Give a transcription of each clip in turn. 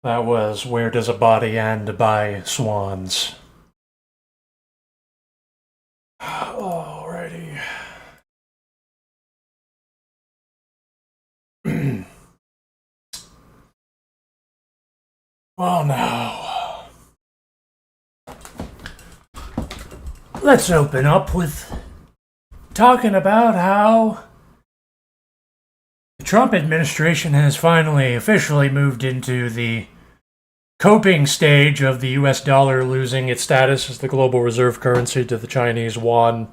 That was Where Does a Body End by Swans. Alrighty. Well, now, let's open up with talking about how the Trump administration has finally officially moved into the coping stage of the US dollar losing its status as the global reserve currency to the Chinese yuan.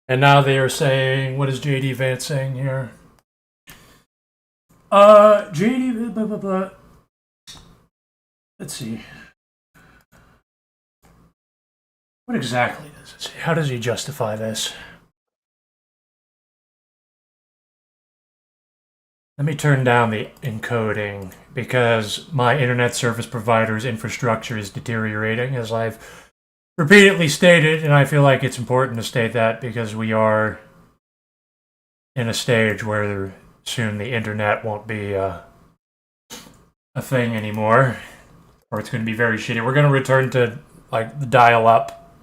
And now they are saying, what is JD Vance saying here? JD, blah, blah, blah. Let's see. What exactly does it say? How does he justify this? Let me turn down the encoding because my internet service provider's infrastructure is deteriorating, as I've repeatedly stated, and I feel like it's important to state that because we are in a stage where soon the internet won't be a thing anymore, or it's going to be very shitty. We're going to return to like the dial-up.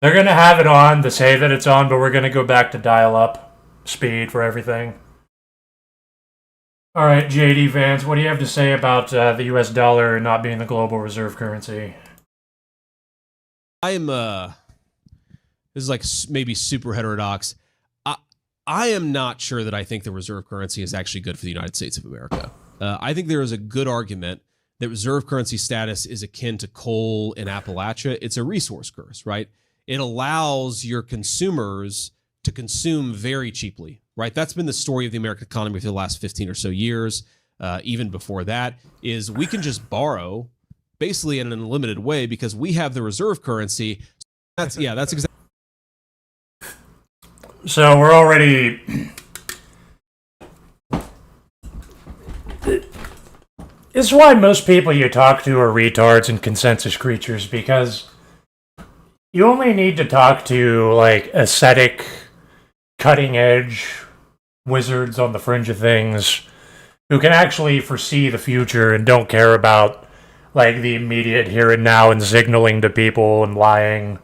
They're going to have it on to say that it's on, but we're going to go back to dial-up speed for everything. All right, JD Vance, what do you have to say about the US dollar not being the global reserve currency? I'm this is like maybe super heterodox. I am not sure that I think the reserve currency is actually good for the United States of America. I think there is a good argument that reserve currency status is akin to coal in Appalachia. It's a resource curse, right? It allows your consumers to consume very cheaply, right? That's been the story of the American economy for the last 15 or so years. Even before that, is we can just borrow basically in an unlimited way because we have the reserve currency. That's exactly. So we're already. This is why most people you talk to are retards and consensus creatures, because you only need to talk to like ascetic, cutting edge wizards on the fringe of things who can actually foresee the future and don't care about like the immediate here and now and signaling to people and lying,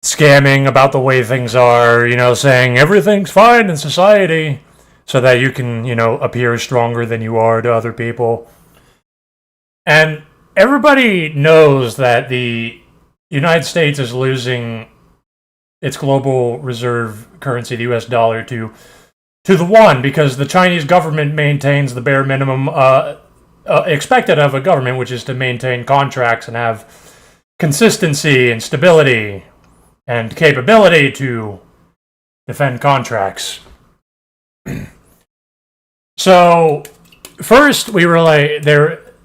scamming about the way things are, saying everything's fine in society so that you can, appear stronger than you are to other people. And everybody knows that the United States is losing its global reserve currency, the US dollar, to the won because the Chinese government maintains the bare minimum expected of a government, which is to maintain contracts and have consistency and stability and capability to defend contracts. So, first we were like,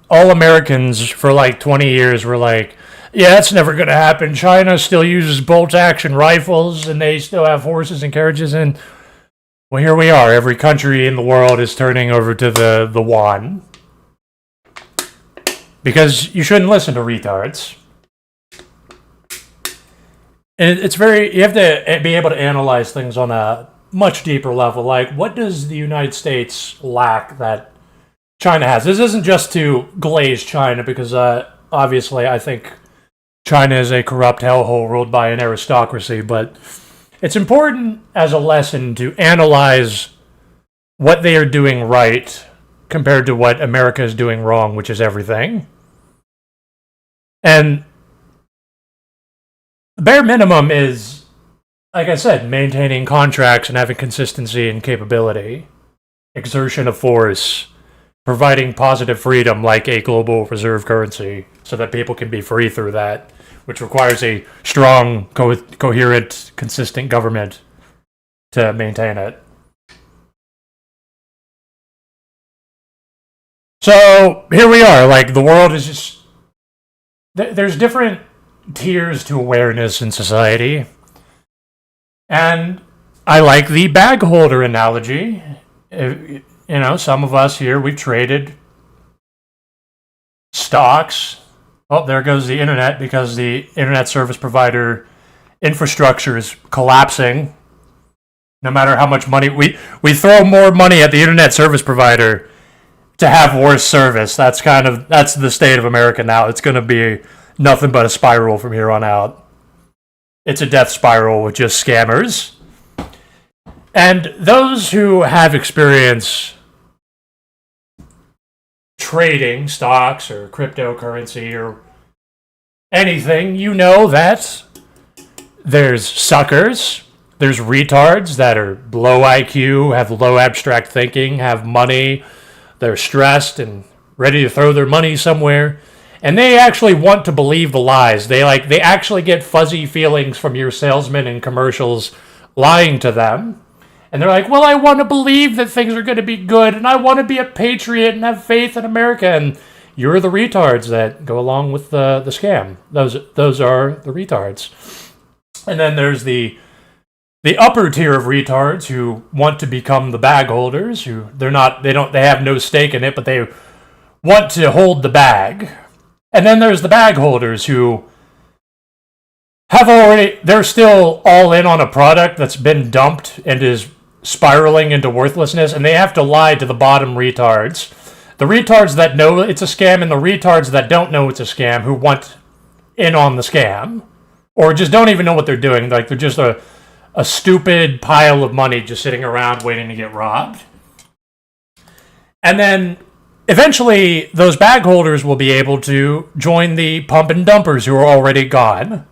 all Americans for like 20 years were like, yeah, that's never going to happen. China still uses bolt-action rifles and they still have horses and carriages. And well, here we are. Every country in the world is turning over to the yuan. Because you shouldn't listen to retards. And you have to be able to analyze things on a much deeper level. Like, what does the United States lack that China has? This isn't just to glaze China, because obviously I think China is a corrupt hellhole ruled by an aristocracy, but it's important as a lesson to analyze what they are doing right compared to what America is doing wrong, which is everything. And the bare minimum is, like I said, maintaining contracts and having consistency and capability, exertion of force, providing positive freedom like a global reserve currency so that people can be free through that, which requires a strong, coherent, consistent government to maintain it. So here we are. Like, the world is just... There's different tiers to awareness in society. And I like the bag holder analogy. Some of us here, we've traded stocks. Oh, there goes the internet because the internet service provider infrastructure is collapsing. No matter how much money we throw more money at the internet service provider to have worse service. That's the state of America now. It's going to be nothing but a spiral from here on out. It's a death spiral with just scammers. And those who have experience trading stocks or cryptocurrency or anything, you know that there's suckers, there's retards that are low IQ, have low abstract thinking, have money, they're stressed and ready to throw their money somewhere, and they actually want to believe the lies. They actually get fuzzy feelings from your salesmen in commercials lying to them. And they're like, well, I want to believe that things are going to be good, and I want to be a patriot and have faith in America. And you're the retards that go along with the scam. Those are the retards. And then there's the upper tier of retards who want to become the bag holders, who they have no stake in it, but they want to hold the bag. And then there's the bag holders who they're still all in on a product that's been dumped and is spiraling into worthlessness, and they have to lie to the bottom retards. The retards that know it's a scam and the retards that don't know it's a scam who want in on the scam or just don't even know what they're doing. Like, they're just a stupid pile of money just sitting around waiting to get robbed. And then eventually those bag holders will be able to join the pump and dumpers who are already gone.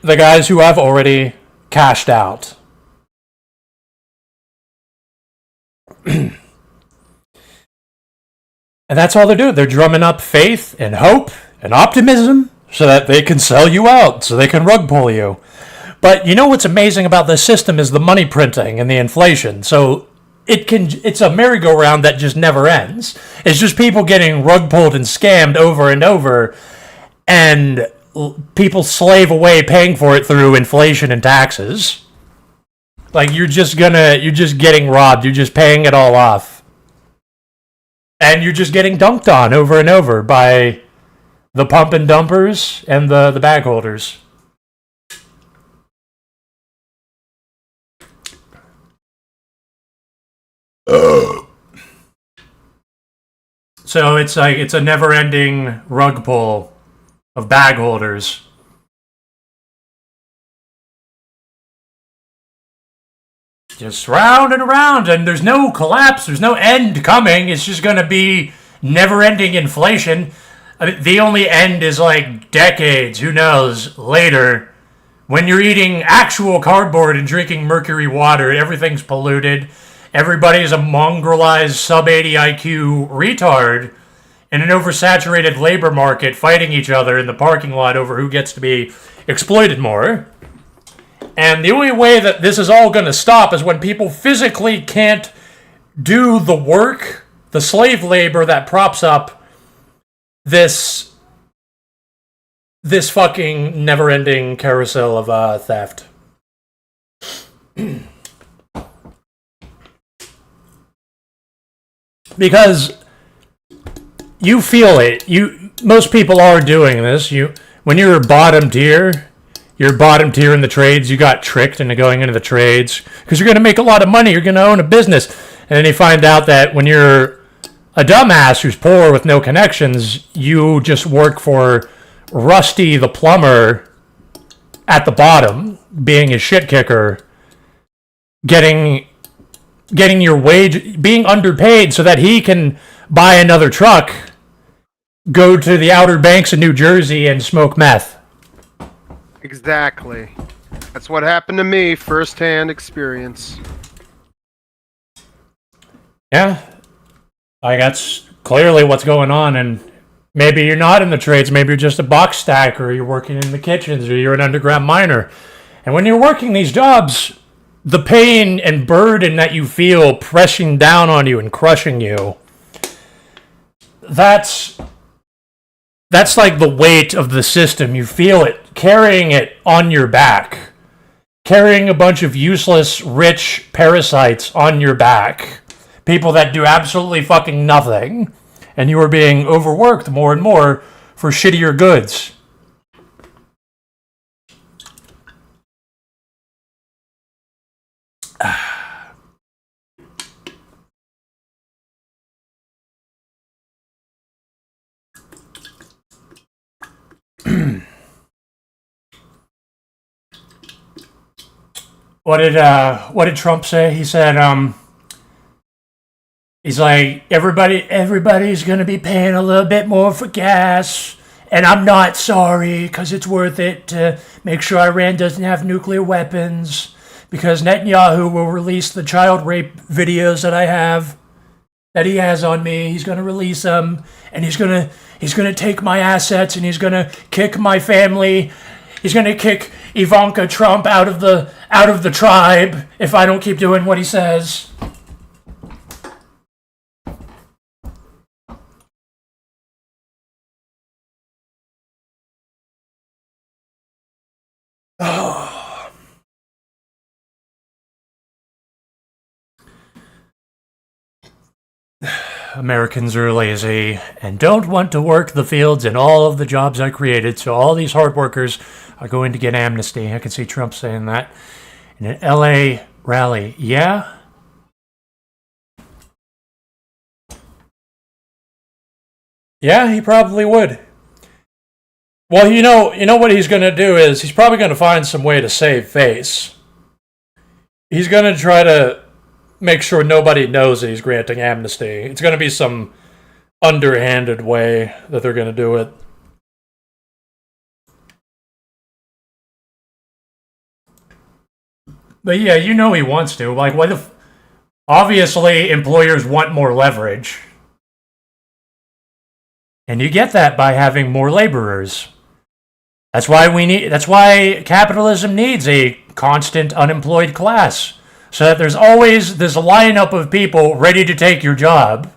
The guys who have already cashed out. And that's all they're doing. They're drumming up faith and hope and optimism so that they can sell you out, so they can rug pull you. But you know what's amazing about this system is the money printing and the inflation. So it's a merry-go-round that just never ends. It's just people getting rug pulled and scammed over and over, and people slave away paying for it through inflation and taxes. Like you're just getting robbed. You're just paying it all off. And you're just getting dunked on over and over by the pump and dumpers and the bag holders. So it's like it's a never-ending rug pull of bag holders. Just round and around, and there's no collapse, there's no end coming. It's just going to be never-ending inflation. I mean, the only end is like decades, who knows, later. When you're eating actual cardboard and drinking mercury water, everything's polluted. Everybody's a mongrelized sub-80 IQ retard in an oversaturated labor market fighting each other in the parking lot over who gets to be exploited more. And the only way that this is all going to stop is when people physically can't do the work, the slave labor that props up this fucking never-ending carousel of theft. Because you feel it. Most people are doing this. When you're bottom tier, you're bottom tier in the trades. You got tricked into going into the trades because you're going to make a lot of money. You're going to own a business, and then you find out that when you're a dumbass who's poor with no connections, you just work for Rusty the plumber at the bottom, being a shit kicker, getting your wage, being underpaid so that he can buy another truck, go to the Outer Banks of New Jersey and smoke meth. Exactly. That's what happened to me, first-hand experience. Yeah. Like, that's clearly what's going on, and maybe you're not in the trades, maybe you're just a box stacker, or you're working in the kitchens, or you're an underground miner. And when you're working these jobs, the pain and burden that you feel pressing down on you and crushing you, that's like the weight of the system. You feel it, carrying it on your back, carrying a bunch of useless, rich parasites on your back, people that do absolutely fucking nothing, and you are being overworked more and more for shittier goods. What did Trump say? He said, he's like, everybody's gonna be paying a little bit more for gas, and I'm not sorry, because it's worth it to make sure Iran doesn't have nuclear weapons, because Netanyahu will release the child rape videos that he has on me. He's gonna release them, and he's gonna take my assets, and he's gonna kick my family. He's gonna kick Ivanka Trump out of the tribe if I don't keep doing what he says. Oh. Americans are lazy and don't want to work the fields and all of the jobs I created, so all these hard workers are going to get amnesty. I can see Trump saying that in an LA rally. Yeah? Yeah, he probably would. Well, you know what he's going to do is he's probably going to find some way to save face. He's going to try to make sure nobody knows that he's granting amnesty. It's going to be some underhanded way that they're going to do it. But yeah, he wants to. Like, obviously, employers want more leverage. And you get that by having more laborers. That's why capitalism needs a constant unemployed class. So that there's always this lineup of people ready to take your job.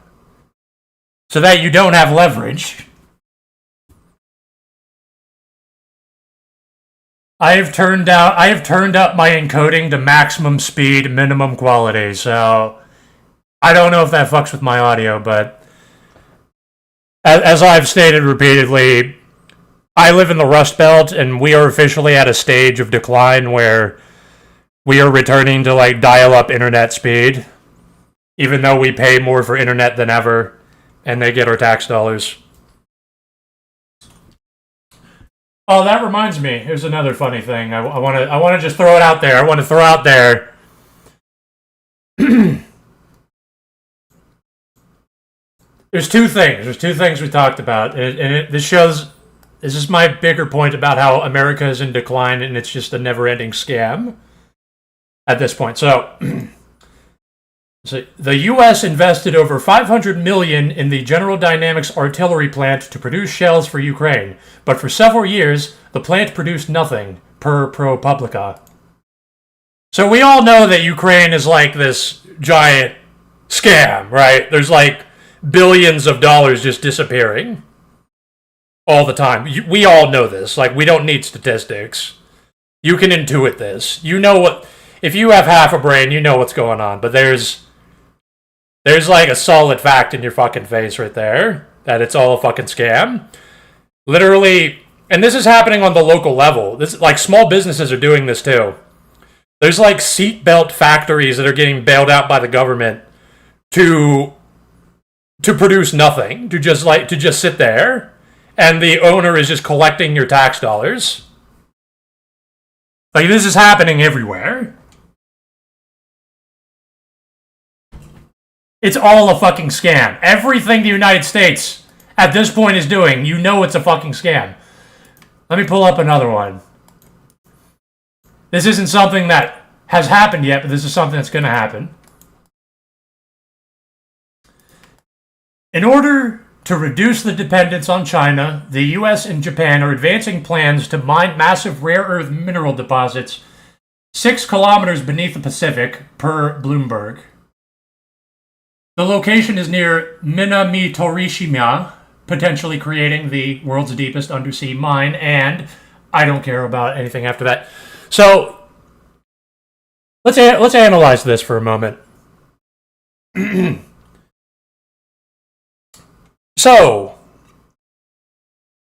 So that you don't have leverage. I have turned up my encoding to maximum speed, minimum quality, so I don't know if that fucks with my audio, but as I've stated repeatedly, I live in the Rust Belt, and we are officially at a stage of decline where we are returning to like dial-up internet speed, even though we pay more for internet than ever, and they get our tax dollars. Oh, that reminds me. Here's another funny thing. I want to just throw it out there. I want to throw out there. There's two things. There's two things we talked about, and this shows. This is my bigger point about how America is in decline, and it's just a never-ending scam at this point. So the U.S. invested over $500 million in the General Dynamics artillery plant to produce shells for Ukraine, but for several years, the plant produced nothing, per ProPublica. So we all know that Ukraine is like this giant scam, right? There's like billions of dollars just disappearing all the time. We all know this. Like, we don't need statistics. You can intuit this. You know what... If you have half a brain, you know what's going on, but there's like a solid fact in your fucking face right there that it's all a fucking scam. Literally, and this is happening on the local level. This like small businesses are doing this too. There's like seatbelt factories that are getting bailed out by the government to produce nothing, to just sit there, and the owner is just collecting your tax dollars. Like, this is happening everywhere. It's all a fucking scam. Everything the United States at this point is doing, you know it's a fucking scam. Let me pull up another one. This isn't something that has happened yet, but this is something that's going to happen. In order to reduce the dependence on China, the US and Japan are advancing plans to mine massive rare earth mineral deposits 6 kilometers beneath the Pacific, per Bloomberg. The location is near Minamitorishima, potentially creating the world's deepest undersea mine, and I don't care about anything after that. So, let's analyze this for a moment. So,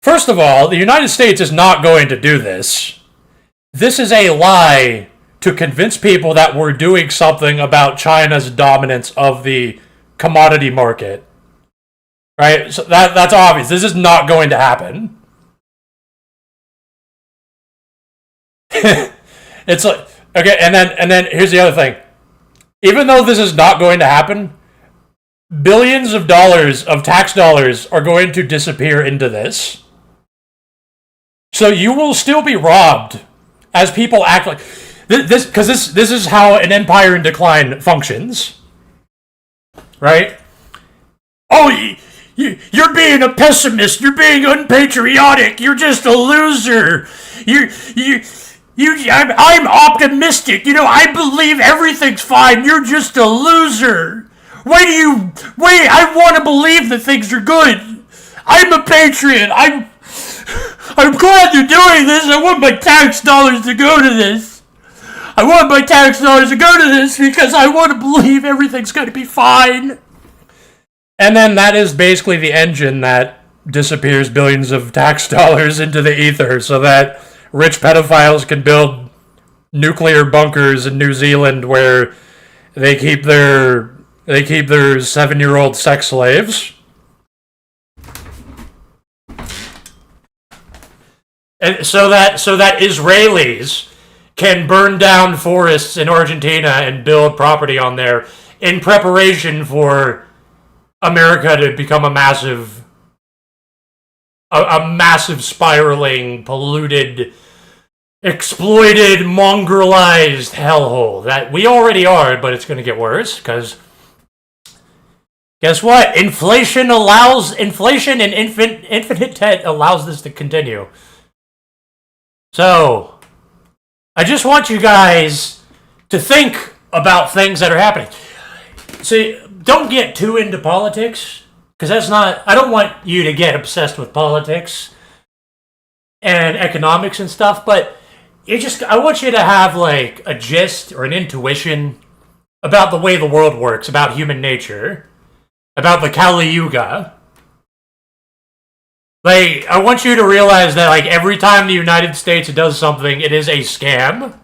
first of all, the United States is not going to do this. This is a lie to convince people that we're doing something about China's dominance of the commodity market. Right? So that's obvious. This is not going to happen. It's like, okay, and then here's the other thing. Even though this is not going to happen, billions of dollars of tax dollars are going to disappear into this. So you will still be robbed as people act like this, because this is how an empire in decline functions. Right? Oh, you're being a pessimist. You're being unpatriotic. You're just a loser. I'm optimistic. You know, I believe everything's fine. You're just a loser. Wait, I want to believe that things are good. I'm a patriot. I'm glad you're doing this. I want my tax dollars to go to this. I want my tax dollars to go to this because I want to believe everything's going to be fine. And then that is basically the engine that disappears billions of tax dollars into the ether so that rich pedophiles can build nuclear bunkers in New Zealand where they keep their 7-year-old sex slaves. And so that Israelis can burn down forests in Argentina and build property on there in preparation for America to become a massive spiraling, polluted, exploited, mongrelized hellhole that we already are, but it's going to get worse because Guess what? Inflation and infinite debt allows this to continue. So, I just want you guys to think about things that are happening. See, don't get too into politics, because that's not, I don't want you to get obsessed with politics and economics and stuff, but I want you to have like a gist or an intuition about the way the world works, about human nature, about the Kali Yuga. Like, I want you to realize that like every time the United States does something, it is a scam.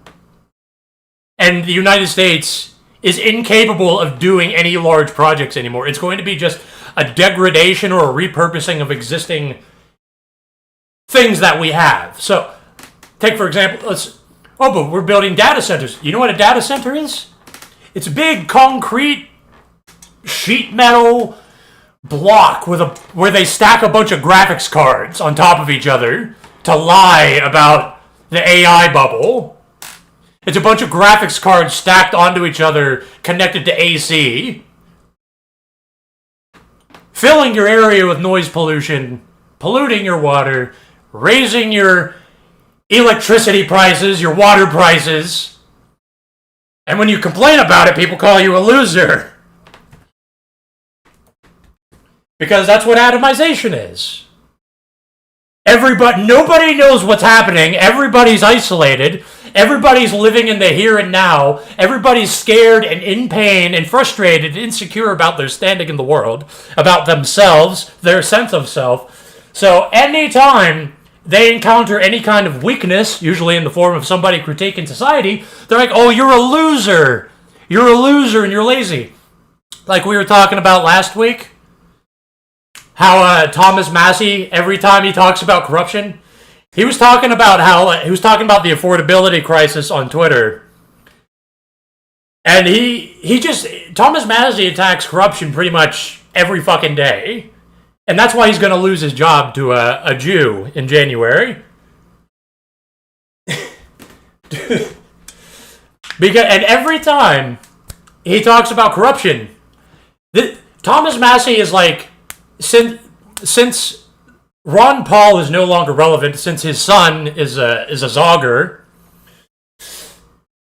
And the United States is incapable of doing any large projects anymore. It's going to be just a degradation or a repurposing of existing things that we have. So, take for example, but we're building data centers. You know what a data center is? It's a big concrete sheet metal block where they stack a bunch of graphics cards on top of each other to lie about the AI bubble. It's a bunch of graphics cards stacked onto each other, connected to AC, filling your area with noise pollution, polluting your water, raising your electricity prices, your water prices. And when you complain about it, people call you a loser. Because that's what atomization is. Nobody knows what's happening. Everybody's isolated. Everybody's living in the here and now. Everybody's scared and in pain and frustrated and insecure about their standing in the world, about themselves, their sense of self. So anytime they encounter any kind of weakness, usually in the form of somebody critiquing society, they're like, oh, you're a loser. You're a loser and you're lazy. Like we were talking about last week. How Thomas Massey, every time he talks about corruption, he was talking about the affordability crisis on Twitter. And Thomas Massey attacks corruption pretty much every fucking day. And that's why he's going to lose his job to a Jew in January. And every time he talks about corruption, Thomas Massey is like, since Ron Paul is no longer relevant, since his son is a Zogger,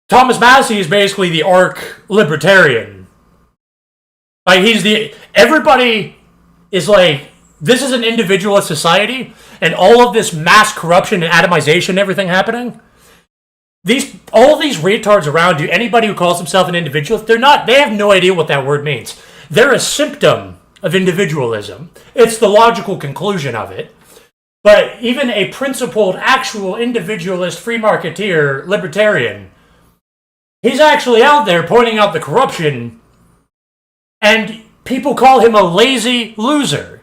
Thomas Massey is basically the arch libertarian. Like everybody is like, this is an individualist society, and all of this mass corruption and atomization and everything happening. All these retards around you, anybody who calls himself an individualist, they have no idea what that word means. They're a symptom of individualism. It's the logical conclusion of it. But even a principled, actual individualist, free marketeer, libertarian, he's actually out there pointing out the corruption, and people call him a lazy loser.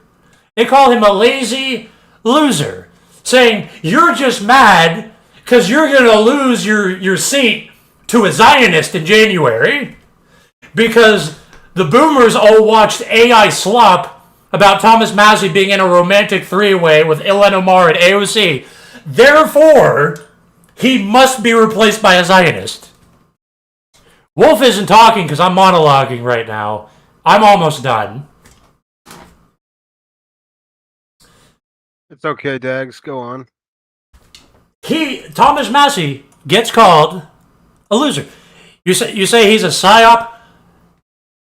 They call him a lazy loser, saying, you're just mad because you're going to lose your seat to a Zionist in January because the boomers all watched AI slop about Thomas Massey being in a romantic three-way with Ilhan Omar at AOC. Therefore, he must be replaced by a Zionist. Wolf isn't talking because I'm monologuing right now. I'm almost done. It's okay, Dags. Go on. Thomas Massey gets called a loser. You say he's a psyop?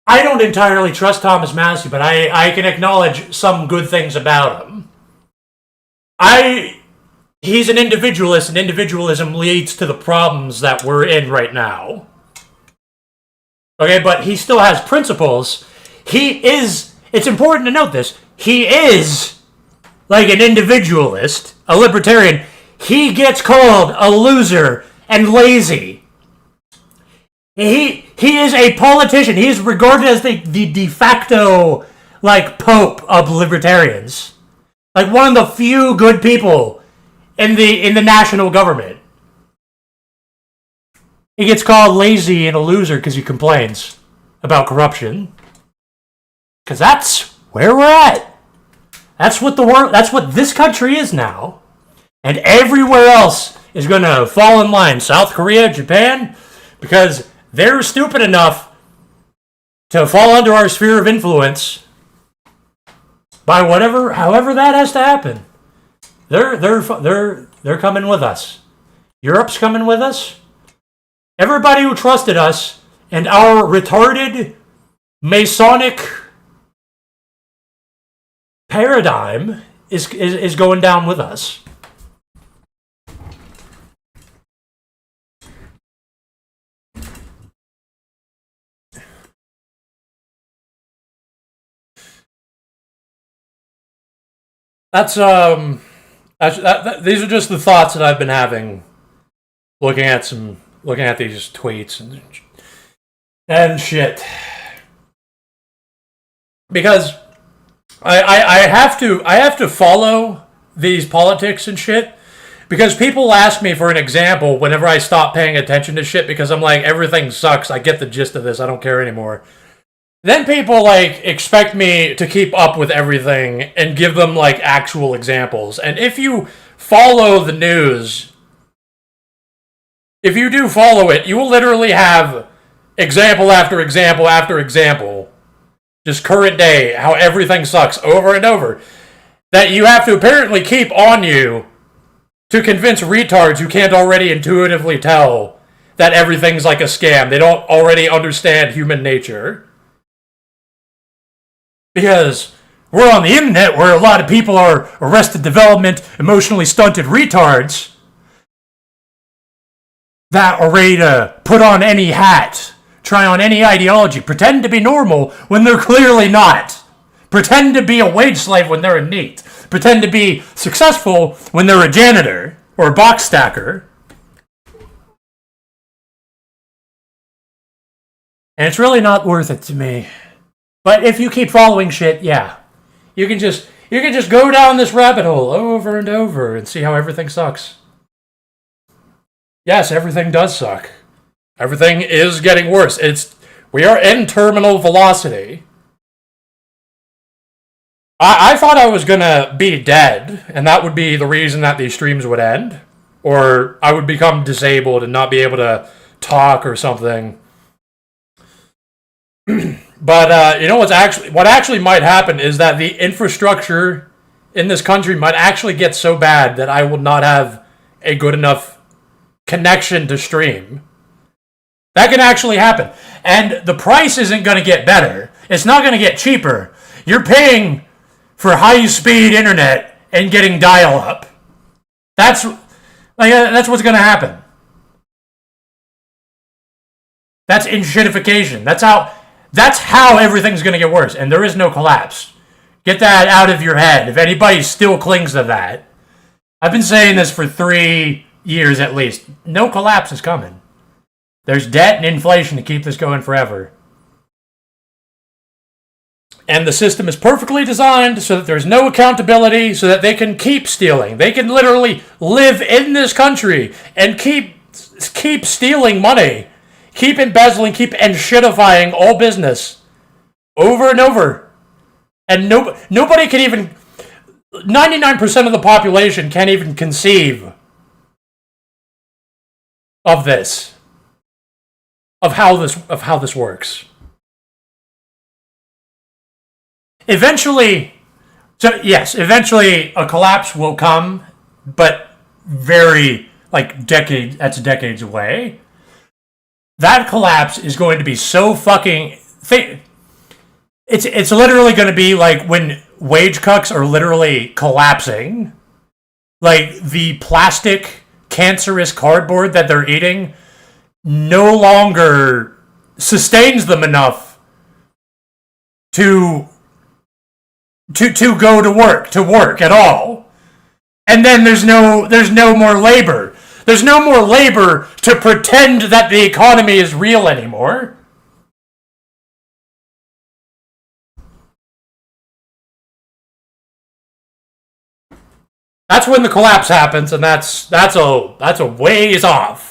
I don't entirely trust Thomas Massey, but I can acknowledge some good things about him. He's an individualist, and individualism leads to the problems that we're in right now. Okay, but he still has principles. It's important to note this, he is like an individualist, a libertarian. He gets called a loser and lazy. He is a politician. He is regarded as the de facto pope of libertarians, like one of the few good people in the national government. He gets called lazy and a loser because he complains about corruption. Because that's where we're at. That's what this country is now, and everywhere else is going to fall in line. South Korea, Japan, because they're stupid enough to fall under our sphere of influence by however that has to happen. They're coming with us. Europe's coming with us. Everybody who trusted us and our retarded Masonic paradigm is going down with us. These are just the thoughts that I've been having, looking at these tweets and shit. Because I have to follow these politics and shit, because people ask me for an example whenever I stop paying attention to shit, because I'm like, everything sucks. I get the gist of this. I don't care anymore. Then people like expect me to keep up with everything and give them like actual examples. And if you follow the news, if you do follow it, you will literally have example after example after example, just current day, how everything sucks over and over, that you have to apparently keep on you to convince retards who can't already intuitively tell that everything's like a scam. They don't already understand human nature. Because we're on the internet where a lot of people are arrested development, emotionally stunted retards that are ready to put on any hat, try on any ideology, pretend to be normal when they're clearly not, pretend to be a wage slave when they're a NEET, pretend to be successful when they're a janitor or a box stacker. And it's really not worth it to me. But if you keep following shit, yeah, you can just go down this rabbit hole over and over and see how everything sucks. Yes, everything does suck. Everything is getting worse. We are in terminal velocity. I thought I was gonna be dead, and that would be the reason that these streams would end, or I would become disabled and not be able to talk or something. But you know what actually might happen is that the infrastructure in this country might actually get so bad that I will not have a good enough connection to stream. That can actually happen. And the price isn't going to get better. It's not going to get cheaper. You're paying for high-speed internet and getting dial-up. That's what's going to happen. That's inshitification. That's how everything's going to get worse, and there is no collapse. Get that out of your head, if anybody still clings to that. I've been saying this for 3 years at least. No collapse is coming. There's debt and inflation to keep this going forever. And the system is perfectly designed so that there's no accountability, so that they can keep stealing. They can literally live in this country and keep stealing money. Keep embezzling, keep enshittifying all business over and over. And nobody can even, 99% of the population can't even conceive of this, of how this works. Eventually a collapse will come, but that's decades away. That collapse is going to be so fucking... It's literally going to be like when wage cucks are literally collapsing. Like, the plastic, cancerous cardboard that they're eating no longer sustains them enough to go to work at all. And then there's no more labor. There's no more labor to pretend that the economy is real anymore. That's when the collapse happens, and that's a ways off.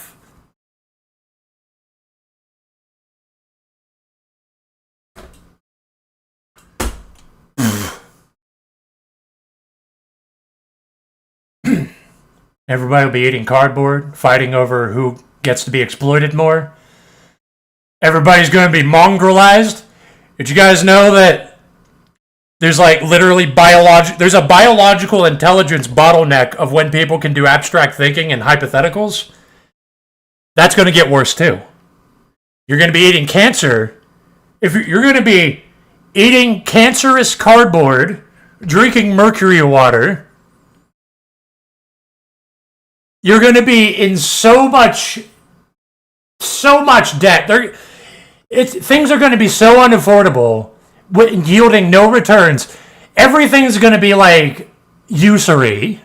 Everybody will be eating cardboard, fighting over who gets to be exploited more. Everybody's going to be mongrelized. Did you guys know that There's like literally there's a biological intelligence bottleneck of when people can do abstract thinking and hypotheticals. That's going to get worse too. You're going to be eating cancer. If you're going to be eating cancerous cardboard, drinking mercury water, you're going to be in so much debt. Things are going to be so unaffordable, yielding no returns. Everything's going to be like usury.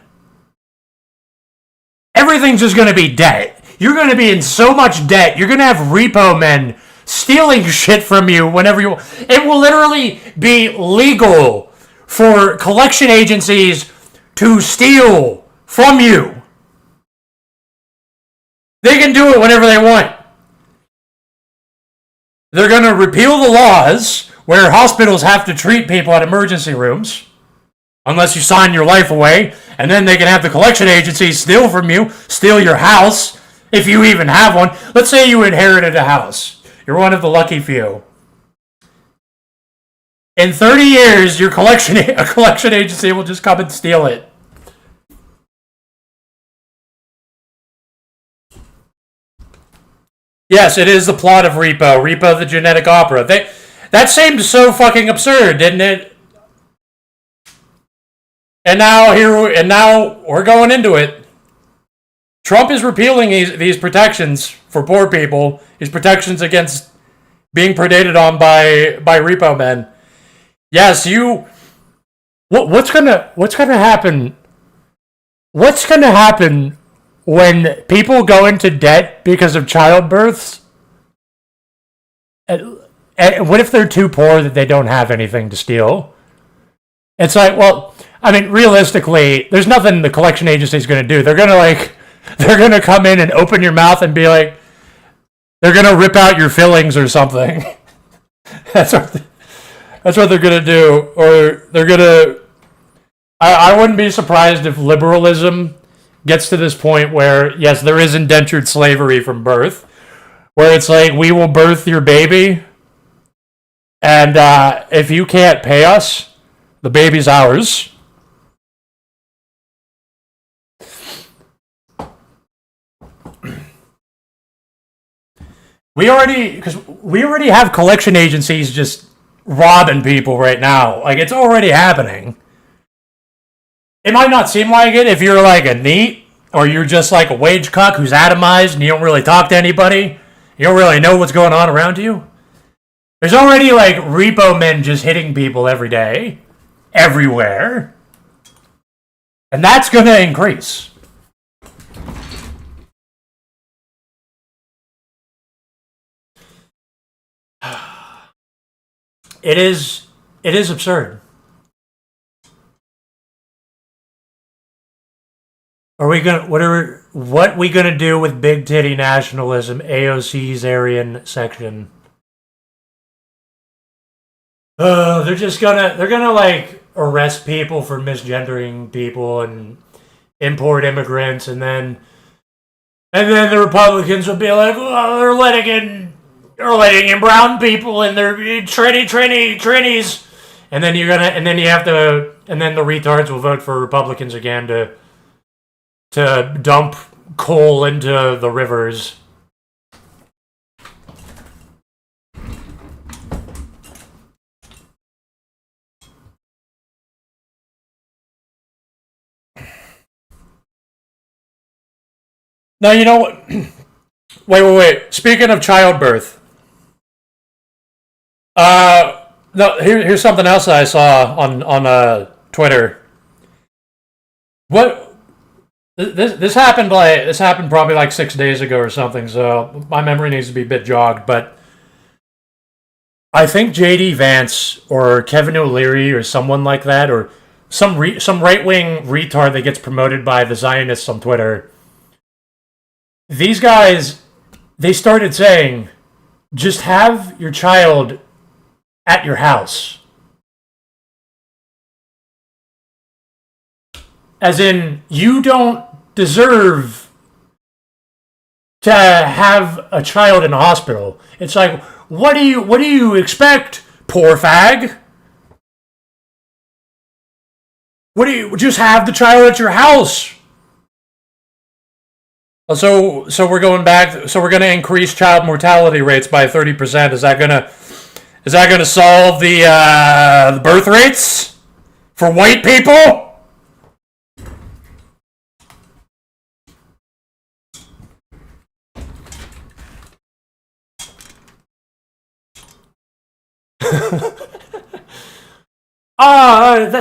Everything's just going to be debt. You're going to be in so much debt. You're going to have repo men stealing shit from you whenever you... It will literally be legal for collection agencies to steal from you. They can do it whenever they want. They're going to repeal the laws where hospitals have to treat people at emergency rooms unless you sign your life away, and then they can have the collection agencies steal from you, steal your house, if you even have one. Let's say you inherited a house. You're one of the lucky few. In 30 years, a collection agency will just come and steal it. Yes, it is the plot of Repo. Repo the Genetic Opera. That seemed so fucking absurd, didn't it? And now we're going into it. Trump is repealing these protections for poor people. These protections against being predated on by repo men. Yes, what's gonna happen? What's gonna happen when people go into debt because of childbirths? And what if they're too poor that they don't have anything to steal? It's like, well, I mean, realistically, there's nothing the collection agency is going to do. They're going to come in and open your mouth and be like, they're going to rip out your fillings or something. That's what they're going to do. Or they're going to... I wouldn't be surprised if liberalism gets to this point where, yes, there is indentured slavery from birth, where it's like, we will birth your baby, and if you can't pay us, the baby's ours. We already have collection agencies just robbing people right now. Like, it's already happening. It might not seem like it if you're like a NEET, or you're just like a wage cuck who's atomized and you don't really talk to anybody. You don't really know what's going on around you. There's already like repo men just hitting people every day, everywhere. And that's going to increase. It is absurd. What we gonna do with big titty nationalism, AOC's Aryan section? They're gonna like arrest people for misgendering people and import immigrants, and then the Republicans will be like, oh, they're letting in brown people and they're trannies, and then the retards will vote for Republicans again to dump coal into the rivers. Now, you know what? Wait. Speaking of childbirth. No, here's something else that I saw on Twitter. What? This happened probably like 6 days ago or something, so my memory needs to be a bit jogged, but I think J.D. Vance or Kevin O'Leary or someone like that, or some right-wing retard that gets promoted by the Zionists on Twitter, these guys, they started saying, just have your child at your house. As in, you don't deserve to have a child in a hospital. It's like, what do you expect, poor fag? What do you just have the child at your house? So we're going back. So we're going to increase child mortality rates by 30%. Is that gonna solve the birth rates for white people?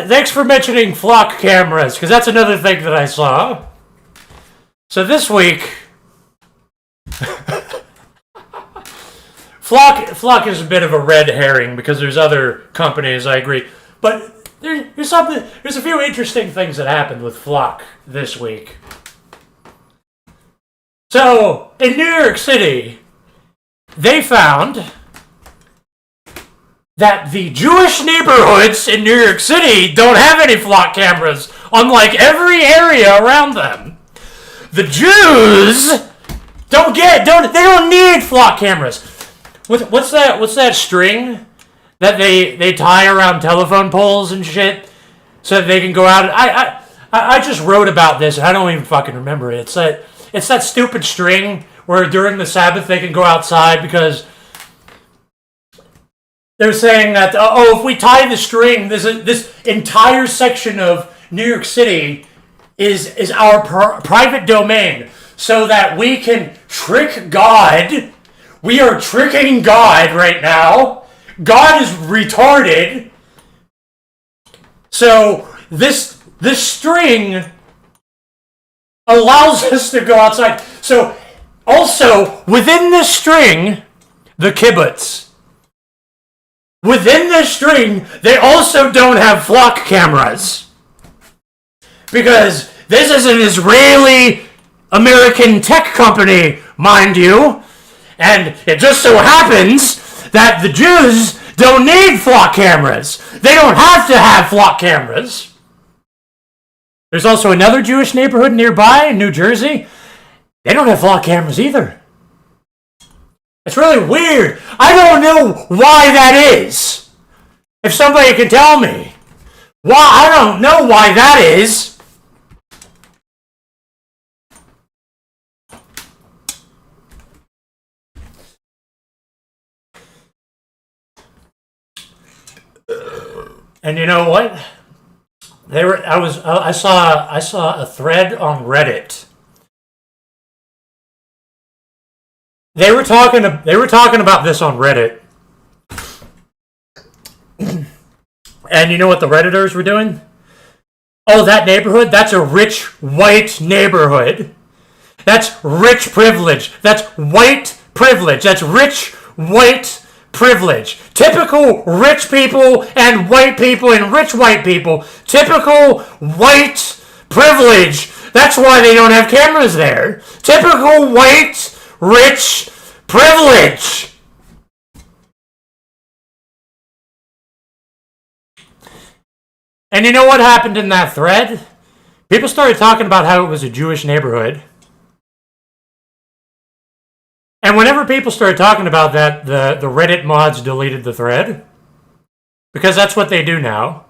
Thanks for mentioning flock cameras, because that's another thing that I saw. So this week, flock is a bit of a red herring because there's other companies, I agree. But there's a few interesting things that happened with flock this week. So, in New York City, they found that the Jewish neighborhoods in New York City don't have any flock cameras, unlike every area around them. The Jews don't need flock cameras. What's that string that they tie around telephone poles and shit so that they can go out? I just wrote about this and I don't even fucking remember it. It's that stupid string where during the Sabbath they can go outside because they're saying that, if we tie the string, this entire section of New York City is our private domain, so that we can trick God. We are tricking God right now. God is retarded. So this string allows us to go outside. So also within this string, the kibbutz. Within this string, they also don't have flock cameras. Because this is an Israeli-American tech company, mind you. And it just so happens that the Jews don't need flock cameras. They don't have to have flock cameras. There's also another Jewish neighborhood nearby in New Jersey. They don't have flock cameras either. It's really weird. I don't know why that is. If somebody can tell me. I don't know why that is. And you know what? I saw a thread on Reddit. They were talking about this on Reddit. And you know what the Redditors were doing? Oh, that neighborhood? That's a rich white neighborhood. That's rich privilege. That's white privilege. That's rich white privilege. Typical rich people and white people and rich white people. Typical white privilege. That's why they don't have cameras there. Typical white rich privilege. And you know what happened in that thread? People started talking about how it was a Jewish neighborhood. And whenever people started talking about that, the Reddit mods deleted the thread. Because that's what they do now.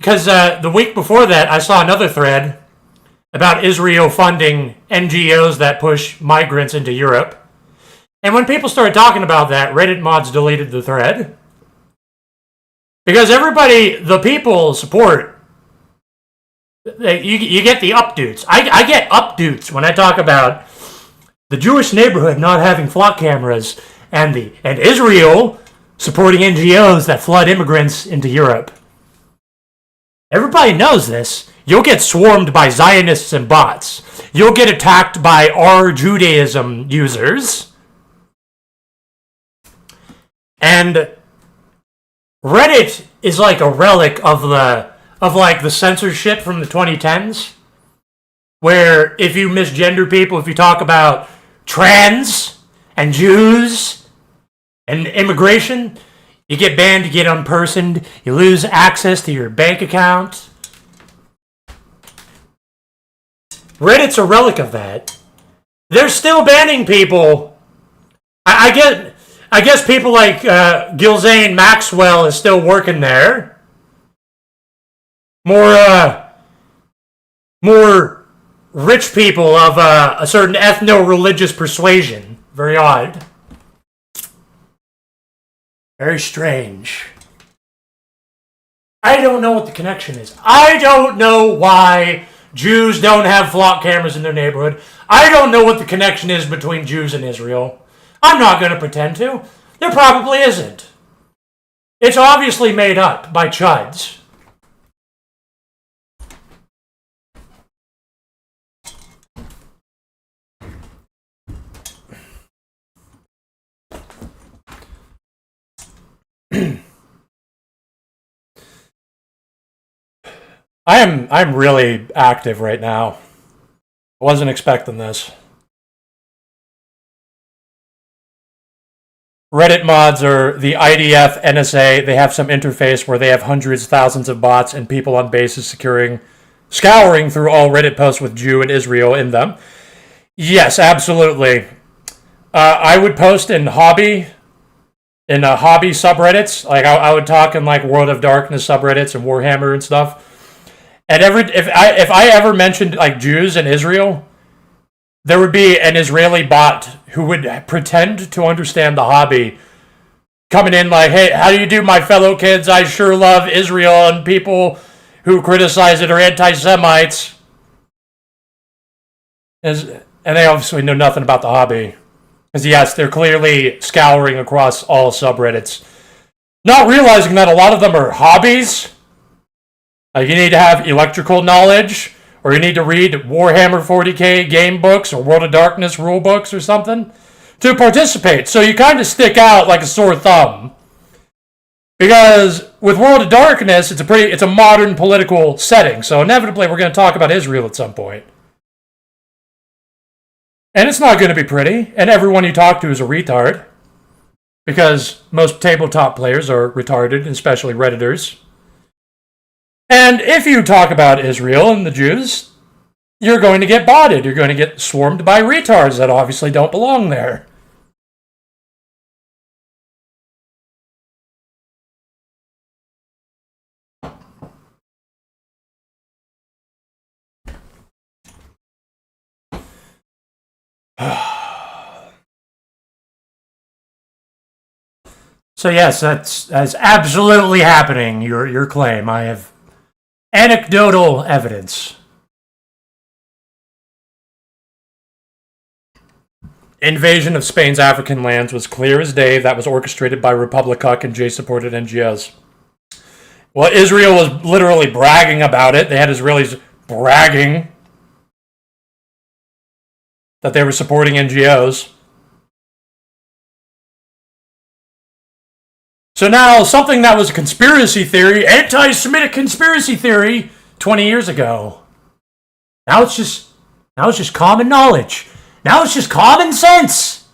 Because the week before that, I saw another thread about Israel funding NGOs that push migrants into Europe. And when people started talking about that, Reddit mods deleted the thread. Because the people support. You get the updoots. I get updoots when I talk about the Jewish neighborhood not having flock cameras and Israel supporting NGOs that flood immigrants into Europe. Everybody knows this. You'll get swarmed by Zionists and bots. You'll get attacked by our Judaism users. And Reddit is like a relic of the censorship from the 2010s, where if you misgender people, if you talk about trans and Jews and immigration, you get banned, you get unpersoned, you lose access to your bank account. Reddit's a relic of that. They're still banning people. I guess people like Ghislaine Maxwell is still working there. more rich people of a certain ethno-religious persuasion. Very odd. Very strange. I don't know what the connection is. I don't know why Jews don't have flock cameras in their neighborhood. I don't know what the connection is between Jews and Israel. I'm not going to pretend to. There probably isn't. It's obviously made up by chuds. I'm really active right now. I wasn't expecting this. Reddit mods are the IDF, NSA. They have some interface where they have hundreds, thousands of bots and people on bases scouring through all Reddit posts with Jew and Israel in them. Yes, absolutely. I would post in hobby subreddits. Like I would talk in like World of Darkness subreddits and Warhammer and stuff. And if I ever mentioned like Jews and Israel, there would be an Israeli bot who would pretend to understand the hobby, coming in like, "Hey, how do you do, my fellow kids? I sure love Israel, and people who criticize it are anti-Semites." And they obviously know nothing about the hobby. Because yes, they're clearly scouring across all subreddits, not realizing that a lot of them are hobbies. Like you need to have electrical knowledge, or you need to read Warhammer 40k game books or World of Darkness rule books or something to participate. So you kind of stick out like a sore thumb. Because with World of Darkness, it's a modern political setting. So inevitably we're going to talk about Israel at some point. And it's not going to be pretty, and everyone you talk to is a retard. Because most tabletop players are retarded, especially Redditors. And if you talk about Israel and the Jews, you're going to get botted. You're going to get swarmed by retards that obviously don't belong there. So yes, that's absolutely happening, your claim. I have anecdotal evidence. Invasion of Spain's African lands was clear as day. That was orchestrated by Republic and J-supported NGOs. Well, Israel was literally bragging about it. They had Israelis bragging that they were supporting NGOs. So now, something that was a conspiracy theory, anti-Semitic conspiracy theory, 20 years ago. Now it's just common knowledge. Now it's just common sense.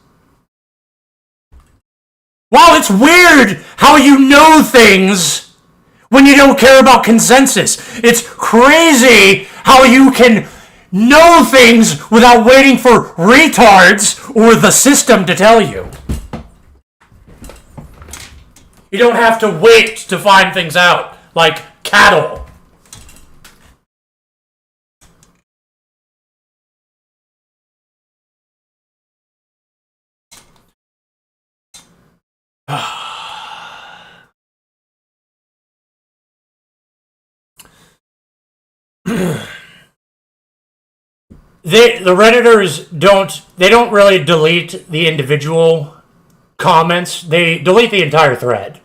Wow, it's weird how you know things when you don't care about consensus. It's crazy how you can know things without waiting for retards or the system to tell you. You don't have to wait to find things out, like cattle. The Redditors don't really delete the individual comments. They delete the entire thread.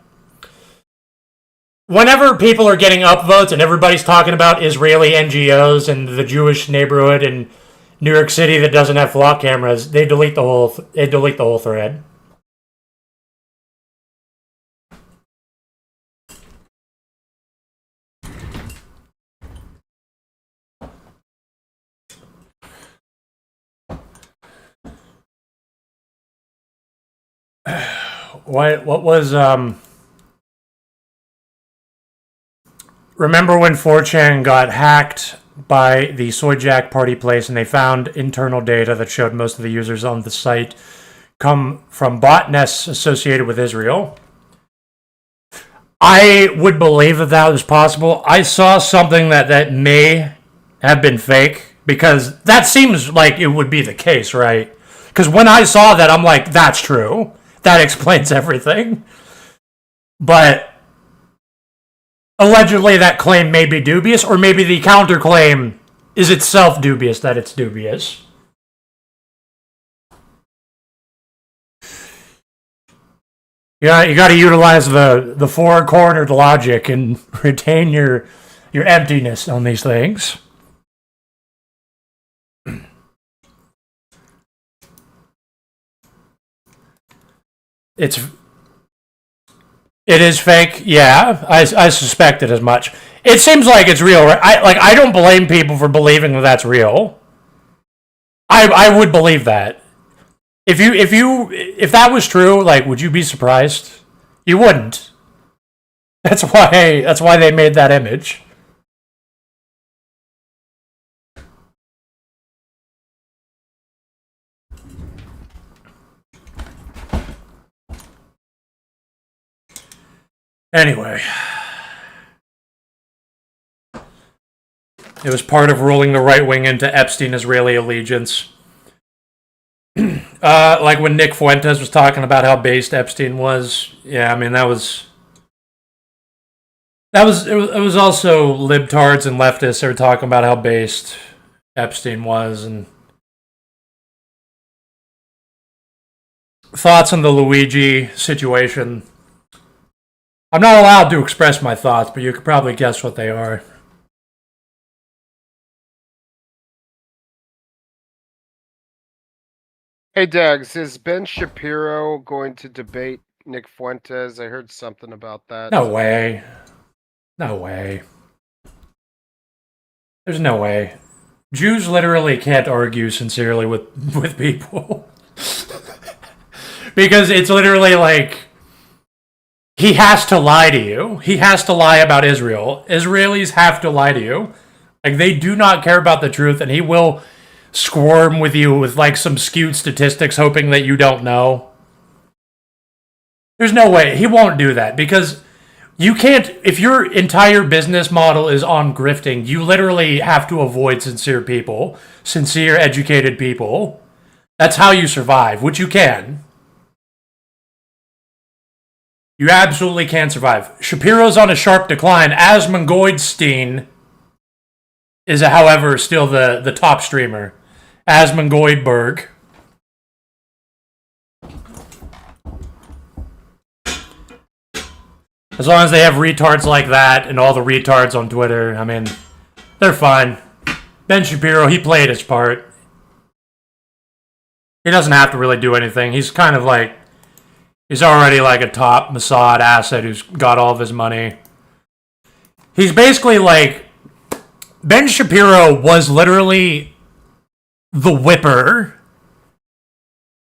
Whenever people are getting upvotes and everybody's talking about Israeli NGOs and the Jewish neighborhood in New York City that doesn't have flock cameras, they delete the whole thread. What was remember when 4chan got hacked by the Soyjack party place and they found internal data that showed most of the users on the site come from botnets associated with Israel? I would believe that that was possible. I saw something that may have been fake because that seems like it would be the case, right? Because when I saw that, I'm like, that's true. That explains everything. But allegedly, that claim may be dubious, or maybe the counterclaim is itself dubious that it's dubious. Yeah, you got to utilize the four-cornered logic and retain your emptiness on these things. It is fake. Yeah, I suspected as much. It seems like it's real. I don't blame people for believing that that's real. I would believe that. If that was true, like, would you be surprised? You wouldn't. That's why they made that image. Anyway, it was part of ruling the right wing into Epstein-Israeli allegiance. Like when Nick Fuentes was talking about how based Epstein was. Yeah, I mean it was also libtards and leftists that were talking about how based Epstein was, and thoughts on the Luigi situation. I'm not allowed to express my thoughts, but you could probably guess what they are. Hey, Dags, is Ben Shapiro going to debate Nick Fuentes? I heard something about that. No way. No way. There's no way. Jews literally can't argue sincerely with people. Because it's literally like he has to lie to you. He has to lie about Israel. Israelis have to lie to you. Like, they do not care about the truth, and he will squirm with you with like some skewed statistics hoping that you don't know. There's no way. He won't do that because you can't, if your entire business model is on grifting, you literally have to avoid sincere people, sincere, educated people. That's how you survive, which you can. You absolutely can survive. Shapiro's on a sharp decline. Asmongoldstein is, however, still the top streamer. Asmongoldberg. As long as they have retards like that and all the retards on Twitter, I mean, they're fine. Ben Shapiro, he played his part. He doesn't have to really do anything. He's kind of like, he's already like a top Mossad asset who's got all of his money. He's basically like, Ben Shapiro was literally the whipper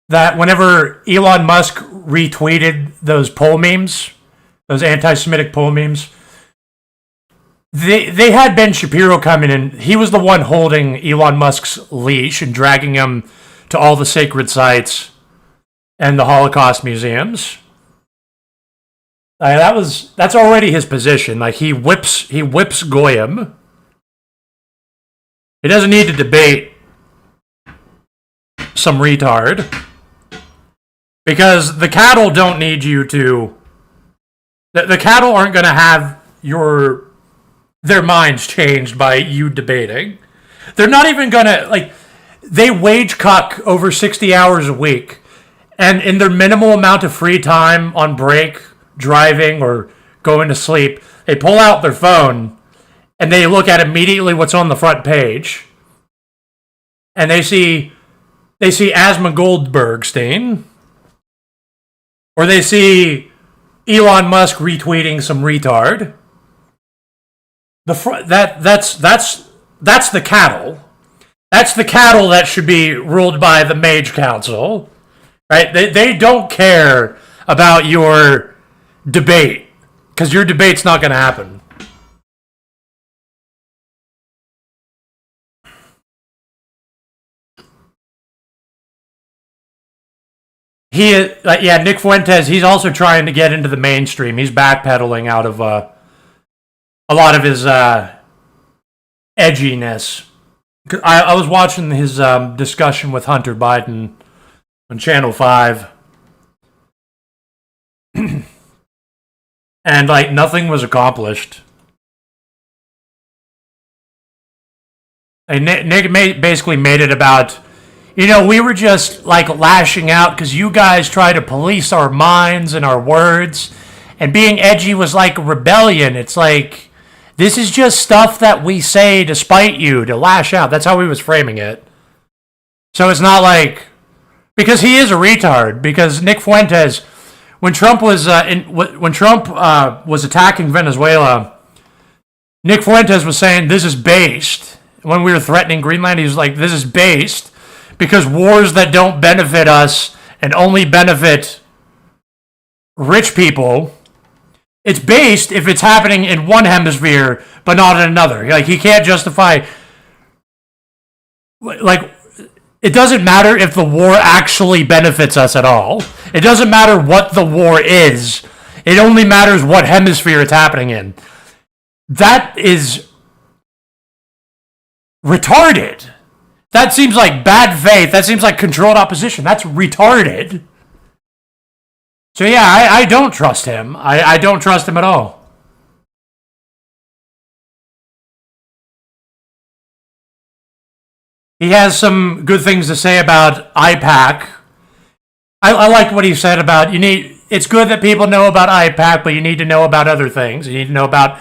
that whenever Elon Musk retweeted those poll memes, those anti-Semitic poll memes, they had Ben Shapiro come in, and he was the one holding Elon Musk's leash and dragging him to all the sacred sites and the Holocaust museums. That's already his position. Like, he whips Goyim. He doesn't need to debate some retard because the cattle don't need you to. The cattle aren't going to have their minds changed by you debating. They're not even going to, like, they wage cuck over 60 hours a week, and in their minimal amount of free time on break, driving, or going to sleep, they pull out their phone and they look at immediately what's on the front page, and they see Asma Goldbergstein, or they see Elon Musk retweeting some retard. That's the cattle. That's the cattle that should be ruled by the Mage Council, right? They don't care about your debate because your debate's not going to happen. Nick Fuentes, he's also trying to get into the mainstream. He's backpedaling out of a lot of his edginess. I was watching his discussion with Hunter Biden on Channel 5. And, like, nothing was accomplished. And Nick basically made it about, we were just, like, lashing out because you guys try to police our minds and our words. And being edgy was like a rebellion. It's like, this is just stuff that we say to spite you, to lash out. That's how he was framing it. So it's not like, because he is a retard. Because Nick Fuentes, when Trump was attacking Venezuela, Nick Fuentes was saying this is based. When we were threatening Greenland, he was like, this is based because wars that don't benefit us and only benefit rich people, it's based if it's happening in one hemisphere but not in another. Like, he can't justify, like, it doesn't matter if the war actually benefits us at all. It doesn't matter what the war is. It only matters what hemisphere it's happening in. That is retarded. That seems like bad faith. That seems like controlled opposition. That's retarded. So yeah, I don't trust him. I don't trust him at all. He has some good things to say about IPAC. I like what he said about it's good that people know about IPAC, but you need to know about other things. You need to know about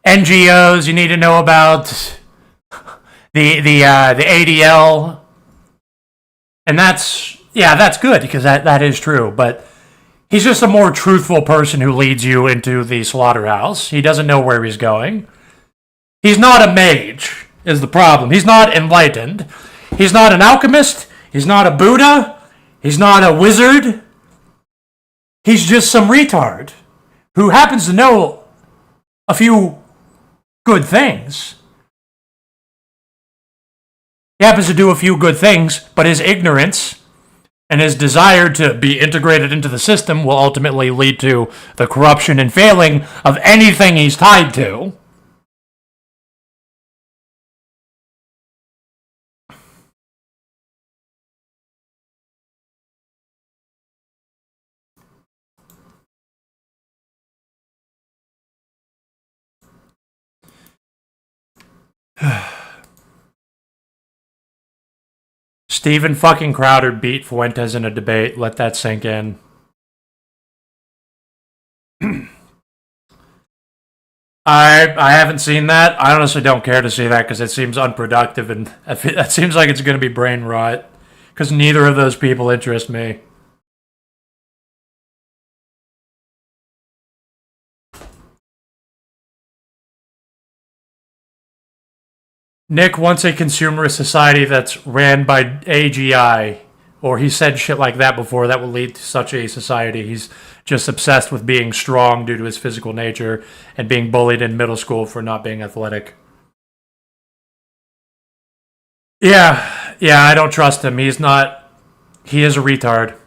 NGOs. You need to know about the ADL. And that's good because that is true. But he's just a more truthful person who leads you into the slaughterhouse. He doesn't know where he's going. He's not a mage, is the problem. He's not enlightened. He's not an alchemist. He's not a Buddha. He's not a wizard. He's just some retard who happens to know a few good things. He happens to do a few good things, but his ignorance and his desire to be integrated into the system will ultimately lead to the corruption and failing of anything he's tied to. Steven fucking Crowder beat Fuentes in a debate. Let that sink in. I haven't seen that. I honestly don't care to see that because it seems unproductive and that seems like it's going to be brain rot because neither of those people interest me. Nick wants a consumerist society that's ran by AGI, or he said shit like that before that will lead to such a society. He's just obsessed with being strong due to his physical nature and being bullied in middle school for not being athletic. Yeah, I don't trust him. He is a retard.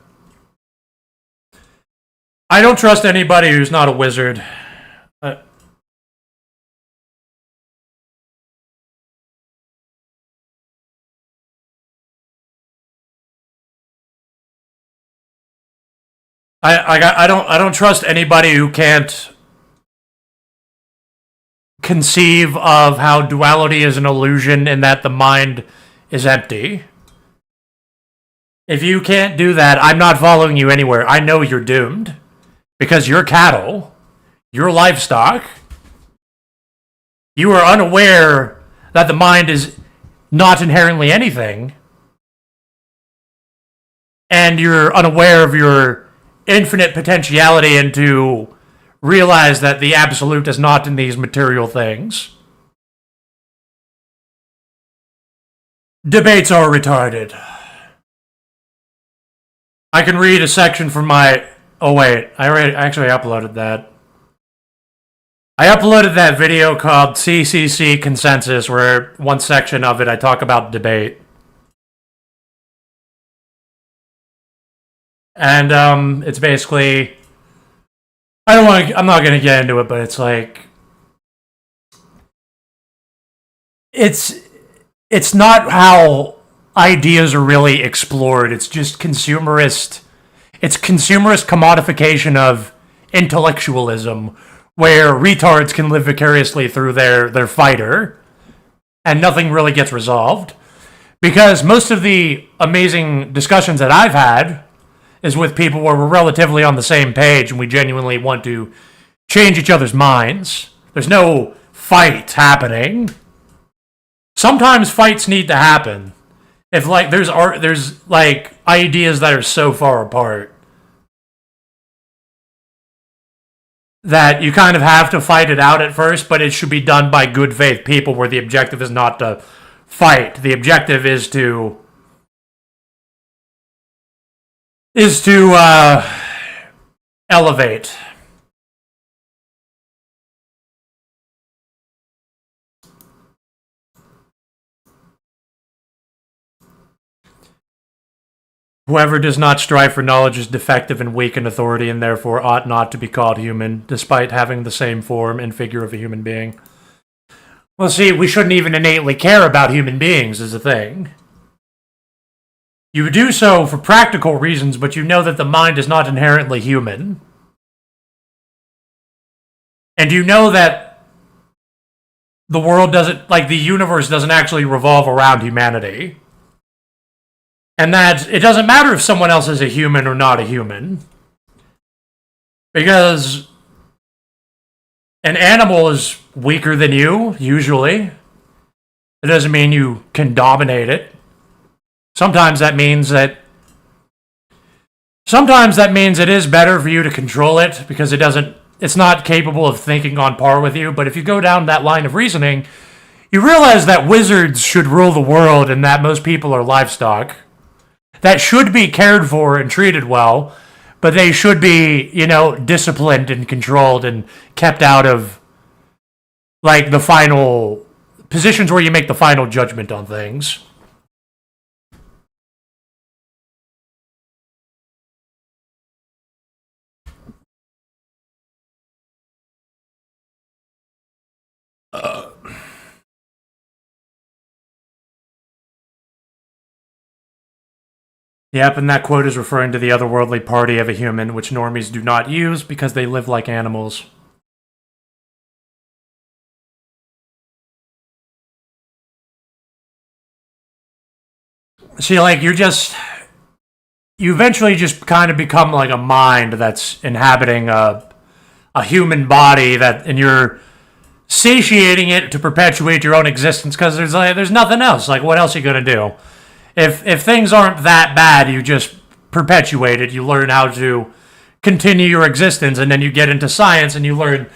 I don't trust anybody who's not a wizard. I don't trust anybody who can't conceive of how duality is an illusion and that the mind is empty. If you can't do that, I'm not following you anywhere. I know you're doomed because you're cattle, you're livestock. You are unaware that the mind is not inherently anything, and you're unaware of your infinite potentiality and to realize that the absolute is not in these material things. Debates are retarded. I can read a section from my... Oh wait, I actually uploaded that. I uploaded that video called CCC Consensus, where one section of it I talk about debate. And it's basically, I'm not going to get into it, but it's like, it's not how ideas are really explored. It's just consumerist. It's consumerist commodification of intellectualism, where retards can live vicariously through their fighter, and nothing really gets resolved. Because most of the amazing discussions that I've had is with people where we're relatively on the same page and we genuinely want to change each other's minds. There's no fight happening. Sometimes fights need to happen. If like there's like ideas that are so far apart that you kind of have to fight it out at first, but it should be done by good faith people where the objective is not to fight. The objective is to elevate. Whoever does not strive for knowledge is defective and weak in authority and therefore ought not to be called human, despite having the same form and figure of a human being. Well, see, we shouldn't even innately care about human beings is a thing. You do so for practical reasons, but you know that the mind is not inherently human. And you know that the world doesn't, like the universe doesn't actually revolve around humanity. And that it doesn't matter if someone else is a human or not a human. Because an animal is weaker than you, usually. It doesn't mean you can dominate it. Sometimes that means it is better for you to control it because it's not capable of thinking on par with you. But if you go down that line of reasoning, you realize that wizards should rule the world and that most people are livestock that should be cared for and treated well, but they should be, disciplined and controlled and kept out of, like, the final positions where you make the final judgment on things. Yep, and that quote is referring to the otherworldly party of a human, which normies do not use because they live like animals. See, like, you eventually just kind of become like a mind that's inhabiting a human body and you're satiating it to perpetuate your own existence because there's nothing else. Like, what else are you going to do? If things aren't that bad, you just perpetuate it. You learn how to continue your existence, and then you get into science and you learn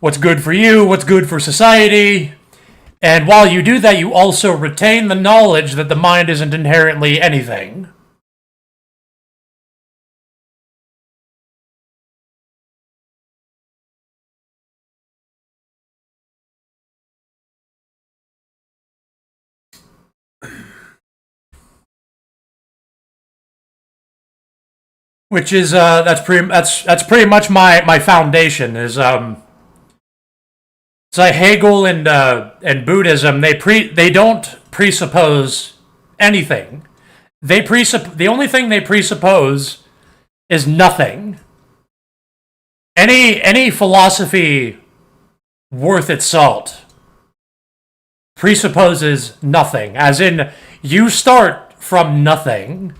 what's good for you, what's good for society. And while you do that, you also retain the knowledge that the mind isn't inherently anything. Which is that's pretty much my foundation is it's like Hegel and Buddhism. They don't presuppose anything. The only thing they presuppose is nothing. Any philosophy worth its salt presupposes nothing, as in you start from nothing.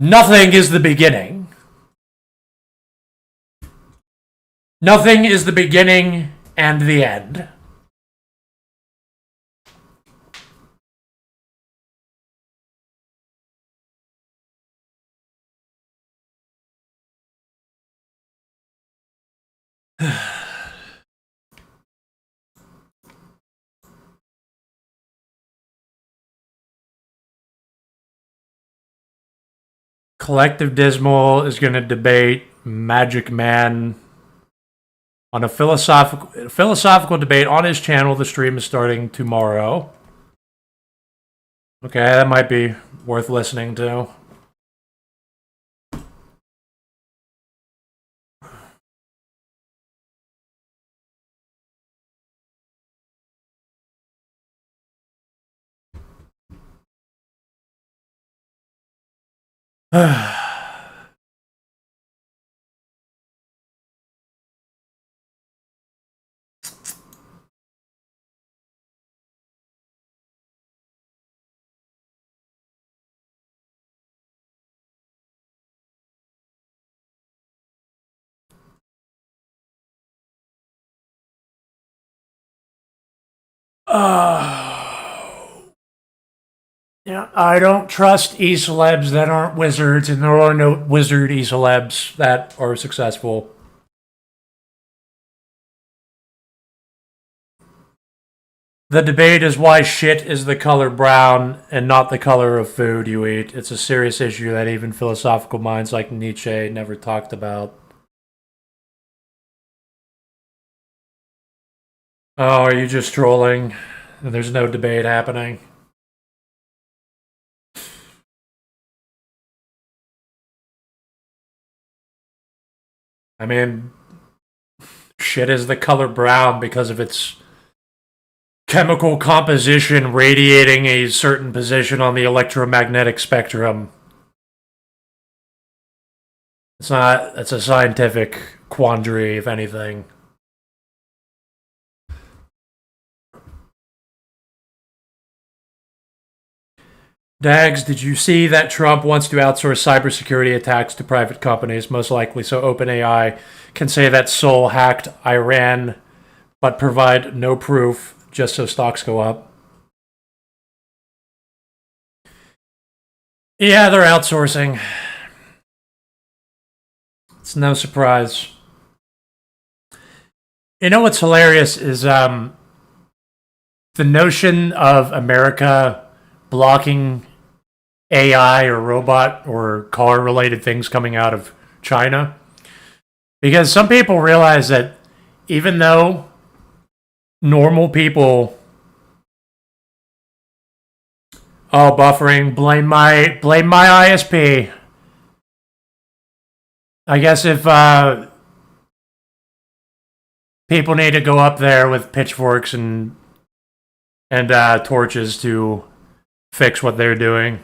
Nothing is the beginning. Nothing is the beginning and the end. Collective Dismal is going to debate Magic Man on a philosophical debate on his channel. The stream is starting tomorrow. Okay, that might be worth listening to. Yeah, I don't trust e-celebs that aren't wizards, and there are no wizard e-celebs that are successful. The debate is why shit is the color brown and not the color of food you eat. It's a serious issue that even philosophical minds like Nietzsche never talked about. Oh, are you just trolling? There's no debate happening. I mean, shit is the color brown because of its chemical composition radiating a certain position on the electromagnetic spectrum. It's not, it's a scientific quandary, if anything. Dags, did you see that Trump wants to outsource cybersecurity attacks to private companies, most likely so OpenAI can say that Seoul hacked Iran, but provide no proof just so stocks go up? Yeah, they're outsourcing. It's no surprise. You know what's hilarious is the notion of America blocking AI or robot or car related things coming out of China. Because some people realize that even though normal people, oh, buffering, blame my ISP. I guess if people need to go up there with pitchforks and torches to fix what they're doing.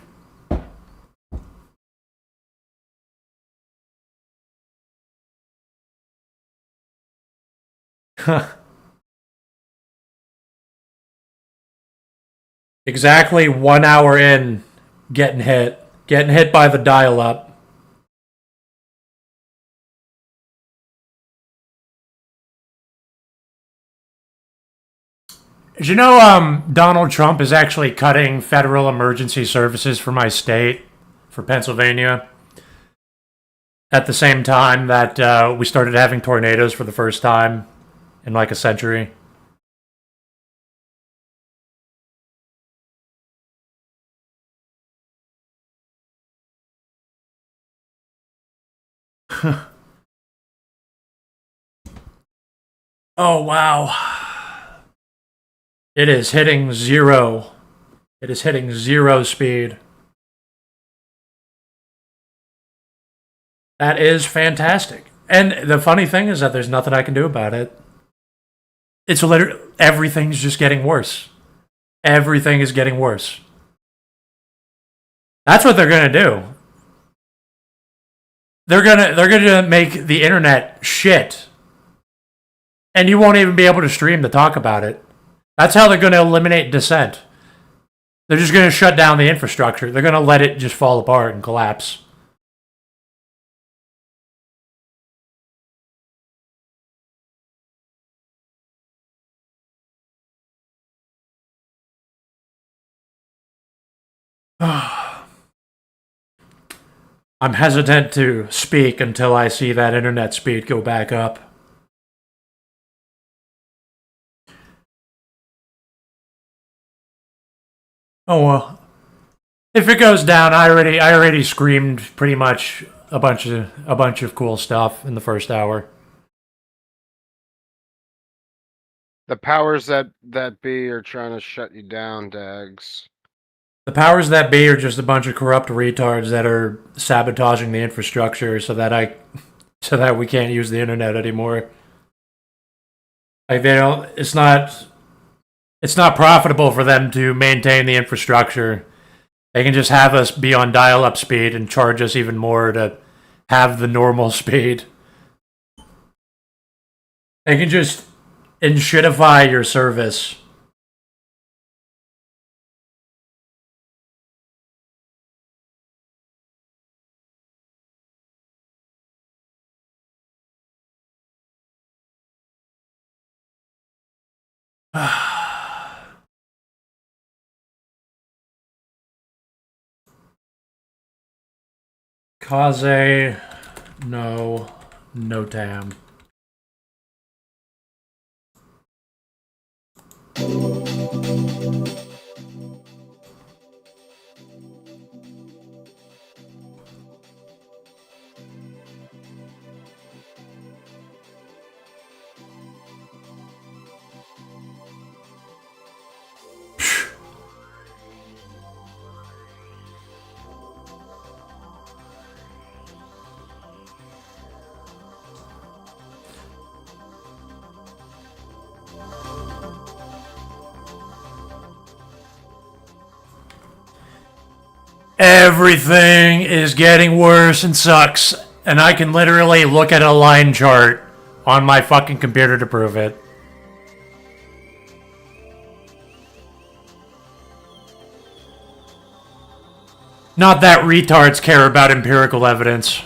Exactly 1 hour in, getting hit by the dial-up. Did you know Donald Trump is actually cutting federal emergency services for my state, for Pennsylvania, at the same time that we started having tornadoes for the first time in like a century? Oh, wow. It is hitting zero. It is hitting zero speed. That is fantastic. And the funny thing is that there's nothing I can do about it. It's literally everything's just getting worse. Everything is getting worse. That's what they're gonna do. They're gonna make the internet shit, and you won't even be able to stream to talk about it. That's how they're gonna eliminate dissent. They're just gonna shut down the infrastructure. They're gonna let it just fall apart and collapse. I'm hesitant to speak until I see that internet speed go back up. Oh well. If it goes down, I already screamed pretty much a bunch of cool stuff in the first hour. The powers that be are trying to shut you down, Dags. The powers that be are just a bunch of corrupt retards that are sabotaging the infrastructure so that we can't use the internet anymore. Like they don't. It's not profitable for them to maintain the infrastructure. They can just have us be on dial-up speed and charge us even more to have the normal speed. They can just inshitify your service. Kaze, no tam. Everything is getting worse and sucks, and I can literally look at a line chart on my fucking computer to prove it. Not that retards care about empirical evidence.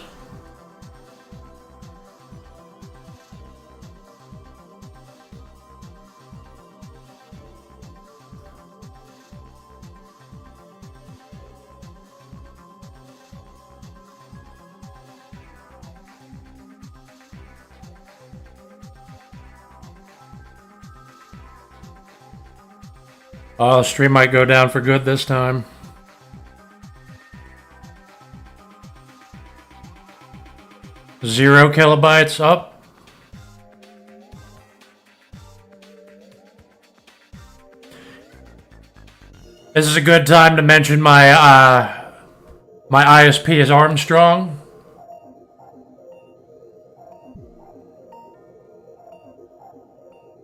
Oh, stream might go down for good this time. Zero kilobytes up. This is a good time to mention my my ISP is Armstrong.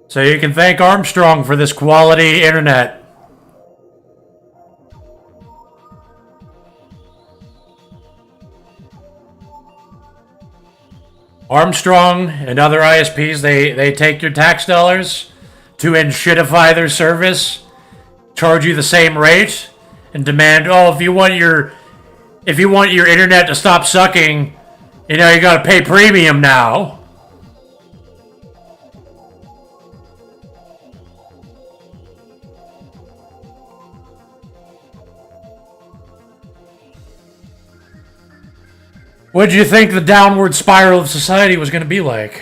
So you can thank Armstrong for this quality internet. Armstrong and other ISPs, they take your tax dollars to enshitify their service, charge you the same rate, and demand, oh, if you want your internet to stop sucking, you know, you gotta pay premium now. What did you think the downward spiral of society was going to be like?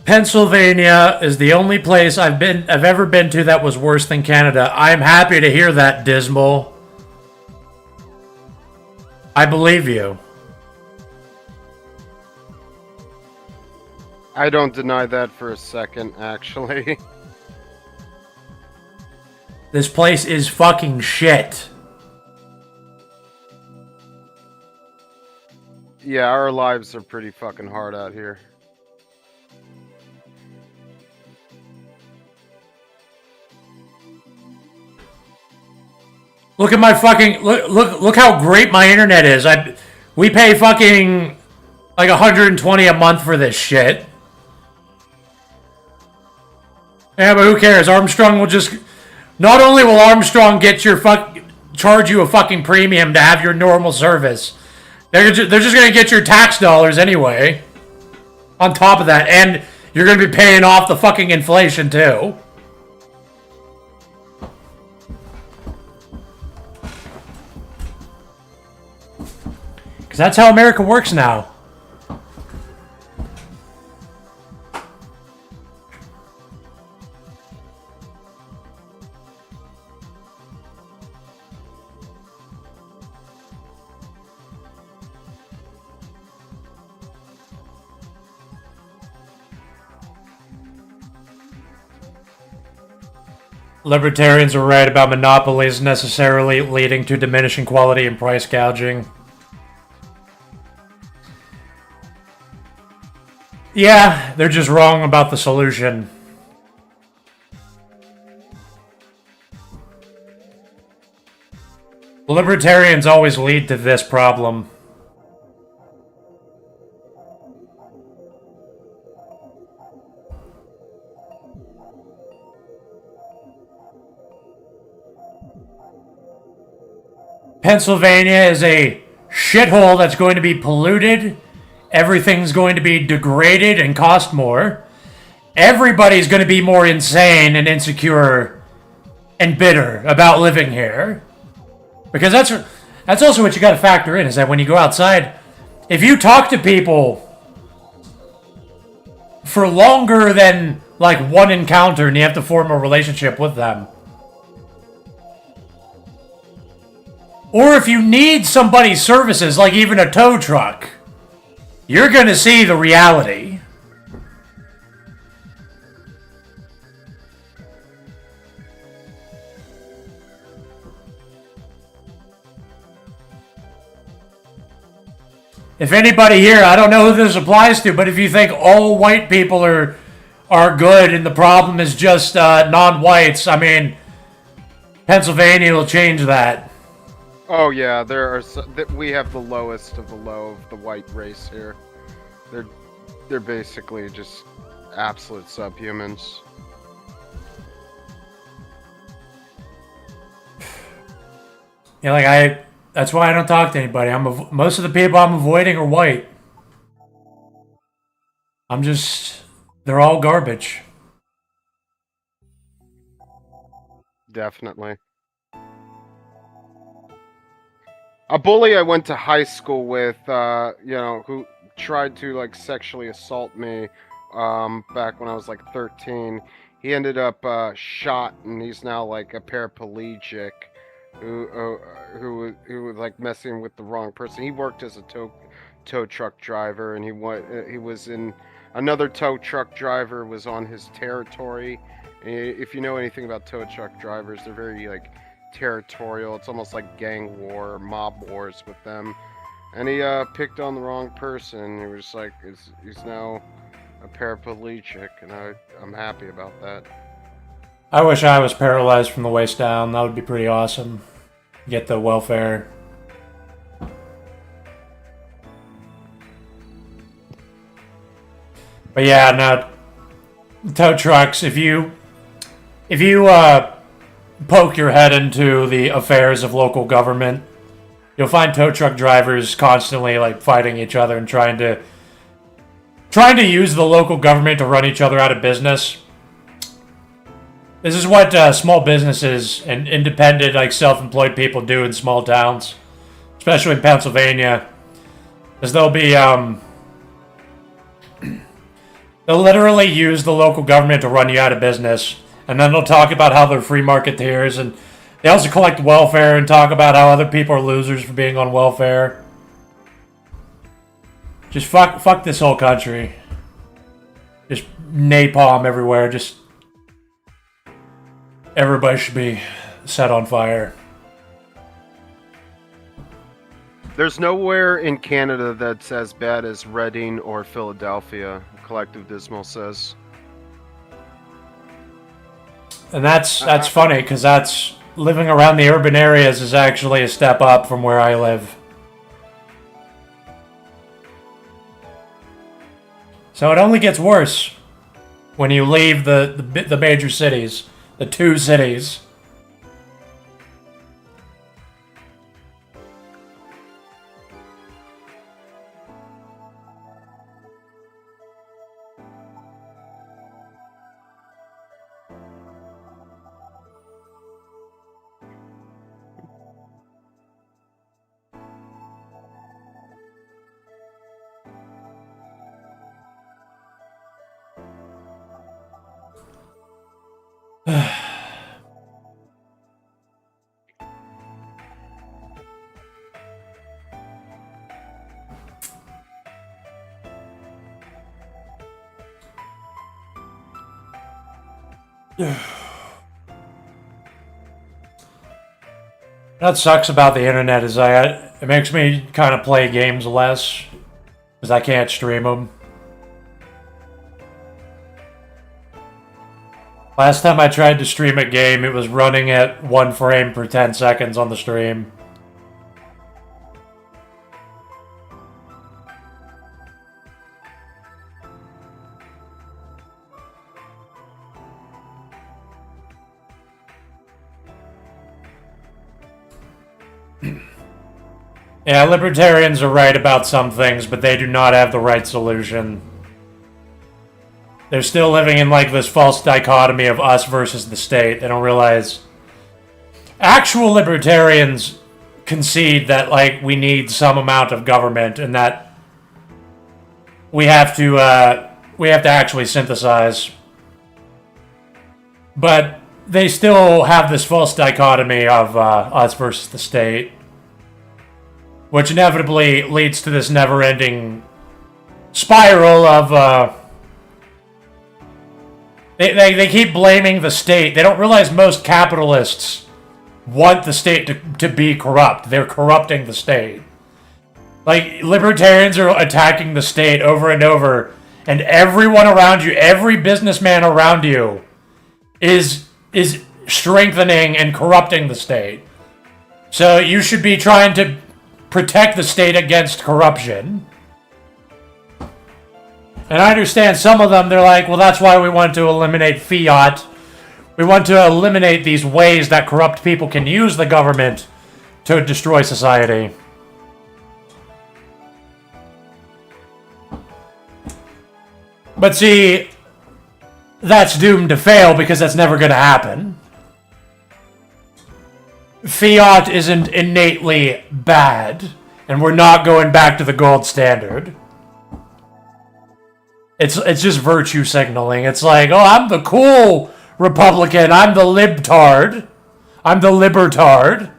Pennsylvania is the only place I've ever been to that was worse than Canada. I'm happy to hear that, Dismal. I believe you. I don't deny that for a second, actually. This place is fucking shit. Yeah, our lives are pretty fucking hard out here. Look at my fucking look how great my internet is. We pay fucking like $120 a month for this shit. Yeah, but who cares? Armstrong will just... Not only will Armstrong get your charge you a fucking premium to have your normal service, they're just going to get your tax dollars anyway. On top of that, and you're going to be paying off the fucking inflation too. Because that's how America works now. Libertarians are right about monopolies necessarily leading to diminishing quality and price gouging. Yeah, they're just wrong about the solution. Libertarians always lead to this problem. Pennsylvania is a shithole that's going to be polluted. Everything's going to be degraded and cost more. Everybody's going to be more insane and insecure and bitter about living here. Because that's also what you got to factor in, is that when you go outside, if you talk to people for longer than like one encounter and you have to form a relationship with them, or if you need somebody's services, like even a tow truck, you're going to see the reality. If anybody here, I don't know who this applies to, but if you think all white people are good and the problem is just non-whites, I mean, Pennsylvania will change that. Oh yeah, we have the lowest of the low of the white race here. They're basically just absolute subhumans. Yeah, like that's why I don't talk to anybody. Most of the people I'm avoiding are white. They're all garbage. Definitely. A bully I went to high school with, who tried to like sexually assault me back when I was like 13. He ended up shot, and he's now like a paraplegic who was like messing with the wrong person. He worked as a tow truck driver, and he was in another tow truck driver was on his territory. And if you know anything about tow truck drivers, they're very like territorial. It's almost like gang war, mob wars with them. And he picked on the wrong person. He was like, he's now a paraplegic, and I'm happy about that. I wish I was paralyzed from the waist down. That would be pretty awesome. Get the welfare. But yeah, now tow trucks. If you poke your head into the affairs of local government, you'll find tow truck drivers constantly like fighting each other and trying to use the local government to run each other out of business. This is what small businesses and independent, like self-employed people do in small towns, especially in Pennsylvania. Because they'll literally use the local government to run you out of business, and then they'll talk about how they're free marketeers, and they also collect welfare and talk about how other people are losers for being on welfare. Just fuck this whole country. Just napalm everywhere. Just everybody should be set on fire. There's nowhere in Canada that's as bad as Reading or Philadelphia, Collective Dismal says. And that's funny, because that's living around the urban areas is actually a step up from where I live. So it only gets worse when you leave the major cities, the two cities. That sucks about the internet is it makes me kind of play games less because I can't stream them. Last time I tried to stream a game, it was running at 1 frame per 10 seconds on the stream. Yeah, libertarians are right about some things, but they do not have the right solution. They're still living in like this false dichotomy of us versus the state. They don't realize actual libertarians concede that like we need some amount of government and that we have to actually synthesize. But they still have this false dichotomy of us versus the state, which inevitably leads to this never-ending spiral of They keep blaming the state. They don't realize most capitalists want the state to be corrupt. They're corrupting the state. Like, libertarians are attacking the state over and over, and everyone around you, every businessman around you, is strengthening and corrupting the state. So you should be trying to protect the state against corruption. And I understand some of them, they're like, well, that's why we want to eliminate fiat. We want to eliminate these ways that corrupt people can use the government to destroy society. But see, that's doomed to fail because that's never going to happen. Fiat isn't innately bad, and we're not going back to the gold standard. It's just virtue signaling. It's like, oh, I'm the cool Republican. I'm the libtard. I'm the libertard.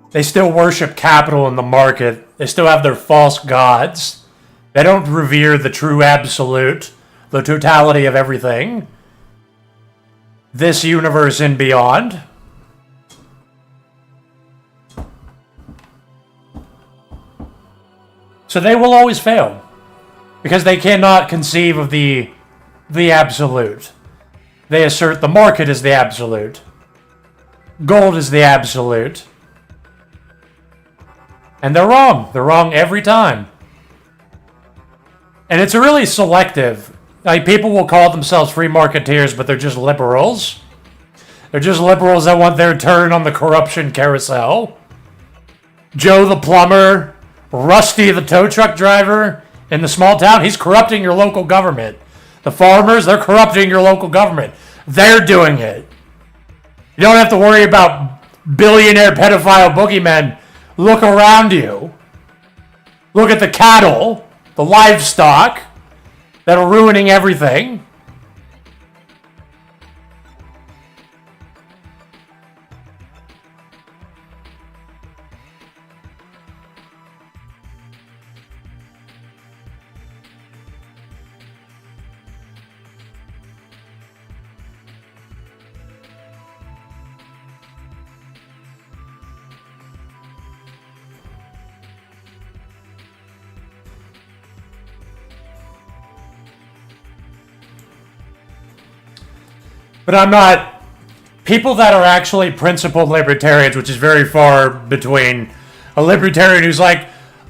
They still worship capital in the market. They still have their false gods. They don't revere the true absolute, the totality of everything. This universe and beyond. So they will always fail. Because they cannot conceive of the absolute. They assert the market is the absolute. Gold is the absolute. And they're wrong. They're wrong every time. And it's really selective. Like, people will call themselves free marketeers, but they're just liberals. They're just liberals that want their turn on the corruption carousel. Joe the plumber, Rusty the tow truck driver in the small town, he's corrupting your local government. The farmers, they're corrupting your local government. They're doing it. You don't have to worry about billionaire pedophile boogeymen. Look around you. Look at the cattle, the livestock that are ruining everything. But I'm not... People that are actually principled libertarians, which is very far between a libertarian who's like,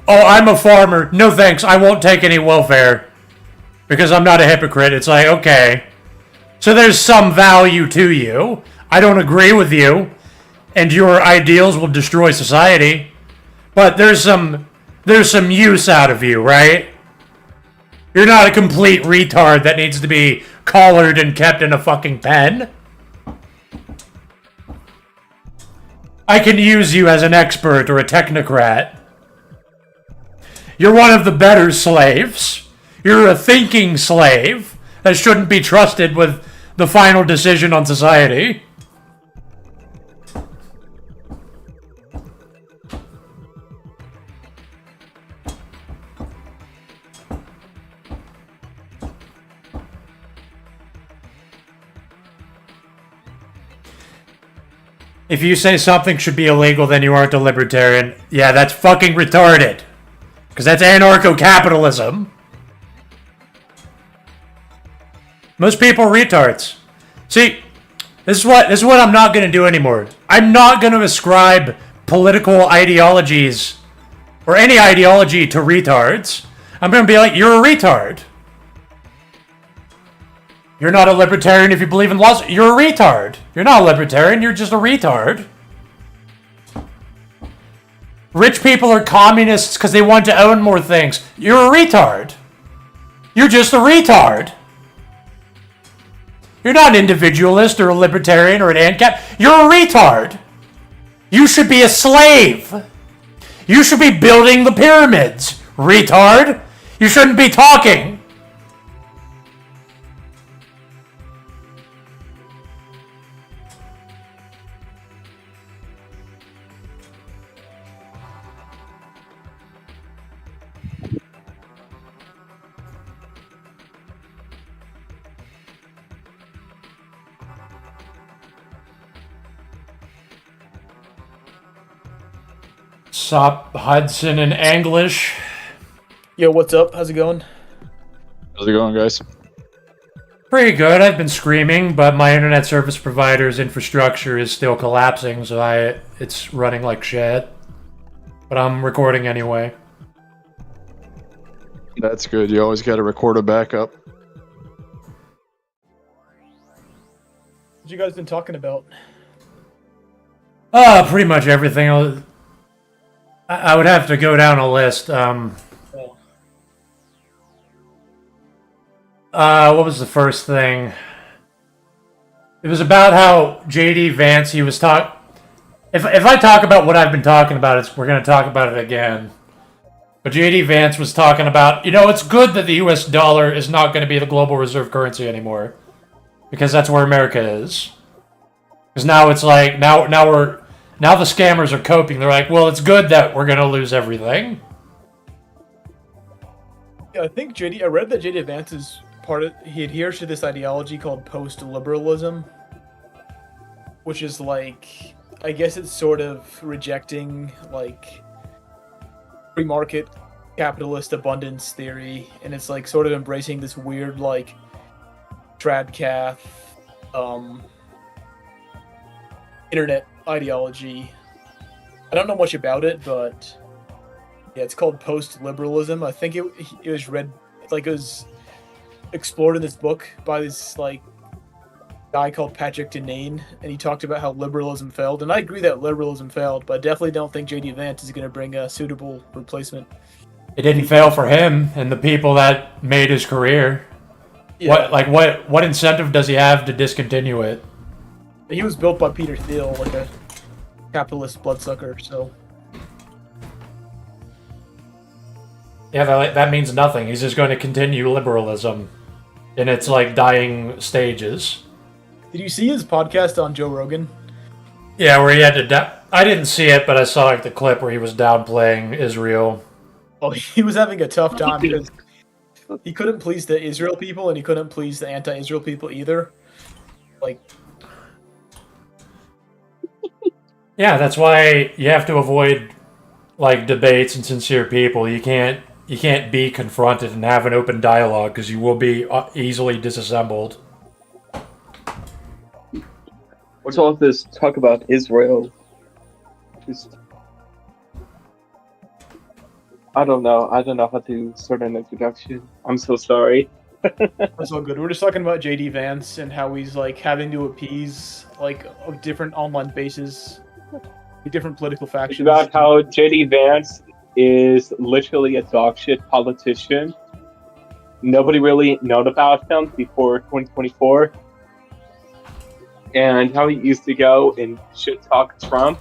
oh, I'm a farmer. No thanks, I won't take any welfare because I'm not a hypocrite. It's like, okay. So there's some value to you. I don't agree with you, and your ideals will destroy society. But there's some use out of you, right? You're not a complete retard that needs to be collared and kept in a fucking pen. I can use you as an expert or a technocrat. You're one of the better slaves. You're a thinking slave that shouldn't be trusted with the final decision on society. If you say something should be illegal, then you aren't a libertarian. Yeah, that's fucking retarded. Because that's anarcho-capitalism. Most people are retards. See, this is what I'm not going to do anymore. I'm not going to ascribe political ideologies or any ideology to retards. I'm going to be like, you're a retard. You're not a libertarian if you believe in laws. You're a retard. You're not a libertarian. You're just a retard. Rich people are communists because they want to own more things. You're a retard. You're just a retard. You're not an individualist or a libertarian or an ANCAP. You're a retard. You should be a slave. You should be building the pyramids. Retard. You shouldn't be talking. Sup, Hudson in English. Yo, what's up? How's it going? How's it going, guys? Pretty good. I've been screaming, but my internet service provider's infrastructure is still collapsing, so it's running like shit. But I'm recording anyway. That's good. You always got to record a backup. What you guys been talking about? Pretty much everything. I would have to go down a list. What was the first thing? It was about how JD Vance, he was If I talk about what I've been talking about, we're going to talk about it again. But JD Vance was talking about, it's good that the US dollar is not going to be the global reserve currency anymore. Because that's where America is. Because now it's like, now the scammers are coping. They're like, well, it's good that we're going to lose everything. Yeah, I read that JD Vance is he adheres to this ideology called post-liberalism. Which is like, I guess it's sort of rejecting, like, free market capitalist abundance theory. And it's like sort of embracing this weird, like, tradcath, internet ideology. I don't know much about it, but yeah, it's called post-liberalism. I think it was explored in this book by this like guy called Patrick Deneen, and he talked about how liberalism failed. And I agree that liberalism failed, but I definitely don't think JD Vance is going to bring a suitable replacement. It didn't fail for him and the people that made his career. Yeah. What incentive does he have to discontinue it? He was built by Peter Thiel, like a capitalist bloodsucker, so... Yeah, that means nothing. He's just going to continue liberalism in its, like, dying stages. Did you see his podcast on Joe Rogan? Yeah, where he had to... I didn't see it, but I saw, like, the clip where he was downplaying Israel. Oh, he was having a tough time because he couldn't please the Israel people and he couldn't please the anti-Israel people either. Like... Yeah, that's why you have to avoid, like, debates and sincere people. You can't be confronted and have an open dialogue because you will be easily disassembled. What's all this talk about Israel? I don't know how to start an introduction. I'm so sorry. That's all good. We're just talking about JD Vance and how he's like having to appease like different online bases, different political factions. It's about how JD Vance is literally a dogshit politician. Nobody really known about him before 2024. And how he used to go and shit talk Trump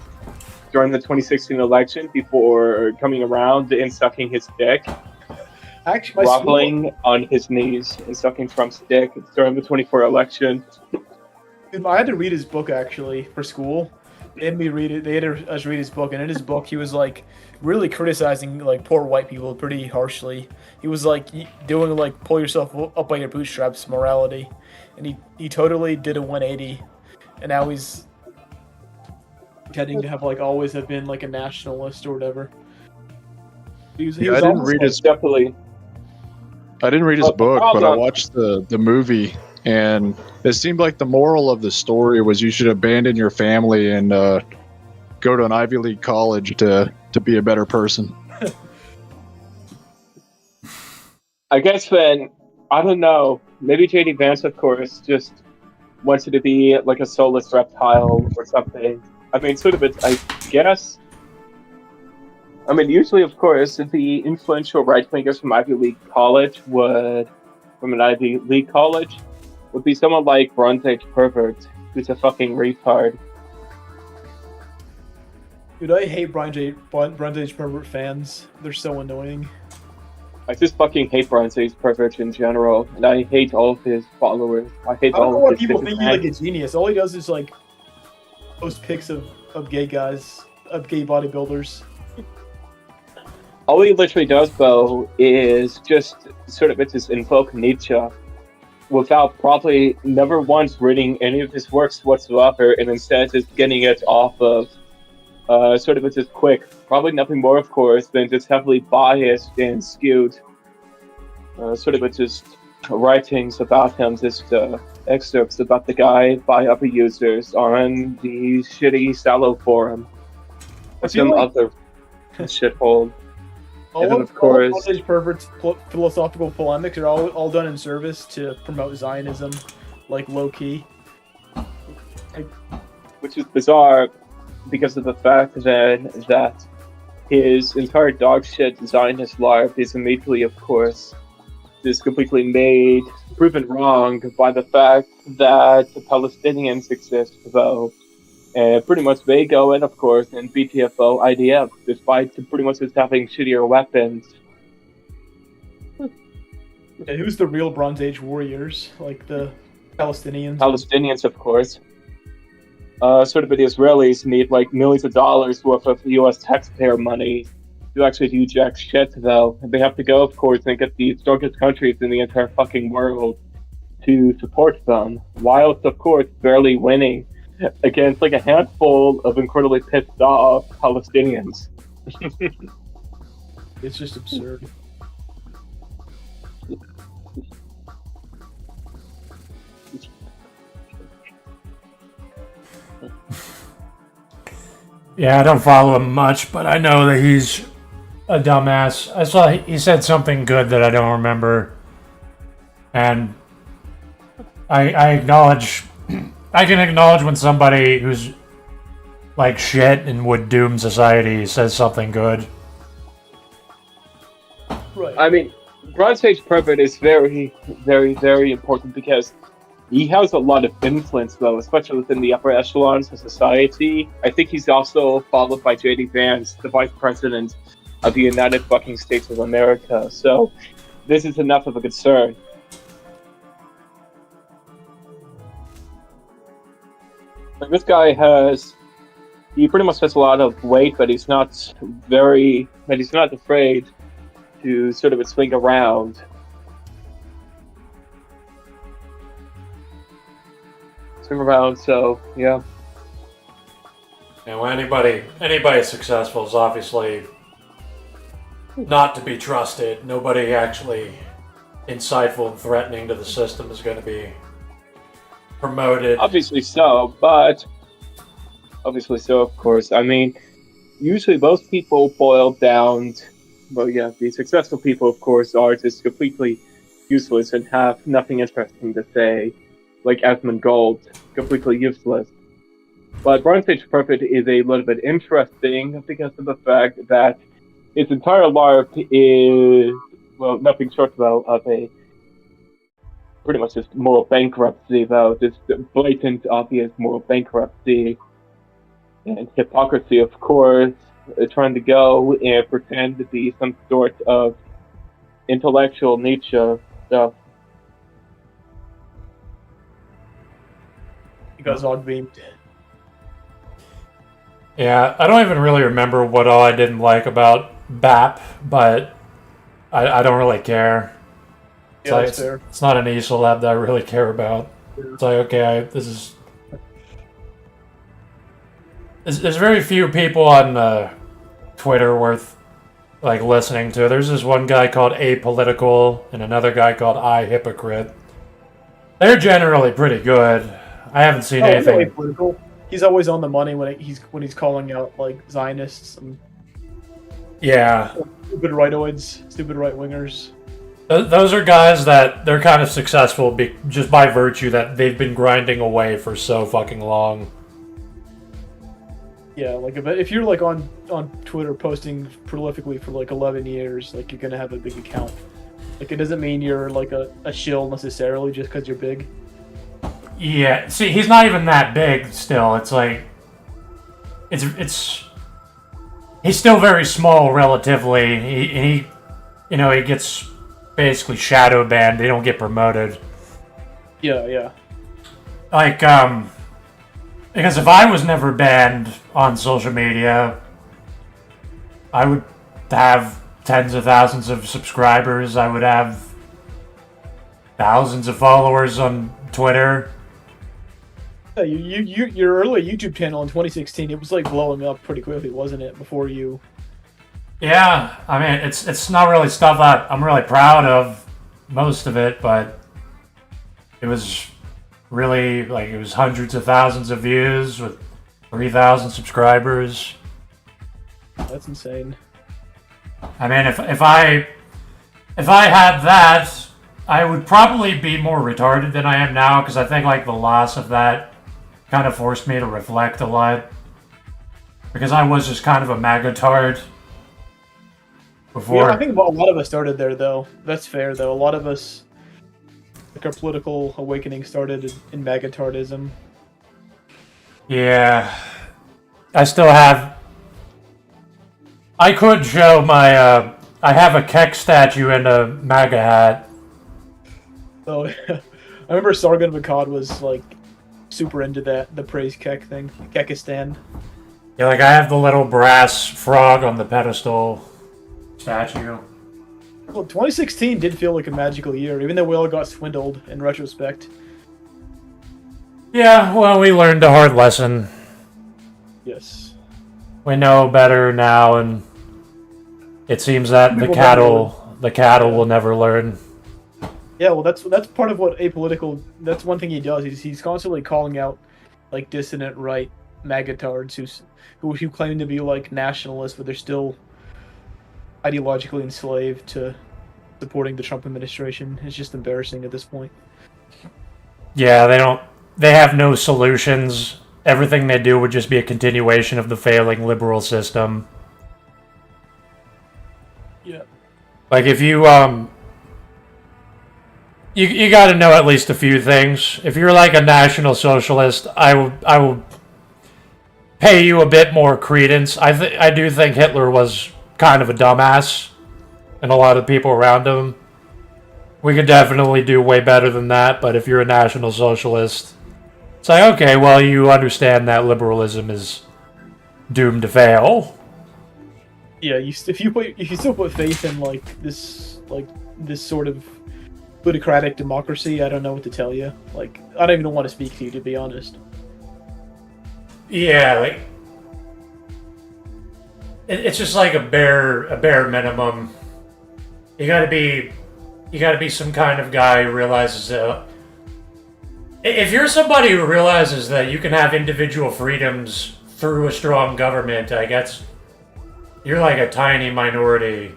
during the 2016 election before coming around and sucking his dick. Actually, groveling on his knees and sucking Trump's dick during the 2024 election. I had to read his book actually for school. They had us read his book, and in his book he was like really criticizing like poor white people pretty harshly. He was like doing like pull yourself up by your bootstraps morality, and he totally did a 180, and now he's pretending to have like always have been like a nationalist or whatever. He was I didn't almost, read like, his. Definitely. I didn't read his But the book, but I problem- watched the movie, and it seemed like the moral of the story was you should abandon your family and go to an Ivy League college to be a better person. I guess then, I don't know, maybe JD Vance, of course, just wanted to be like a soulless reptile or something. I mean, sort of it, I guess. I mean, usually, of course, the influential right-wingers from from an Ivy League college, would be someone like Bronze Age Pervert, who's a fucking retard. Dude, I hate Bronze Age Pervert fans. They're so annoying. I just fucking hate Bronze Age Pervert in general, and I hate all of his followers. I hate I don't all know of why his people think he's like business a genius. All he does is like post pics of gay guys, of gay bodybuilders. All he literally does, though, is just sort of just invoke Nietzsche without probably never once reading any of his works whatsoever, and instead just getting it off of sort of just quick. Probably nothing more, of course, than just heavily biased and skewed. Sort of just writings about him, just excerpts about the guy by other users on the shitty Sallow forum. Or feel some like- other shithole. All And then, of of course- Bronze Age Pervert's philosophical polemics are all done in service to promote Zionism, like low key. Which is bizarre because of the fact that his entire dogshit Zionist larp is immediately, of course, is completely proven wrong by the fact that the Palestinians exist, though. And pretty much they go in, of course, in BTFO IDF, despite pretty much just having shittier weapons. Yeah, who's the real Bronze Age warriors? Like the Palestinians? Palestinians, of course. Sort of the Israelis need like millions of dollars worth of US taxpayer money to actually do jack shit, though. And they have to go, of course, and get the strongest countries in the entire fucking world to support them, whilst, of course, barely winning against like a handful of incredibly pissed off Palestinians. It's just absurd. Yeah, I don't follow him much, but I know that he's a dumbass. I saw he said something good that I don't remember, and I acknowledge. I can acknowledge when somebody who's like shit and would doom society says something good. Right. I mean, Bronze Age Pervert is very, very, very important because he has a lot of influence, though, especially within the upper echelons of society. I think he's also followed by J.D. Vance, the Vice President of the United fucking States of America. So this is enough of a concern. Like, this guy he pretty much has a lot of weight, but he's not afraid to sort of swing around. So yeah. And when anybody successful is obviously not to be trusted. Nobody actually insightful and threatening to the system is going to be promoted. Obviously so, of course. I mean, usually most people boil down the successful people, of course, are just completely useless and have nothing interesting to say. Like Asmund Gold, completely useless. But Bronze Age Perfect is a little bit interesting because of the fact that its entire LARP is, nothing short of a pretty much just moral bankruptcy, though. Just blatant, obvious moral bankruptcy and hypocrisy, of course, trying to go and pretend to be some sort of intellectual Nietzsche stuff. You guys all beamed. Yeah, I don't even really remember what all I didn't like about BAP, but I don't really care. It's Yeah, like, that's fair. it's not an ESO lab that I really care about. It's like, okay, this there's very few people on Twitter worth like listening to. There's this one guy called Apolitical and another guy called I Hypocrite. They're generally pretty good. I haven't seen anything. Political. He's always on the money when he's calling out like Zionists and Yeah. stupid rightoids, stupid right wingers. Those are guys that they're kind of successful just by virtue that they've been grinding away for so fucking long. Yeah, like if you're like on Twitter posting prolifically for like 11 years, like you're gonna have a big account. Like it doesn't mean you're like a shill necessarily just because you're big. Yeah, see, he's not even that big still. It's like it's he's still very small relatively. He he gets basically shadow banned. They don't get promoted. Yeah. Like because if I was never banned on social media, I would have tens of thousands of subscribers. I would have thousands of followers on Twitter. Yeah, your early YouTube channel in 2016, it was like blowing up pretty quickly, wasn't it? Before you. Yeah, I mean it's not really stuff I'm really proud of, most of it, but it was really like it was hundreds of thousands of views with 3,000 subscribers. That's insane. I mean, if I had that, I would probably be more retarded than I am now, because I think like the loss of that kind of forced me to reflect a lot, because I was just kind of a magatard before. Yeah, I think a lot of us started there, though. That's fair, though. A lot of us, like our political awakening, started in magatardism. Yeah, I still have. I could show my. I have a Keck statue and a MAGA hat. So, I remember Sargon of Akkad was like super into the praise Keck thing, Kekistan. Yeah, like I have the little brass frog on the pedestal statue. Well, 2016 did feel like a magical year, even though we all got swindled in retrospect. Yeah, well, we learned a hard lesson. Yes. We know better now, and it seems that the cattle will never learn. Yeah, well, that's part of what Apolitical. That's one thing he does. He's constantly calling out like dissident right magatards who claim to be like nationalists, but they're still ideologically enslaved to supporting the Trump administration. It's just embarrassing at this point. Yeah, they have no solutions. Everything they do would just be a continuation of the failing liberal system. Yeah. Like if you you got to know at least a few things. If you're like a National Socialist, I will pay you a bit more credence. I do think Hitler was kind of a dumbass, and a lot of people around him. We could definitely do way better than that, but if you're a National Socialist, it's like, okay, well, you understand that liberalism is doomed to fail. Yeah, if you still put faith in this sort of plutocratic democracy, I don't know what to tell you. Like, I don't even want to speak to you, to be honest. Yeah, like it's just like a bare minimum. You gotta be some kind of guy who realizes that if you're somebody who realizes that you can have individual freedoms through a strong government, I guess you're like a tiny minority.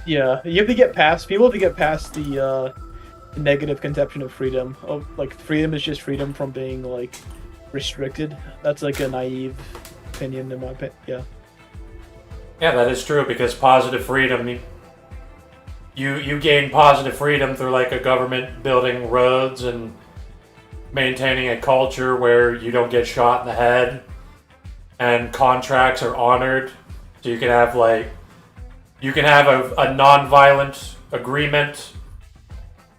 Yeah, people have to get past the negative conception of freedom. Of like freedom is just freedom from being like restricted. That's like a naive opinion in my opinion. Yeah. Yeah, that is true, because positive freedom, you gain positive freedom through like a government building roads and maintaining a culture where you don't get shot in the head, and contracts are honored, so you can have a non-violent agreement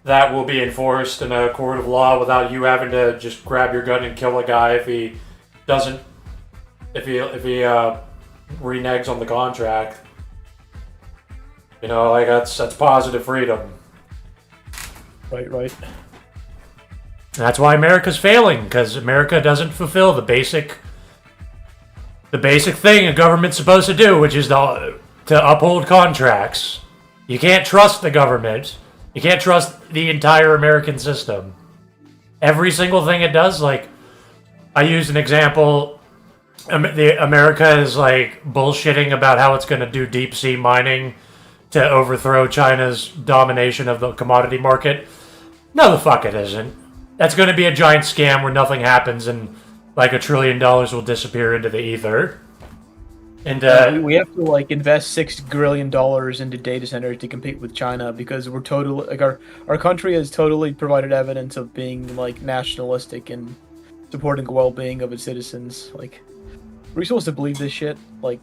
that will be enforced in a court of law without you having to just grab your gun and kill a guy if he reneges on the contract. You know, like that's positive freedom. Right. That's why America's failing, because America doesn't fulfill the basic the basic thing a government's supposed to do, which is to uphold contracts. You can't trust the government. You can't trust the entire American system. Every single thing it does, like, I used an example. America is like bullshitting about how it's going to do deep sea mining to overthrow China's domination of the commodity market. No, the fuck it isn't. That's going to be a giant scam where nothing happens and like $1 trillion will disappear into the ether. And we have to like invest $6 trillion into data centers to compete with China because we're totally like our country has totally provided evidence of being like nationalistic and supporting the well-being of its citizens. Like, are we supposed to believe this shit? Like,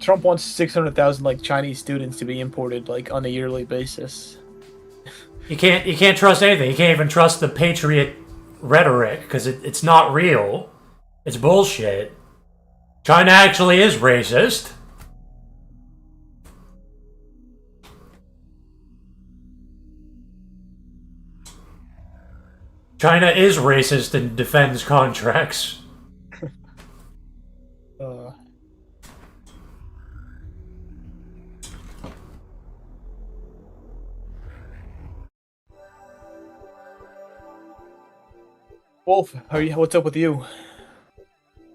Trump wants 600,000 like Chinese students to be imported like on a yearly basis. You can't trust anything. You can't even trust the patriot rhetoric because it's not real. It's bullshit. China actually is racist. China is racist and defends contracts. Wolf, what's up with you?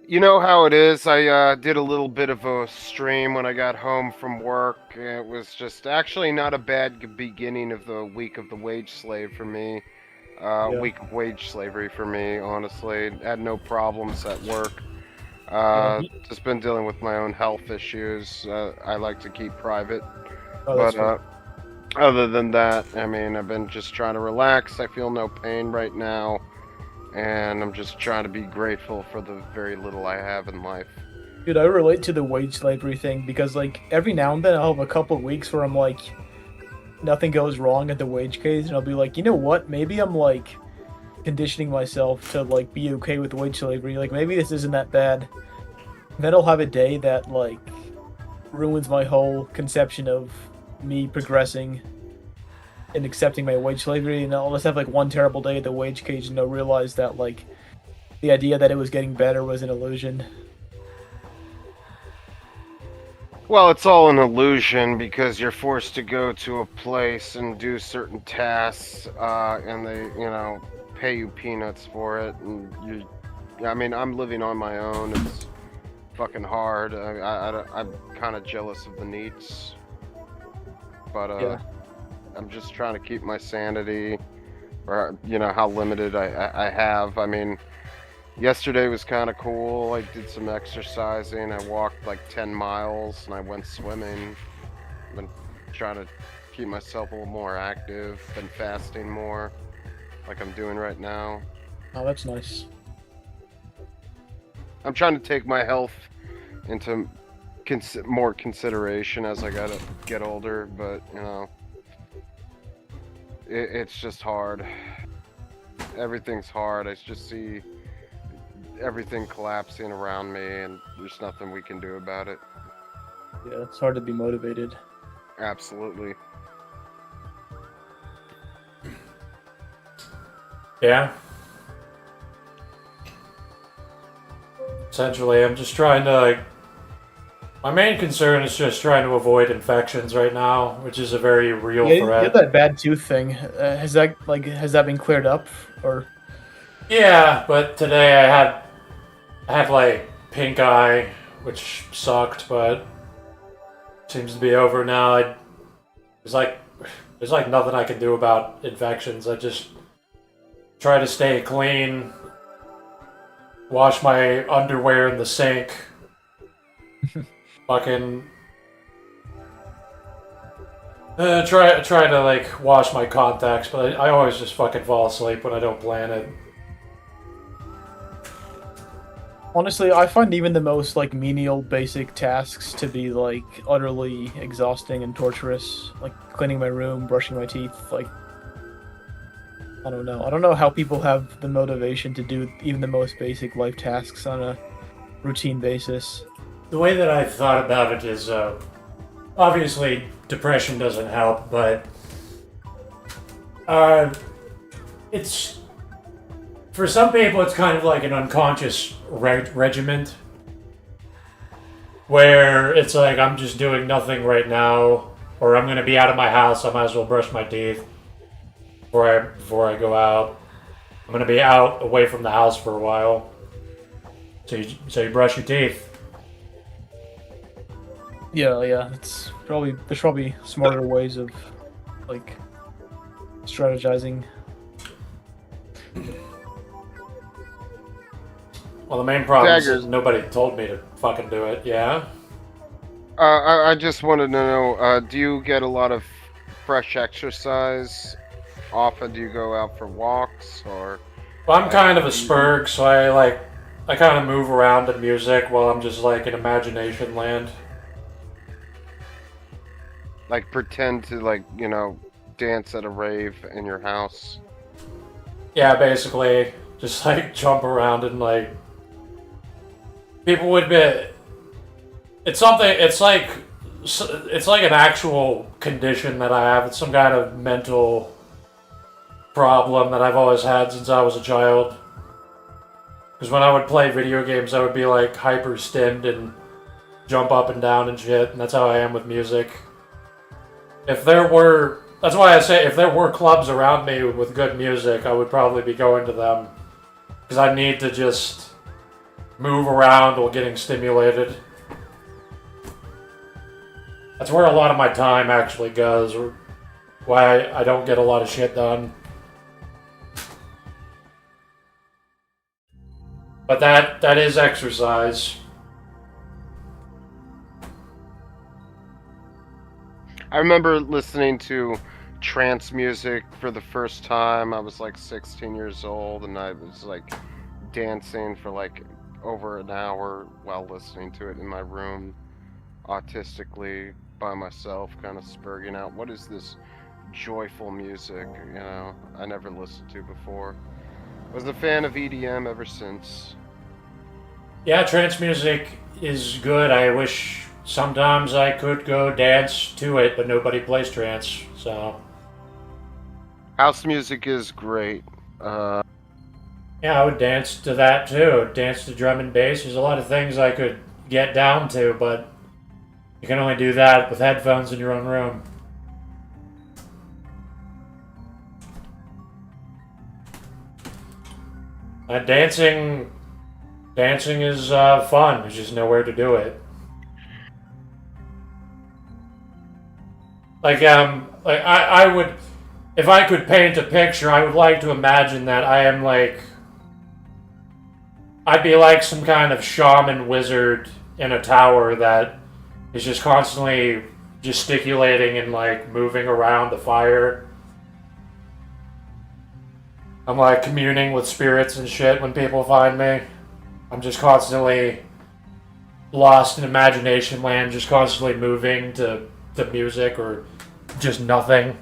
You know how it is. I did a little bit of a stream when I got home from work. It was just actually not a bad beginning of the week of the wage slave for me. Week of wage slavery for me, honestly. Had no problems at work. Just been dealing with my own health issues. I like to keep private. But other than that, I mean, I've been just trying to relax. I feel no pain right now. And I'm just trying to be grateful for the very little I have in life. Dude, I relate to the wage slavery thing because, like, every now and then I'll have a couple of weeks where I'm like, nothing goes wrong at the wage case, and I'll be like, you know what? Maybe I'm, like, conditioning myself to, like, be okay with wage slavery. Like, maybe this isn't that bad. And then I'll have a day that, like, ruins my whole conception of me progressing and accepting my wage slavery, and I'll just have like one terrible day at the wage cage and I'll realize that like the idea that it was getting better was an illusion. Well, it's all an illusion because you're forced to go to a place and do certain tasks, and they, you know, pay you peanuts for it. And I mean, I'm living on my own. It's fucking hard. I'm kind of jealous of the NEETs, but Yeah. I'm just trying to keep my sanity, or you know how limited I have. I mean, yesterday was kind of cool. I did some exercising. I walked like 10 miles and I went swimming. I've been trying to keep myself a little more active. Been fasting more, like I'm doing right now. Oh, that's nice. I'm trying to take my health into more consideration as I get older, but you know. It's just hard. Everything's hard. I just see everything collapsing around me, and there's nothing we can do about it. Yeah, it's hard to be motivated. Absolutely. Yeah. Essentially, I'm just trying to, like, my main concern is just trying to avoid infections right now, which is a very real Yeah, you threat. had that bad tooth thing. Has that been cleared up, or? Yeah, but today I had like pink eye, which sucked, but seems to be over now. There's like nothing I can do about infections. I just try to stay clean, wash my underwear in the sink. Fucking try to like wash my contacts, but I always just fucking fall asleep when I don't plan it. Honestly, I find even the most like menial basic tasks to be like utterly exhausting and torturous. Like cleaning my room, brushing my teeth, like I don't know. I don't know how people have the motivation to do even the most basic life tasks on a routine basis. The way that I've thought about it is, obviously depression doesn't help, but it's, for some people it's kind of like an unconscious regiment where it's like I'm just doing nothing right now, or I'm gonna be out of my house. I might as well brush my teeth before I go out. I'm gonna be out away from the house for a while. So you brush your teeth. Yeah. There's probably smarter ways of like strategizing. Well, the main problem is Daggers. nobody told me to fucking do it. Yeah. I just wanted to know, do you get a lot of fresh exercise? Often do you go out for walks, or Well, I'm kind of a spurg, so I kind of move around to music while I'm just like in imagination land. like pretend to dance at a rave in your house? Yeah, basically, just like jump around and like people would be. It's something. It's like an actual condition that I have. It's some kind of mental problem that I've always had since I was a child. Because when I would play video games, I would be like hyper stimmed and jump up and down and shit, and that's how I am with music. That's why I say if there were clubs around me with good music, I would probably be going to them. Because I need to just move around while getting stimulated. That's where a lot of my time actually goes, or why I don't get a lot of shit done. But that is exercise. I remember listening to trance music for the first time. I was like 16 years old, and I was like dancing for like over an hour while listening to it in my room, autistically by myself, kind of spurging out, what is this joyful music, I never listened to before. Was a fan of EDM ever since. Yeah, trance music is good. I wish sometimes I could go dance to it, but nobody plays trance, so. House music is great. Yeah, I would dance to that too. Dance to drum and bass. There's a lot of things I could get down to, but you can only do that with headphones in your own room. Dancing is fun. There's just nowhere to do it. Like I would, if I could paint a picture, I would like to imagine that I am like, I'd be like some kind of shaman wizard in a tower that is just constantly gesticulating and like moving around the fire. I'm like communing with spirits and shit when people find me. I'm just constantly lost in imagination land, just constantly moving to the music or just nothing.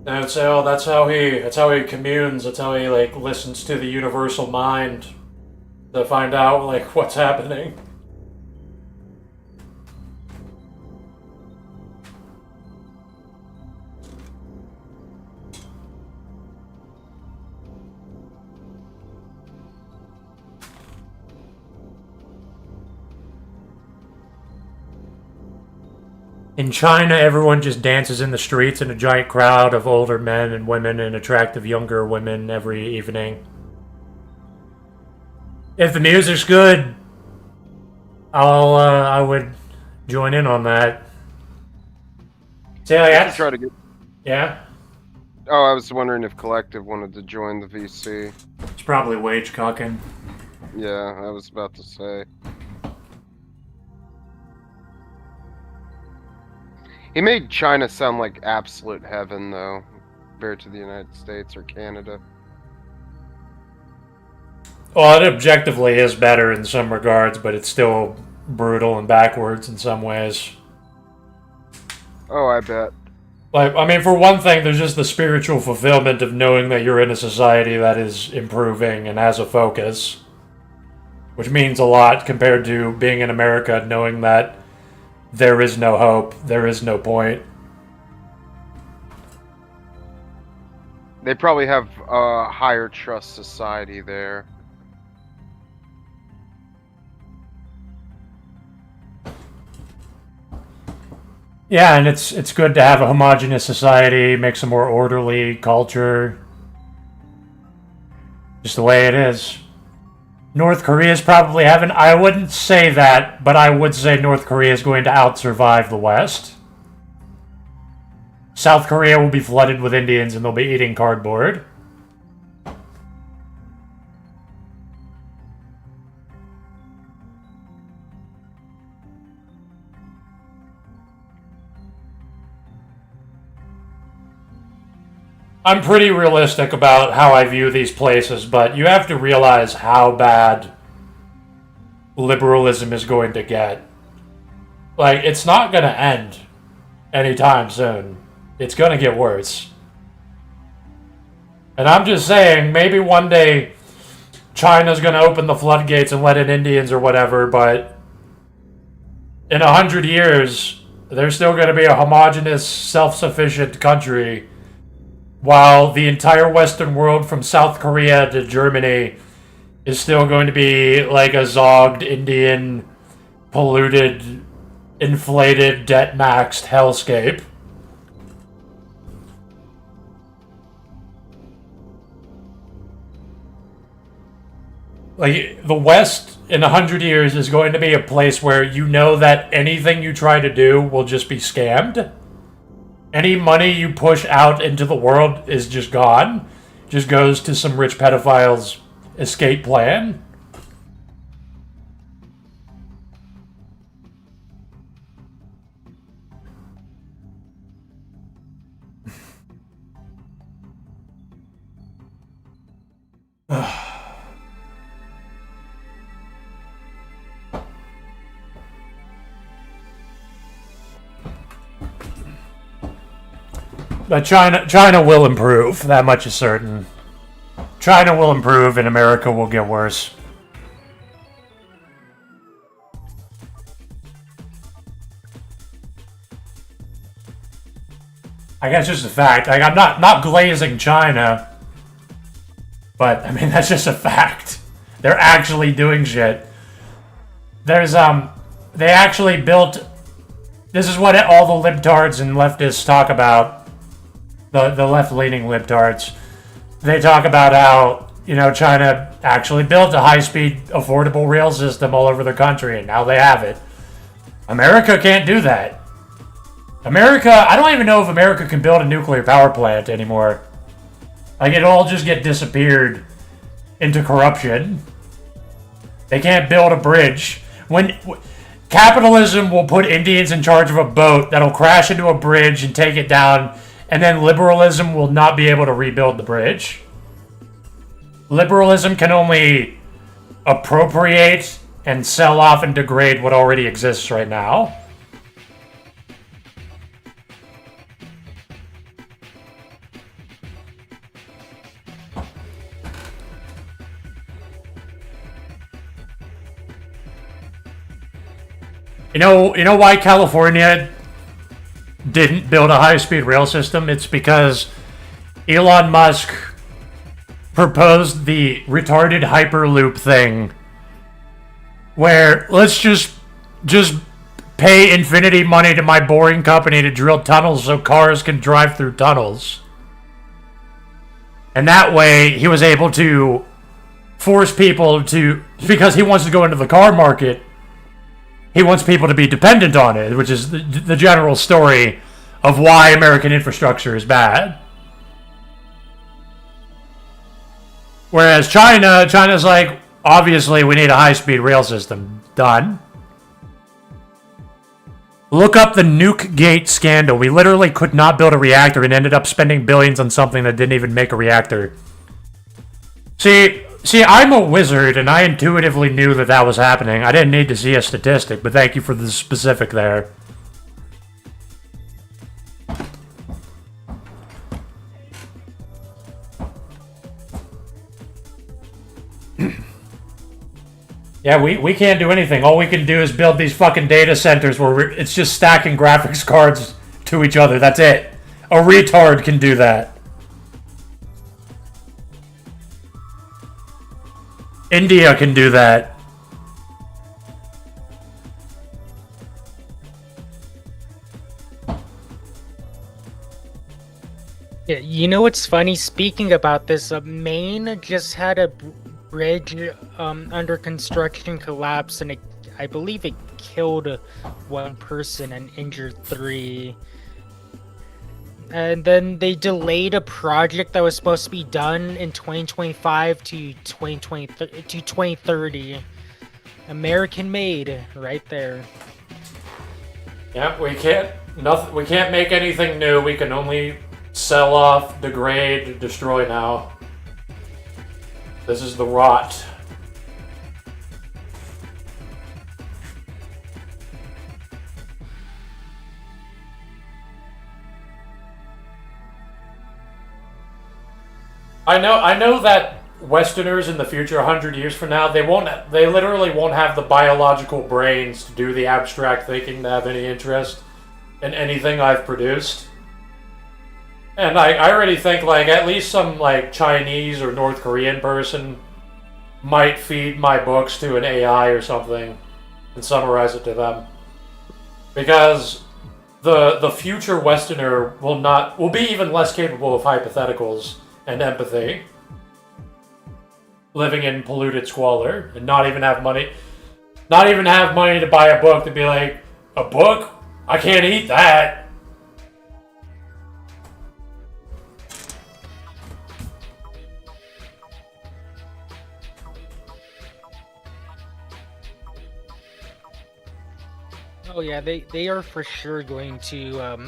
And I would say, oh, that's how he communes. That's how he like listens to the universal mind to find out like what's happening. In China, everyone just dances in the streets in a giant crowd of older men and women and attractive younger women every evening. If the music's good, I would join in on that. See, like, I should try to get. yeah, Oh, I was wondering if Collective wanted to join the VC. it's probably wage cocking. Yeah, I was about to say. He made China sound like absolute heaven, though, compared to the United States or Canada. Well, it objectively is better in some regards, but it's still brutal and backwards in some ways. Oh, I bet. Like, I mean, for one thing, there's just the spiritual fulfillment of knowing that you're in a society that is improving and has a focus, which means a lot compared to being in America, knowing that there is no hope, there is no point. They probably have a higher trust society there. Yeah, and it's good to have a homogenous society, makes a more orderly culture. Just the way it is. North Korea's probably having... I wouldn't say that, but I would say North Korea is going to out-survive the West. South Korea will be flooded with Indians and they'll be eating cardboard. I'm pretty realistic about how I view these places, but you have to realize how bad liberalism is going to get. Like, it's not going to end anytime soon. It's going to get worse. And I'm just saying, maybe one day China's going to open the floodgates and let in Indians or whatever, but in 100 years, there's still going to be a homogenous, self-sufficient country, while the entire Western world from South Korea to Germany is still going to be like a zogged, Indian, polluted, inflated, debt-maxed hellscape. Like, the West in 100 years is going to be a place where you know that anything you try to do will just be scammed. Any money you push out into the world is just gone. Just goes to some rich pedophile's escape plan. But China will improve. That much is certain. China will improve and America will get worse. I guess just a fact. Like, I'm not glazing China, but I mean that's just a fact. They're actually doing shit. There's they actually built. This is what all the libtards and leftists talk about. The left-leaning libtards. They talk about how, you know, China actually built a high-speed, affordable rail system all over the country, and now they have it. America can't do that. I don't even know if America can build a nuclear power plant anymore. Like, it'll all just get disappeared into corruption. They can't build a bridge. Capitalism will put Indians in charge of a boat that'll crash into a bridge and take it down, and then liberalism will not be able to rebuild the bridge. Liberalism can only appropriate and sell off and degrade what already exists right now. You know why California didn't build a high-speed rail system? It's because Elon Musk proposed the retarded Hyperloop thing, where let's just pay infinity money to my boring company to drill tunnels so cars can drive through tunnels. And that way, he was able to force people to, because he wants to go into the car market, he wants people to be dependent on it, which is the general story of why American infrastructure is bad. Whereas China's like, obviously we need a high-speed rail system. Done. Look up the Nuke Gate scandal. We literally could not build a reactor and ended up spending billions on something that didn't even make a reactor. See, I'm a wizard, and I intuitively knew that was happening. I didn't need to see a statistic, but thank you for the specific there. Yeah, we can't do anything. All we can do is build these fucking data centers where it's just stacking graphics cards to each other. That's it. A retard can do that. India can do that. Yeah, you know what's funny? Speaking about this, Maine just had a bridge under construction collapse, and I believe it killed one person and injured three. And then they delayed a project that was supposed to be done in 2025 to 2030. American made, right there. Yeah, we can't make anything new. We can only sell off, degrade, destroy now. This is the rot. I know that Westerners in the future, 100 years from now, they literally won't have the biological brains to do the abstract thinking to have any interest in anything I've produced. And I already think, like, at least some, like, Chinese or North Korean person might feed my books to an AI or something and summarize it to them. Because the future Westerner will be even less capable of hypotheticals and empathy, living in polluted squalor, and not even have money to buy a book to be like, a book? I can't eat that. Oh yeah, they are for sure going to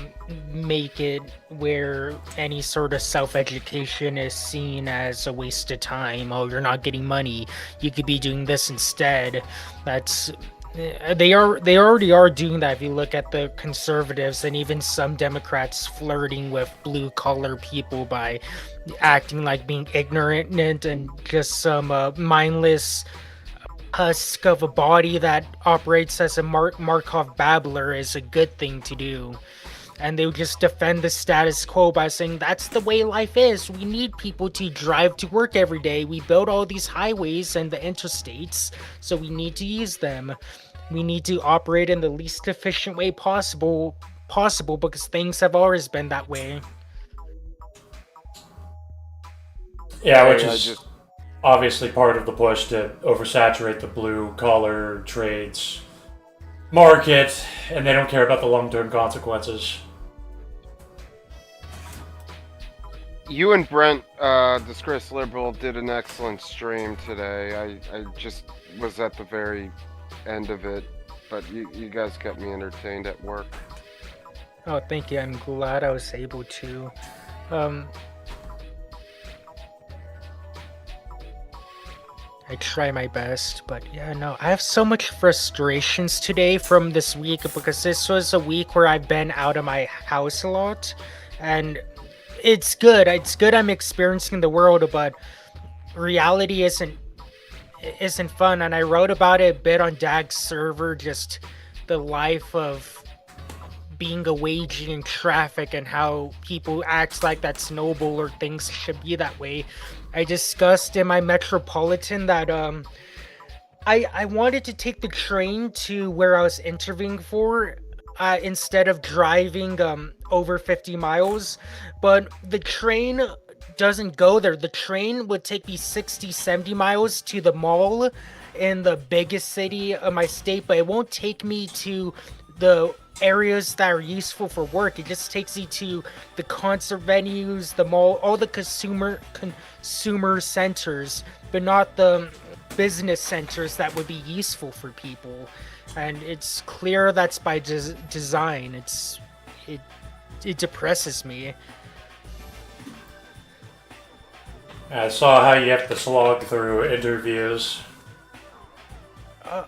make it where any sort of self-education is seen as a waste of time. Oh, you're not getting money. You could be doing this instead. That's they already are doing that. If you look at the conservatives and even some Democrats flirting with blue-collar people by acting like being ignorant and just some mindless husk of a body that operates as a Markov babbler is a good thing to do. And they would just defend the status quo by saying that's the way life is. We need people to drive to work every day. We build all these highways and the interstates, so we need to use them. We need to operate in the least efficient way possible because things have always been that way. Yeah, which is obviously part of the push to oversaturate the blue-collar trades market, and they don't care about the long-term consequences. You and Brent, Disgraced Liberal, did an excellent stream today. I just was at the very end of it, but you guys kept me entertained at work. Oh, thank you. I'm glad I was able to. I try my best, but yeah, no, I have so much frustrations today from this week because this was a week where I've been out of my house a lot, and it's good. It's good I'm experiencing the world, but reality isn't fun. And I wrote about it a bit on Dag's server, just the life of being a wage in traffic and how people act like that's noble or things should be that way. I discussed in my Metropolitan that I wanted to take the train to where I was interviewing for instead of driving over 50 miles, but the train doesn't go there. The train would take me 60-70 miles to the mall in the biggest city of my state, but it won't take me to the areas that are useful for work. It just takes you to the concert venues, the mall, all the consumer centers, but not the business centers that would be useful for people. And it's clear that's by design. It depresses me. I saw how you have to slog through interviews.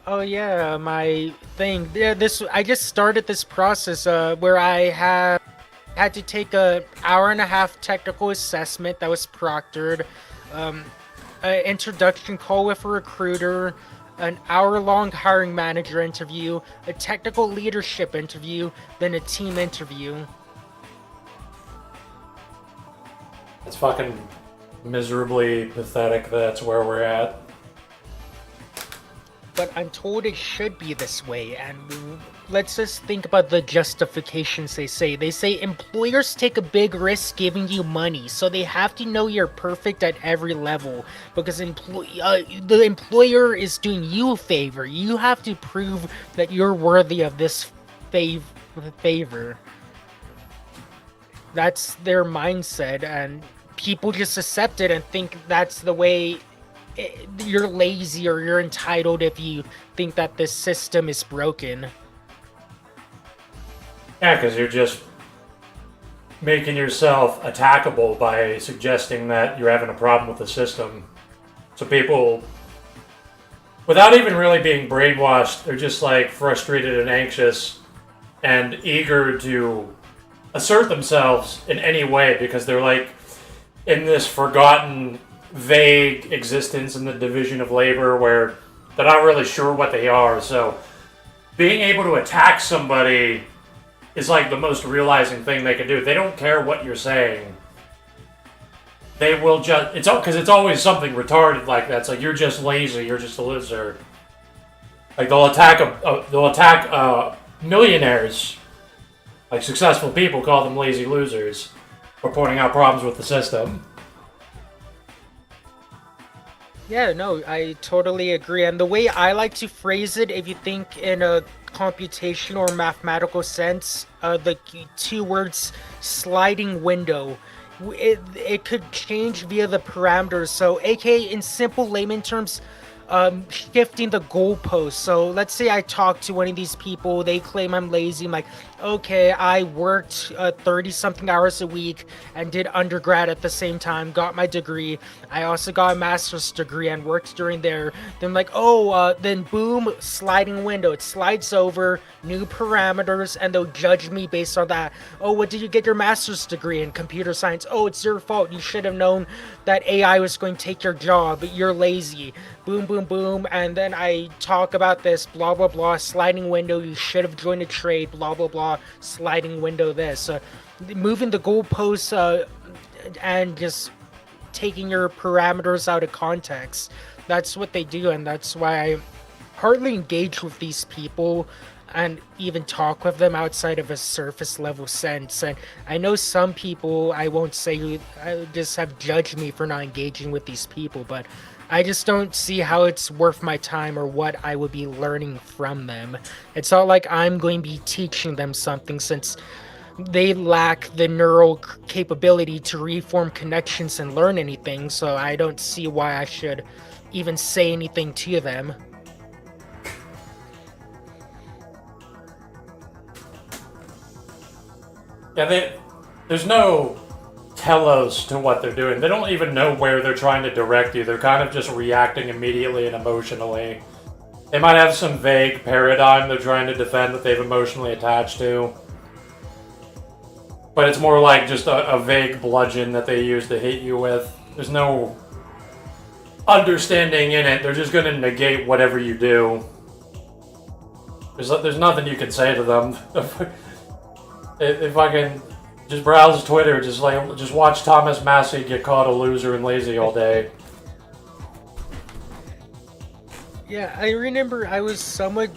Oh yeah, my thing. Yeah, I just started this process where I had to take a hour-and-a-half technical assessment that was proctored, an introduction call with a recruiter, an hour-long hiring manager interview, a technical leadership interview, then a team interview. It's fucking miserably pathetic that's where we're at. but I'm told it should be this way. And let's just think about the justifications they say. They say employers take a big risk giving you money, so they have to know you're perfect at every level, because the employer is doing you a favor. You have to prove that you're worthy of this favor. That's their mindset, and people just accept it and think that's the way. You're lazy or you're entitled if you think that this system is broken. Yeah, because you're just making yourself attackable by suggesting that you're having a problem with the system. So people, without even really being brainwashed, they're just like frustrated and anxious and eager to assert themselves in any way, because they're like in this forgotten, vague existence in the division of labor where they're not really sure what they are. So being able to attack somebody is like the most realizing thing they can do. They don't care what you're saying. They will just, because it's always something retarded like that. It's like, you're just lazy, you're just a loser. Like they'll attack millionaires, like successful people, call them lazy losers for pointing out problems with the system. Yeah, no, I totally agree. And the way I like to phrase it, if you think in a computational or mathematical sense, the two words sliding window, it could change via the parameters. So, aka in simple layman terms, shifting the goalpost. So let's say I talk to one of these people, they claim I'm lazy. I'm like, okay, I worked 30-something hours a week and did undergrad at the same time, got my degree. I also got a master's degree and worked during there. Then like, then boom, sliding window. It slides over, new parameters, and they'll judge me based on that. Oh, what did you get your master's degree in? Computer science. Oh, it's your fault. You should have known that AI was going to take your job. You're lazy. Boom, boom, boom. And then I talk about this, blah, blah, blah, sliding window. You should have joined a trade, blah, blah, blah, sliding window this. Moving the goalposts and just taking your parameters out of context. That's what they do, and that's why I hardly engage with these people and even talk with them outside of a surface level sense. And I know some people, I won't say who, just have judged me for not engaging with these people, but I just don't see how it's worth my time or what I would be learning from them. It's not like I'm going to be teaching them something, since they lack the neural capability to reform connections and learn anything, so I don't see why I should even say anything to them. Yeah, there's no telos to what they're doing. They don't even know where they're trying to direct you. They're kind of just reacting immediately and emotionally. They might have some vague paradigm they're trying to defend that they've emotionally attached to. But it's more like just a vague bludgeon that they use to hit you with. There's no understanding in it. They're just going to negate whatever you do. There's nothing you can say to them. If I can just browse Twitter, just watch Thomas Massey get called a loser and lazy all day. Yeah, I remember I was somewhat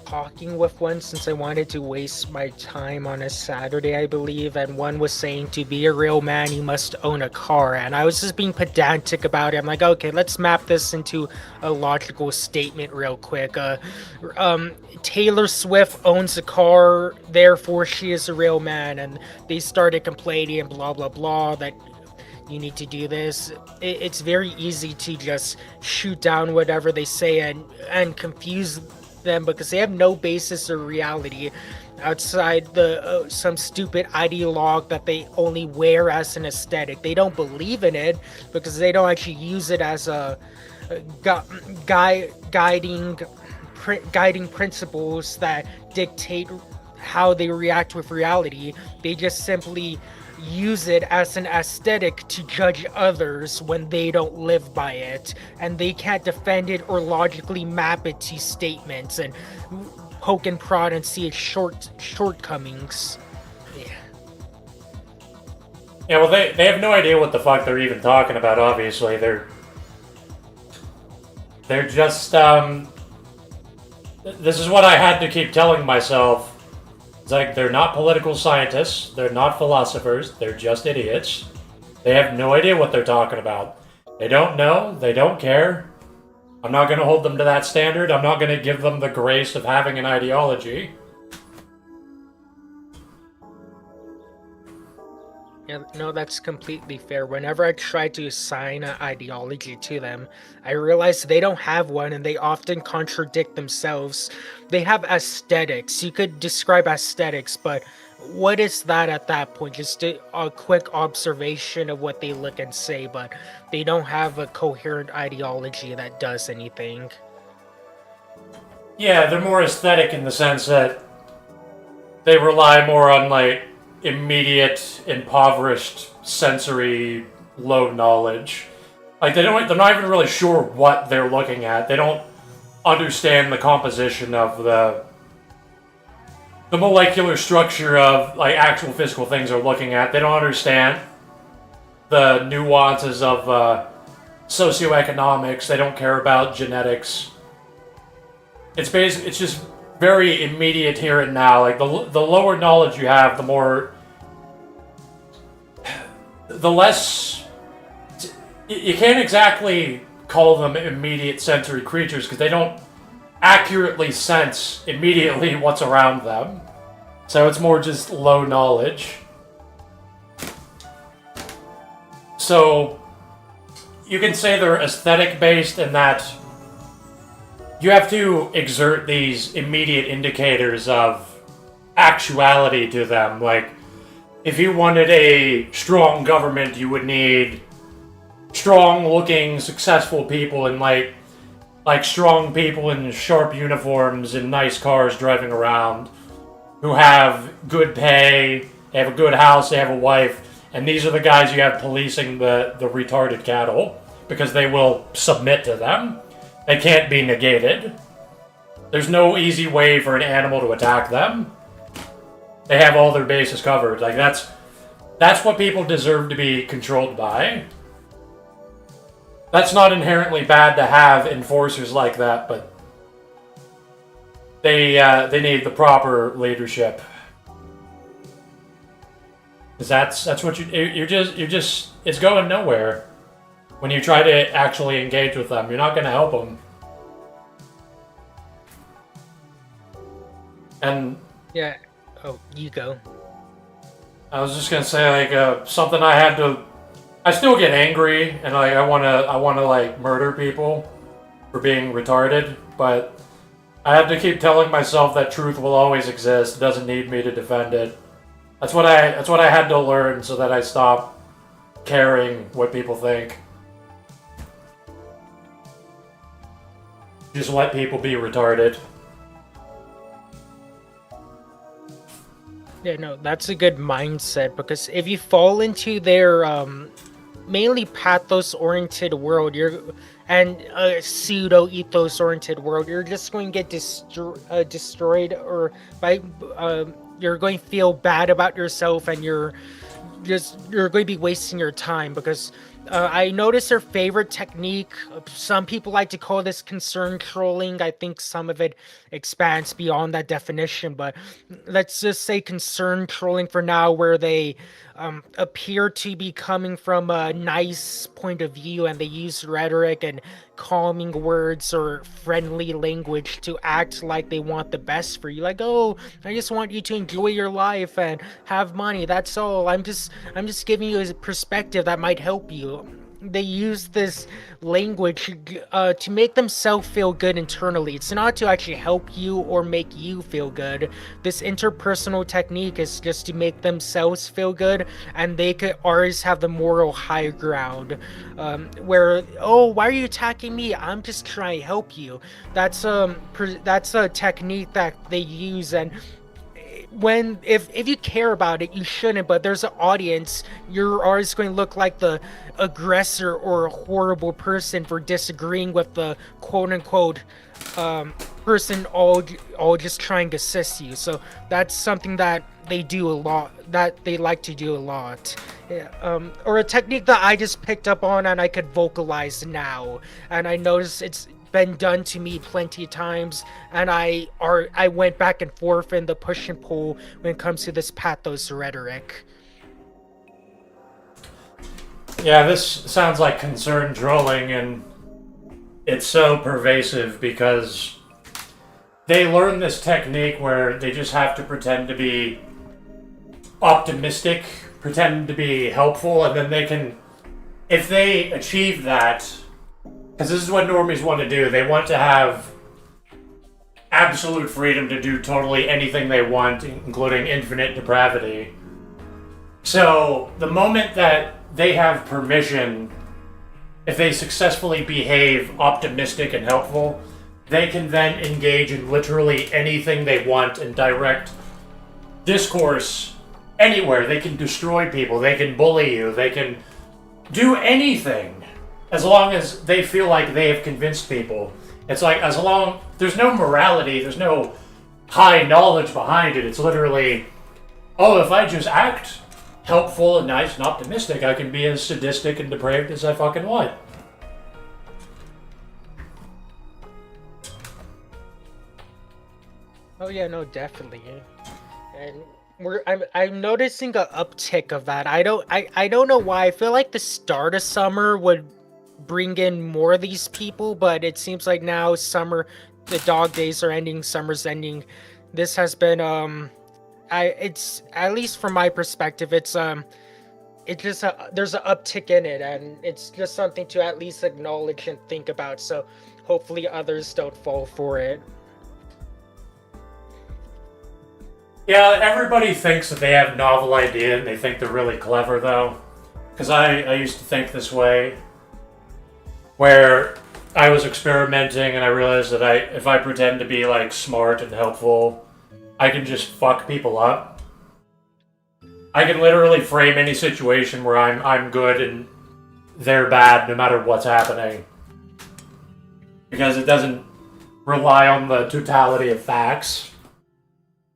talking with one, since I wanted to waste my time on a Saturday, I believe, and one was saying to be a real man you must own a car, and I was just being pedantic about it. I'm like, okay, let's map this into a logical statement real quick. Taylor Swift owns a car, therefore she is a real man, and they started complaining and blah blah blah that you need to do this. It's very easy to just shoot down whatever they say and confuse them, because they have no basis or reality outside the some stupid ideologue that they only wear as an aesthetic. They don't believe in it because they don't actually use it as a guiding principles that dictate how they react with reality. They just simply use it as an aesthetic to judge others when they don't live by it, and they can't defend it or logically map it to statements and poke and prod and see its shortcomings. Yeah, well, they have no idea what the fuck they're even talking about, obviously. They're just This is what I had to keep telling myself. It's like, they're not political scientists, they're not philosophers, they're just idiots. They have no idea what they're talking about. They don't know, they don't care. I'm not going to hold them to that standard. I'm not going to give them the grace of having an ideology. Yeah, no, that's completely fair. Whenever I try to assign an ideology to them, I realize they don't have one and they often contradict themselves. They have aesthetics. You could describe aesthetics, but what is that at that point? Just a quick observation of what they look and say, but they don't have a coherent ideology that does anything. Yeah, they're more aesthetic in the sense that they rely more on, like, immediate, impoverished, sensory, low knowledge. Like, they're not even really sure what they're looking at. They don't understand the composition of the molecular structure of, like, actual physical things they're looking at. They don't understand the nuances of socioeconomics. They don't care about genetics. It's just very immediate here and now. Like, the lower knowledge you have, the less. You can't exactly call them immediate sensory creatures because they don't accurately sense immediately what's around them. So it's more just low knowledge. So you can say they're aesthetic based in that you have to exert these immediate indicators of actuality to them. Like, if you wanted a strong government, you would need strong-looking, successful people and like strong people in sharp uniforms and nice cars driving around who have good pay, they have a good house, they have a wife, and these are the guys you have policing the retarded cattle because they will submit to them. They can't be negated. There's no easy way for an animal to attack them. They have all their bases covered. Like, that's what people deserve to be controlled by. That's not inherently bad to have enforcers like that, but they need the proper leadership. 'Cause that's what you're just it's going nowhere. When you try to actually engage with them, you're not going to help them. And Yeah. Oh, you go. I was just gonna say, like, something I still get angry and like I wanna like murder people for being retarded, but I have to keep telling myself that truth will always exist. It doesn't need me to defend it. That's what I had to learn so that I stop caring what people think. Just let people be retarded. Yeah, no, that's a good mindset because if you fall into their mainly pathos-oriented world, and a pseudo-ethos-oriented world, you're just going to get destroyed, or by you're going to feel bad about yourself, and you're going to be wasting your time because I noticed their favorite technique. Some people like to call this concern trolling. I think some of it expands beyond that definition, but let's just say concern trolling for now, where they appear to be coming from a nice point of view and they use rhetoric and calming words or friendly language to act like they want the best for you. Like, oh, I just want you to enjoy your life and have money. That's all. I'm just giving you a perspective that might help you. They use this language to make themselves feel good internally. It's not to actually help you or make you feel good. This interpersonal technique is just to make themselves feel good, and they could always have the moral high ground. Where, oh, why are you attacking me? I'm just trying to help you. That's a technique that they use, and if you care about it, you shouldn't, but there's an audience, you're always going to look like the aggressor or a horrible person for disagreeing with the quote-unquote person all just trying to assist you. So that's something that they do a lot, that they like to do a lot. Or a technique that I just picked up on and I could vocalize now, and I notice it's been done to me plenty of times, and I went back and forth in the push and pull when it comes to this pathos rhetoric. Yeah, this sounds like concerned trolling, and it's so pervasive because they learn this technique where they just have to pretend to be optimistic, pretend to be helpful, and then they can, if they achieve that, because this is what normies want to do, they want to have absolute freedom to do totally anything they want, including infinite depravity. So the moment that they have permission, if they successfully behave optimistic and helpful, they can then engage in literally anything they want and direct discourse anywhere. They can destroy people, they can bully you, they can do anything as long as they feel like they have convinced people. It's like, as long there's no morality, there's no high knowledge behind it. It's literally, oh, if I just act helpful and nice and optimistic, I can be as sadistic and depraved as I fucking want. Oh yeah, no, definitely. And I'm noticing a uptick of that. I don't know why. I feel like the start of summer would bring in more of these people, but it seems like now summer, the dog days are ending, summer's ending. This has been it's, at least from my perspective, it's just there's an uptick in it, and it's just something to at least acknowledge and think about. So hopefully others don't fall for it. Yeah, everybody thinks that they have a novel idea and they think they're really clever, though. Because I used to think this way, where I was experimenting and I realized that if I pretend to be like smart and helpful, I can just fuck people up. I can literally frame any situation where I'm good and they're bad no matter what's happening. Because it doesn't rely on the totality of facts.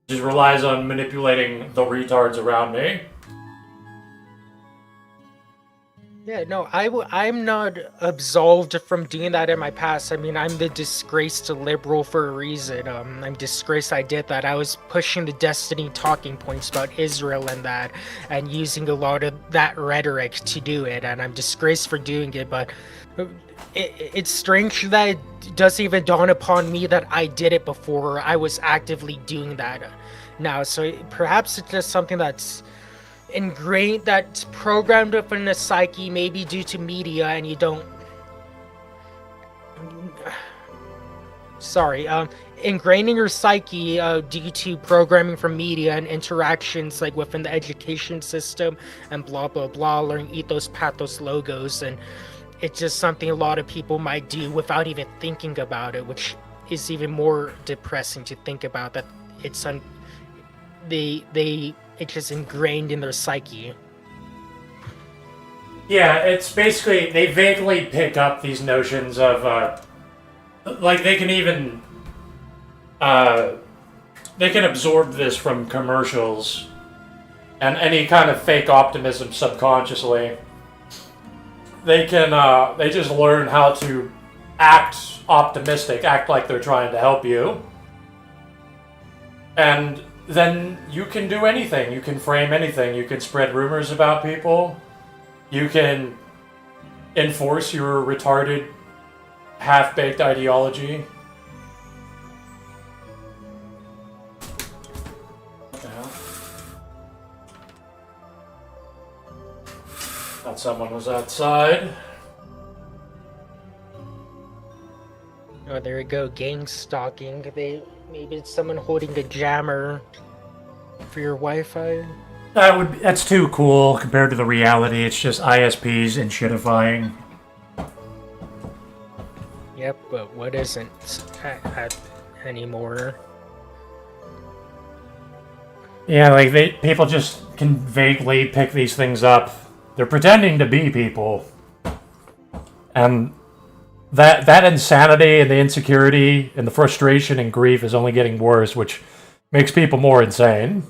It just relies on manipulating the retards around me. Yeah, no, I'm not absolved from doing that in my past. I mean, I'm the disgraced liberal for a reason. I'm disgraced I did that. I was pushing the Destiny talking points about Israel and that, and using a lot of that rhetoric to do it, and I'm disgraced for doing it, but it's strange that it doesn't even dawn upon me that I did it before. I was actively doing that now, so perhaps it's just something that's ingrained, that's programmed within the psyche, maybe due to media, and you don't ingrained in your psyche due to programming from media and interactions like within the education system and blah blah blah, learning ethos, pathos, logos, and it's just something a lot of people might do without even thinking about it, which is even more depressing to think about, that it's it's just ingrained in their psyche. Yeah, it's basically, they vaguely pick up these notions of, like, they can even, they can absorb this from commercials and any kind of fake optimism subconsciously. They can, they just learn how to act optimistic, act like they're trying to help you. And then you can do anything. You can frame anything. You can spread rumors about people. You can enforce your retarded, half-baked ideology. What the hell? Thought someone was outside. Oh, there we go, gang stalking. Maybe it's someone holding a jammer for your Wi-Fi. That's too cool compared to the reality. It's just ISPs and shitifying. Yep, but what isn't anymore? Yeah, like people just can vaguely pick these things up. They're pretending to be people, and that insanity and the insecurity and the frustration and grief is only getting worse, which makes people more insane.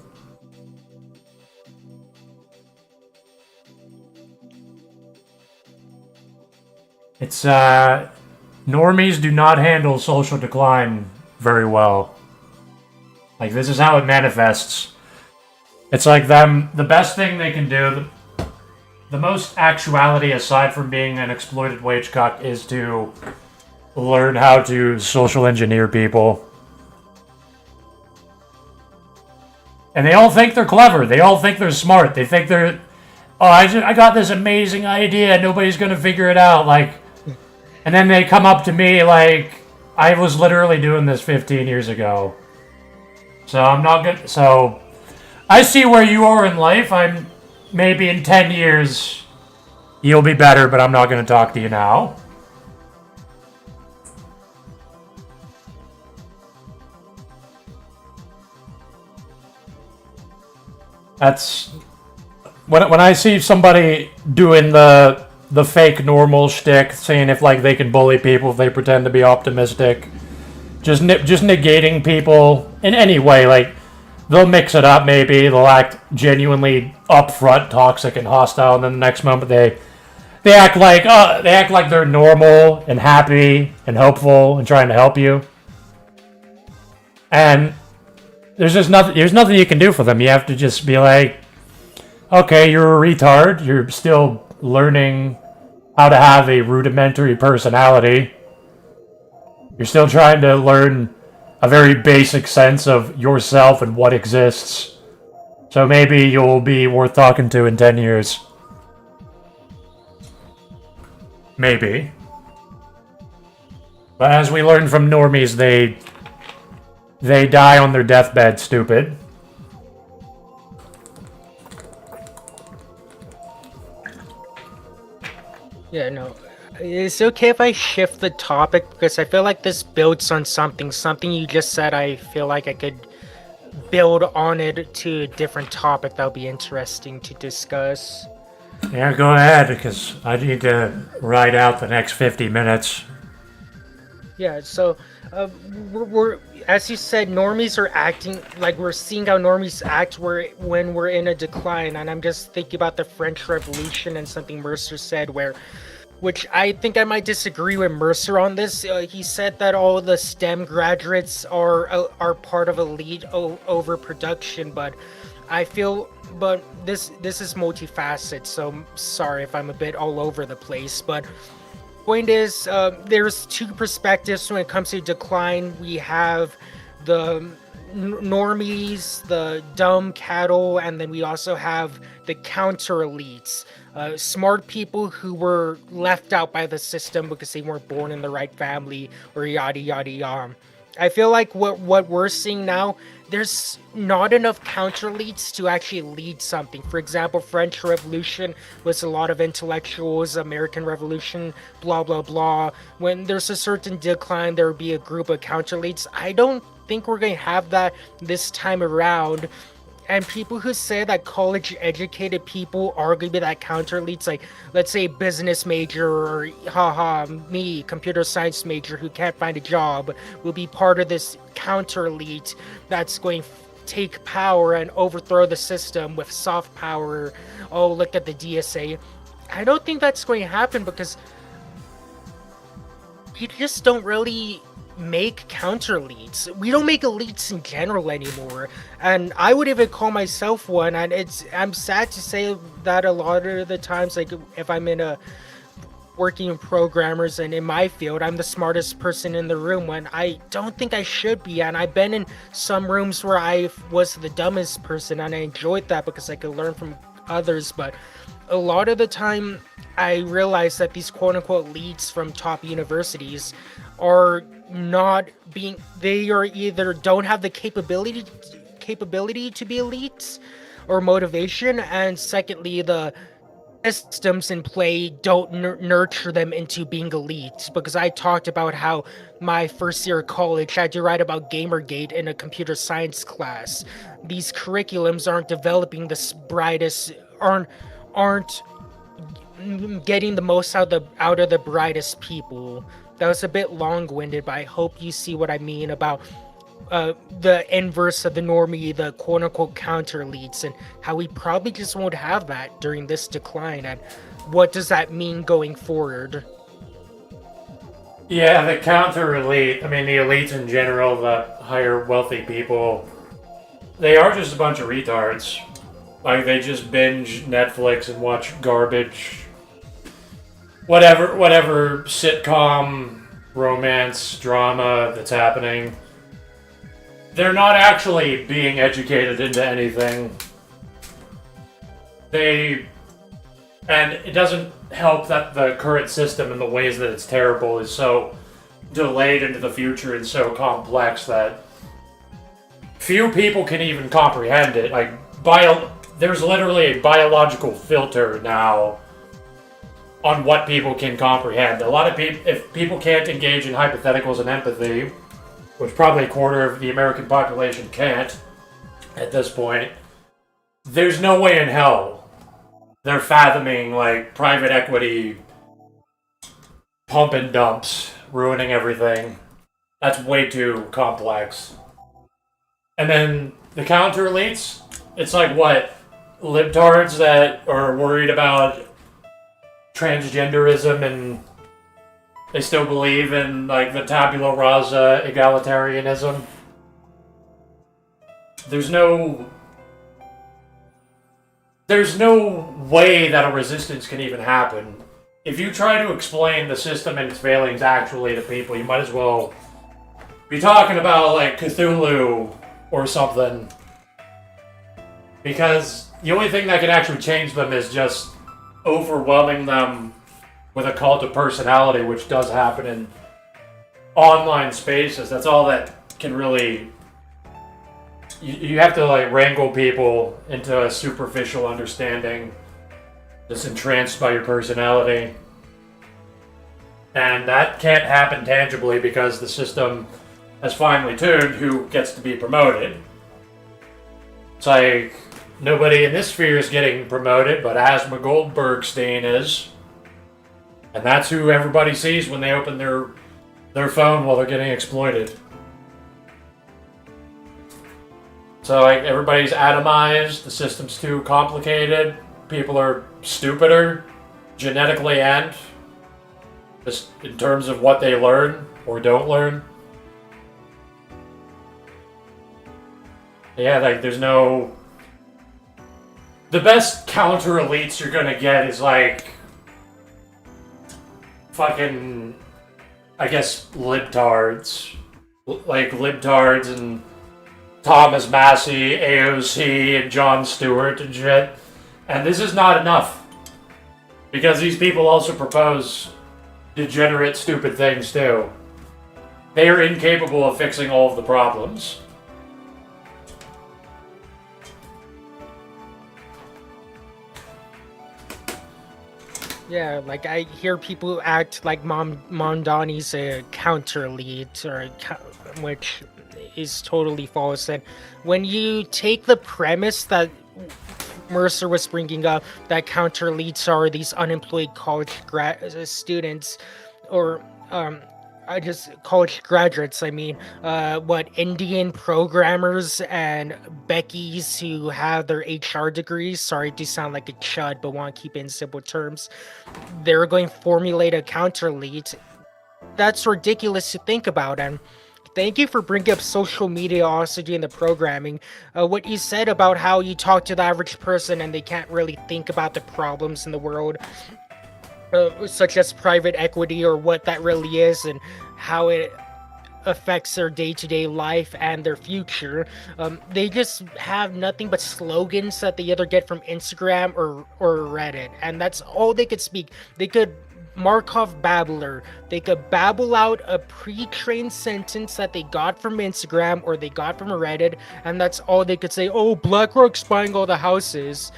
It's normies do not handle social decline very well. Like, this is how it manifests. It's like them, the best thing they can do, the most actuality aside from being an exploited wage cock is to learn how to social engineer people. And they all think they're clever. They all think they're smart. They think they're, oh, I got this amazing idea. Nobody's going to figure it out. Like, and then they come up to me like, I was literally doing this 15 years ago. So I'm not good. So I see where you are in life. I'm maybe in 10 years you'll be better, but I'm not going to talk to you now. That's when I see somebody doing the fake normal shtick, saying if like they can bully people if they pretend to be optimistic, just negating people in any way. Like, they'll mix it up. Maybe they'll act genuinely upfront, toxic, and hostile, and then the next moment they act like they're normal and happy and hopeful and trying to help you. And there's nothing you can do for them. You have to just be like, okay, you're a retard. You're still learning how to have a rudimentary personality. You're still trying to learn a very basic sense of yourself and what exists. So maybe you'll be worth talking to in 10 years. Maybe. But as we learned from normies, they die on their deathbed, stupid. Yeah, no. Is it okay if I shift the topic? Because I feel like this builds on something. Something you just said, I feel like I could build on it to a different topic that would be interesting to discuss. Yeah, go ahead, because I need to ride out the next 50 minutes. Yeah, so we're as you said, normies are acting like we're seeing how normies act when we're in a decline, and I'm just thinking about the French Revolution and something Mercer said, which I think I might disagree with Mercer on this. He said that all the STEM graduates are part of elite overproduction, but I feel. But this is multifaceted, so sorry if I'm a bit all over the place. But point is, there's two perspectives when it comes to decline. We have the normies, the dumb cattle, and then we also have the counter elites, smart people who were left out by the system because they weren't born in the right family, or yada yada yada. I feel like what we're seeing now, there's not enough counter elites to actually lead something. For example, French Revolution was a lot of intellectuals, American Revolution, blah blah blah. When there's a certain decline, there would be a group of counter elites. I don't think we're going to have that this time around. And people who say that college educated people are going to be that counter elites, like let's say business major or me, computer science major who can't find a job, will be part of this counter elite that's going to take power and overthrow the system with soft power. Oh, look at the DSA. I don't think that's going to happen because you just don't really make counter elites. We don't make elites in general anymore, and I would even call myself one. And I'm sad to say that a lot of the times, like if I'm in a working in programmers and in my field, I'm the smartest person in the room when I don't think I should be. And I've been in some rooms where I was the dumbest person, and I enjoyed that because I could learn from others. But a lot of the time I realized that these quote-unquote leads from top universities are not being, they are either don't have the capability to be elites or motivation, and secondly, the systems in play don't nurture them into being elites. Because I talked about how my first year of college I had to write about Gamergate in a computer science class. These curriculums aren't developing the brightest, aren't getting the most out of the brightest people. That was a bit long-winded, but I hope you see what I mean about the inverse of the normie, the quote-unquote counter elites, and how we probably just won't have that during this decline. And what does that mean going forward? Yeah, the counter elite, I mean, the elites in general, the higher wealthy people, they are just a bunch of retards. Like, they just binge Netflix and watch garbage. Whatever sitcom, romance, drama that's happening. They're not actually being educated into anything. And it doesn't help that the current system and the ways that it's terrible is so delayed into the future and so complex that few people can even comprehend it. Like, there's literally a biological filter now on what people can comprehend. A lot of people, if people can't engage in hypotheticals and empathy, which probably a quarter of the American population can't at this point, there's no way in hell they're fathoming, like, private equity pump and dumps ruining everything. That's way too complex. And then the counter elites, it's like what? Libtards that are worried about transgenderism and they still believe in, like, the tabula rasa egalitarianism. There's no way that a resistance can even happen. If you try to explain the system and its failings actually to people, you might as well be talking about, like, Cthulhu or something. Because the only thing that can actually change them is just overwhelming them with a cult of personality, which does happen in online spaces. That's all that can really... You have to, like, wrangle people into a superficial understanding, just entranced by your personality. And that can't happen tangibly because the system has finely tuned who gets to be promoted. It's like, nobody in this sphere is getting promoted, but Asma Goldbergstein is. And that's who everybody sees when they open their phone while they're getting exploited. So, like, everybody's atomized, the system's too complicated, people are stupider, genetically and just in terms of what they learn or don't learn. Yeah, like, there's no... The best counter elites you're gonna get is, like, fucking, I guess, libtards. Like, libtards and Thomas Massey, AOC, and Jon Stewart and shit. And this is not enough. Because these people also propose degenerate, stupid things, too. They are incapable of fixing all of the problems. Yeah, like, I hear people act like Mondani's a counter elite, or which is totally false. And when you take the premise that Mercer was bringing up, that counter elites are these unemployed college students, or college graduates, I mean, what, Indian programmers and Beckies who have their HR degrees, sorry to sound like a chud, but want to keep it in simple terms, they're going to formulate a counter elite. That's ridiculous to think about. And thank you for bringing up social media also doing the programming. What you said about how you talk to the average person and they can't really think about the problems in the world, such as private equity or what that really is and how it affects their day-to-day life and their future. They just have nothing but slogans that they either get from Instagram or Reddit, and that's all they could speak. They could Markov babbler. They could babble out a pre-trained sentence that they got from Instagram or they got from Reddit, and that's all they could say. Oh, BlackRock's buying all the houses.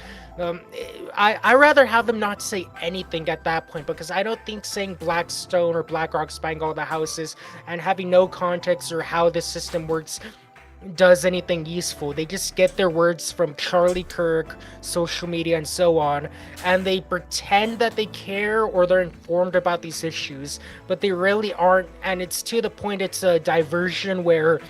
I rather have them not say anything at that point, because I don't think saying Blackstone or BlackRock's buying all the houses and having no context or how the system works does anything useful. They just get their words from Charlie Kirk, social media, and so on, and they pretend that they care or they're informed about these issues, but they really aren't. And it's to the point it's a diversion where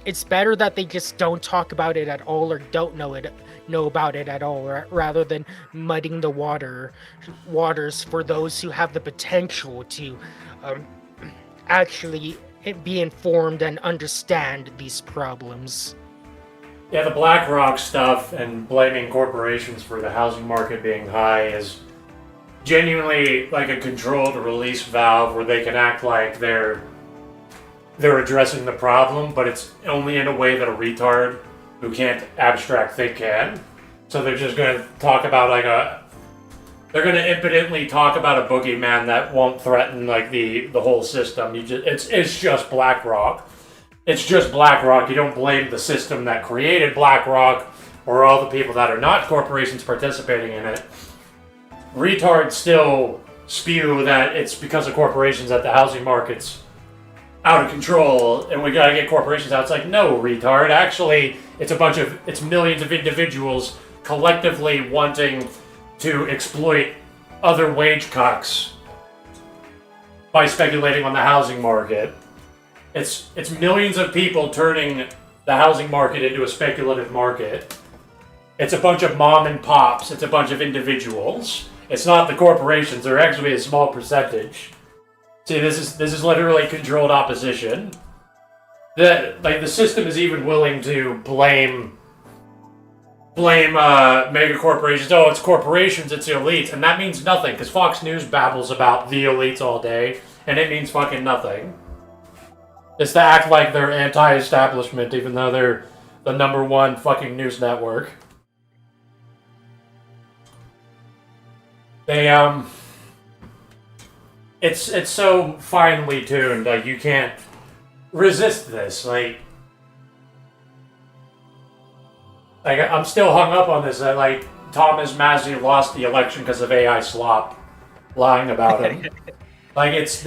it's better that they just don't talk about it at all or don't know about it at all, rather than muddying the waters for those who have the potential to actually be informed and understand these problems. Yeah, the BlackRock stuff and blaming corporations for the housing market being high is genuinely like a controlled release valve where they can act like they're addressing the problem, but it's only in a way that a retard who can't abstract think can. So they're just going to talk about they're going to impotently talk about a boogeyman that won't threaten like the whole system. It's just BlackRock. It's just BlackRock. You don't blame the system that created BlackRock or all the people that are not corporations participating in it. Retards still spew that it's because of corporations that the housing market's out of control and we gotta get corporations out. It's like, no, retard. Actually, it's millions of individuals collectively wanting to exploit other wage cocks by speculating on the housing market. It's millions of people turning the housing market into a speculative market. It's a bunch of mom and pops. It's a bunch of individuals. It's not the corporations. They're actually a small percentage. See, this is literally controlled opposition. The system is even willing to blame mega corporations. Oh, it's corporations, it's the elites, and that means nothing because Fox News babbles about the elites all day, and it means fucking nothing. It's to act like they're anti-establishment, even though they're the #1 fucking news network. They it's so finely tuned, like you can't resist this. Like I'm still hung up on this. That like Thomas Massey lost the election because of AI slop lying about him. Like it's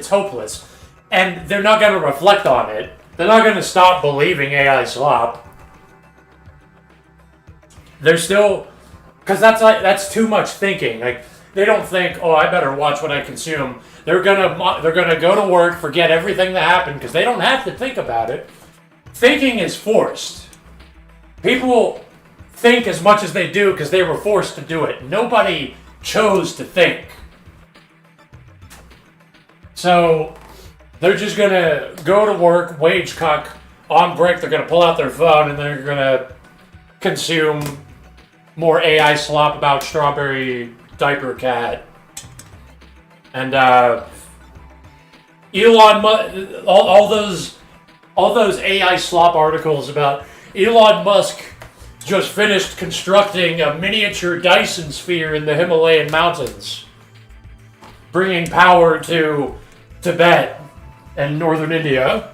hopeless. And they're not going to reflect on it. They're not going to stop believing AI slop. They're still, because that's too much thinking. Like they don't think, oh, I better watch what I consume. They're gonna go to work, forget everything that happened because they don't have to think about it. Thinking is forced. People think as much as they do because they were forced to do it. Nobody chose to think. So they're just gonna go to work, wage cuck, on break, they're gonna pull out their phone and they're gonna consume more AI slop about Strawberry Diaper Cat. And Elon Musk, all those AI slop articles about Elon Musk just finished constructing a miniature Dyson sphere in the Himalayan mountains, bringing power to Tibet and northern India,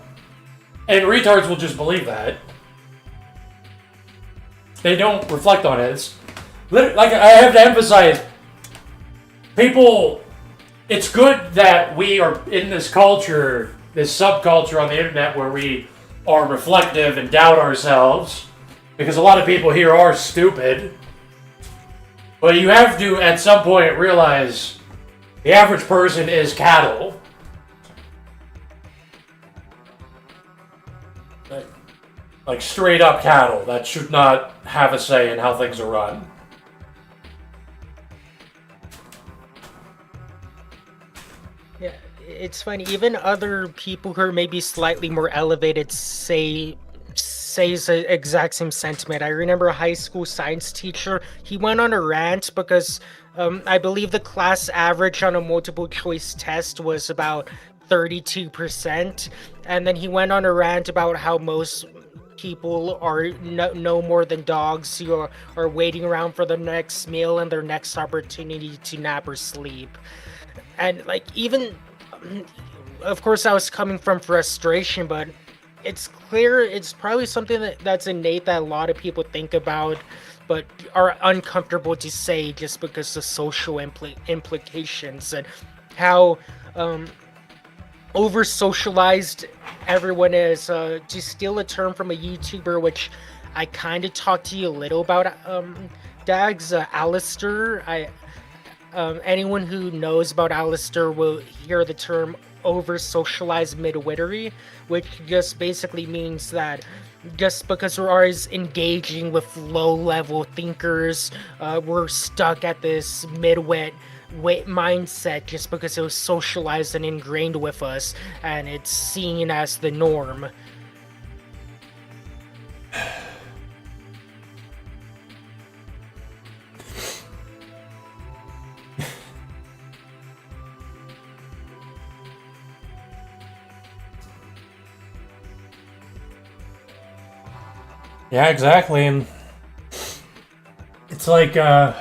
and retards will just believe that. They don't reflect on it. It's like I have to emphasize, people. It's good that we are in this culture, this subculture on the internet, where we are reflective and doubt ourselves, because a lot of people here are stupid. But you have to, at some point, realize the average person is cattle. Like straight up cattle that should not have a say in how things are run. Yeah, it's funny. Even other people who are maybe slightly more elevated say the exact same sentiment. I remember a high school science teacher. He went on a rant because I believe the class average on a multiple choice test was about 32%, and then he went on a rant about how most people are no more than dogs who are waiting around for their next meal and their next opportunity to nap or sleep. And like, even, of course I was coming from frustration, but it's clear it's probably something that's innate that a lot of people think about but are uncomfortable to say just because of social implications and how over socialized everyone is. To steal a term from a YouTuber, which I kind of talked to you a little about, Dags, Alistair. Anyone who knows about Alistair will hear the term over socialized midwittery, which just basically means that just because we're always engaging with low level thinkers, we're stuck at this midwit mindset just because it was socialized and ingrained with us, and it's seen as the norm. Yeah, exactly. And it's like, not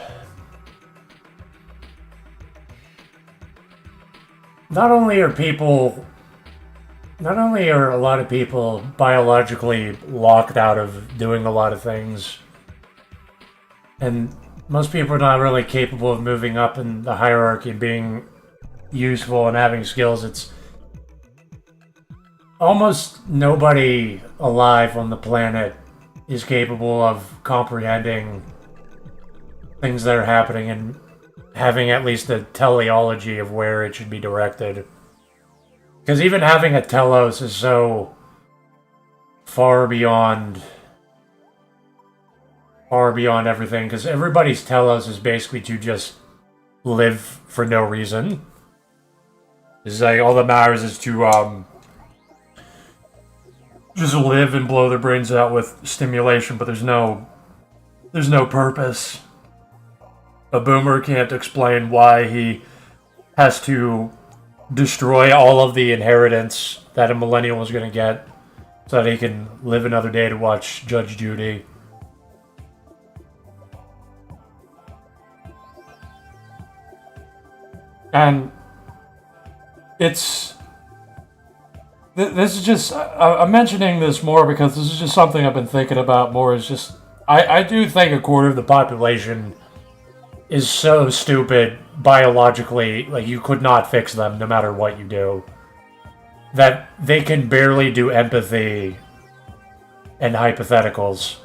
only are a lot of people biologically locked out of doing a lot of things, and most people are not really capable of moving up in the hierarchy and being useful and having skills. It's almost nobody alive on the planet is capable of comprehending things that are happening and having at least a teleology of where it should be directed. Because even having a telos is so far beyond everything, because everybody's telos is basically to just live for no reason. It's like all that matters is to just live and blow their brains out with stimulation, but there's no purpose. A boomer can't explain why he has to destroy all of the inheritance that a millennial is going to get so that he can live another day to watch Judge Judy. And it's... This is just... I'm mentioning this more because this is just something I've been thinking about more. Is just... I do think a quarter of the population is so stupid biologically, like you could not fix them no matter what you do, that they can barely do empathy and hypotheticals.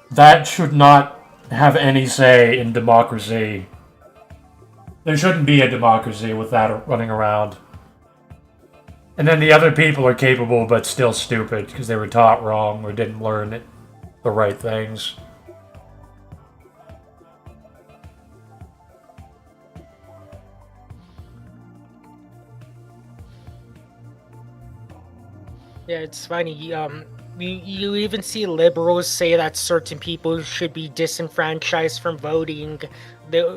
That should not have any say in democracy. There shouldn't be a democracy with that running around. And then the other people are capable but still stupid because they were taught wrong or didn't learn the right things. Yeah, it's funny. You even see liberals say that certain people should be disenfranchised from voting.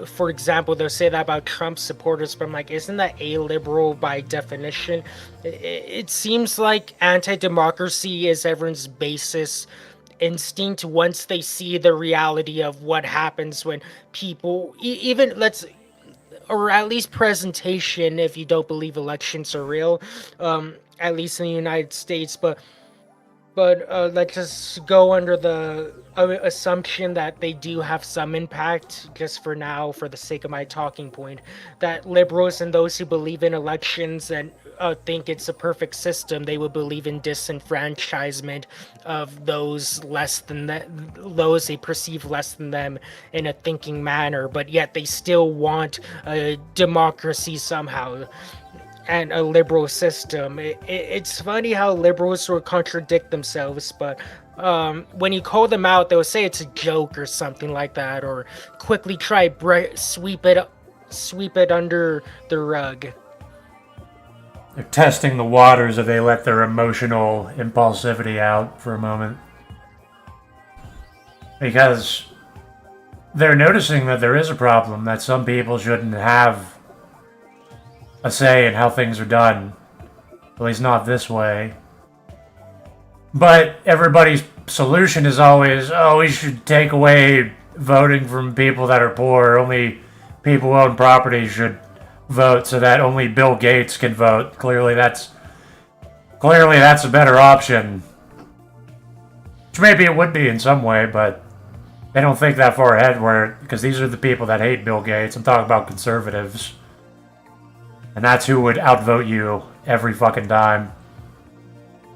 For example, they'll say that about Trump supporters, but I'm like, isn't that aliberal by definition? It seems like anti-democracy is everyone's basis instinct once they see the reality of what happens when people, or at least presentation, if you don't believe elections are real, at least in the United States, but let's just go under the assumption that they do have some impact, just for now, for the sake of my talking point, that liberals and those who believe in elections and think it's a perfect system, they would believe in disenfranchisement of those those they perceive less than them in a thinking manner, but yet they still want a democracy somehow and a liberal system. It's funny how liberals sort of contradict themselves, but when you call them out, they'll say it's a joke or something like that, or quickly try sweep it under the rug. They're testing the waters if they let their emotional impulsivity out for a moment. Because they're noticing that there is a problem, that some people shouldn't have a say in how things are done. At least not this way. But everybody's solution is always, we should take away voting from people that are poor. Only people who own property should vote so that only Bill Gates can vote. Clearly that's a better option. Which maybe it would be in some way, but they don't think that far ahead, because these are the people that hate Bill Gates. I'm talking about conservatives. And that's who would outvote you every fucking time.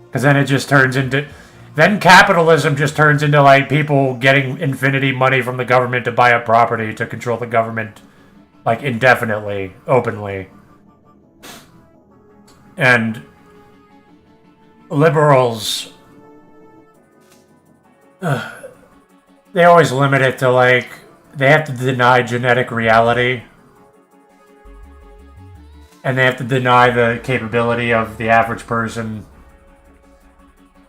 Because then it just turns into... Then capitalism just turns into, like, people getting infinity money from the government to buy up property to control the government, like, indefinitely, openly. And liberals... they always limit it to, like, they have to deny genetic reality, and they have to deny the capability of the average person.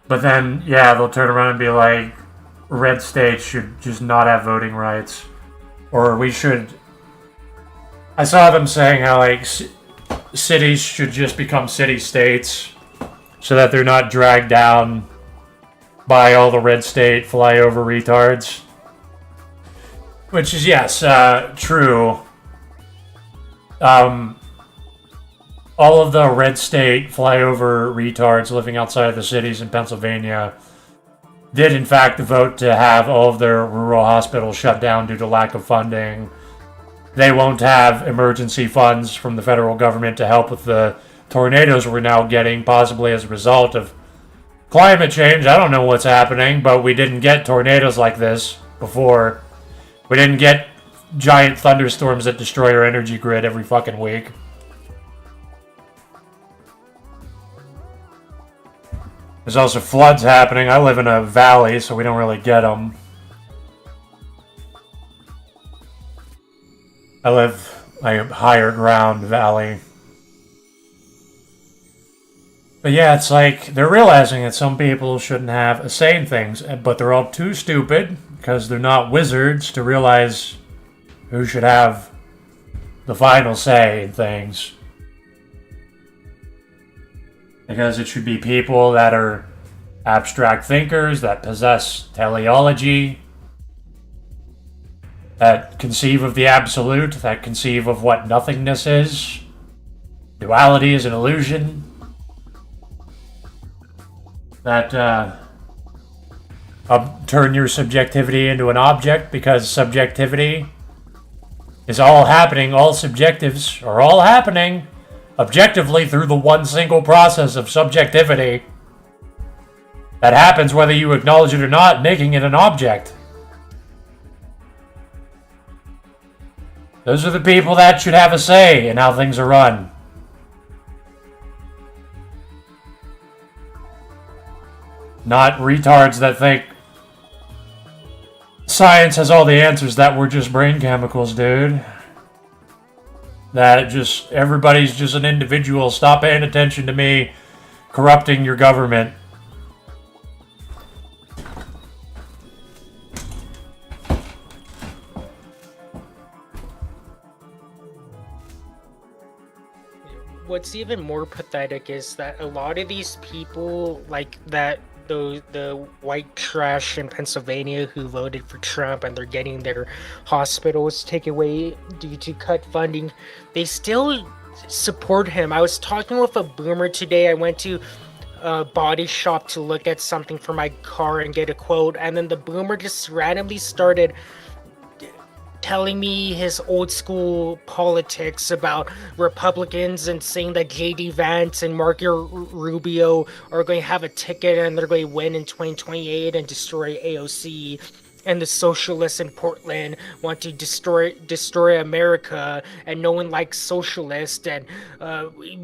But then, yeah, they'll turn around and be like, red states should just not have voting rights. Or we should... I saw them saying how, like, cities should just become city-states so that they're not dragged down by all the red state flyover retards. Which is, yes, true. All of the red state flyover retards living outside of the cities in Pennsylvania did in fact vote to have all of their rural hospitals shut down due to lack of funding. They won't have emergency funds from the federal government to help with the tornadoes we're now getting, possibly as a result of climate change. I don't know what's happening, but we didn't get tornadoes like this before. We didn't get giant thunderstorms that destroy our energy grid every fucking week. There's also floods happening. I live in a valley, so we don't really get them. I live a higher ground valley. But yeah, it's like they're realizing that some people shouldn't have a say in things, but they're all too stupid because they're not wizards to realize who should have the final say in things. Because it should be people that are abstract thinkers, that possess teleology, that conceive of the absolute, that conceive of what nothingness is. Duality is an illusion. That turn your subjectivity into an object, because subjectivity is all happening, all subjectives are all happening objectively through the one single process of subjectivity that happens whether you acknowledge it or not, making it an object. Those are the people that should have a say in how things are run. Not retards that think science has all the answers, that we're just brain chemicals, dude. That just, everybody's just an individual. Stop paying attention to me corrupting your government. What's even more pathetic is that a lot of these people, like that, the white trash in Pennsylvania who voted for Trump and they're getting their hospitals taken away due to cut funding, they still support him. I was talking with a boomer today. I went to a body shop to look at something for my car and get a quote, and then the boomer just randomly started telling me his old school politics about Republicans and saying that JD Vance and Marco Rubio are going to have a ticket and they're going to win in 2028 and destroy AOC. And the socialists in Portland want to destroy America, and no one likes socialists, and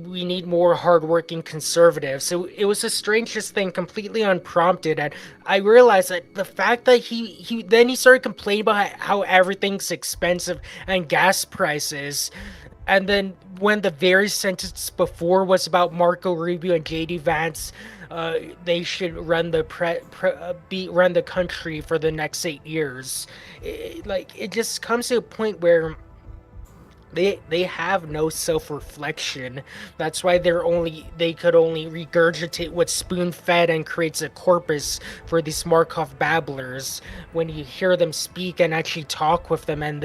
we need more hardworking conservatives. So it was the strangest thing, completely unprompted, and I realized that the fact that he then started complaining about how everything's expensive and gas prices. And then when the very sentence before was about Marco Rubio and JD Vance, they should run the run the country for the next 8 years. It just comes to a point where they have no self-reflection. That's why they could only regurgitate what's spoon-fed and creates a corpus for these Markov babblers. When you hear them speak and actually talk with them, and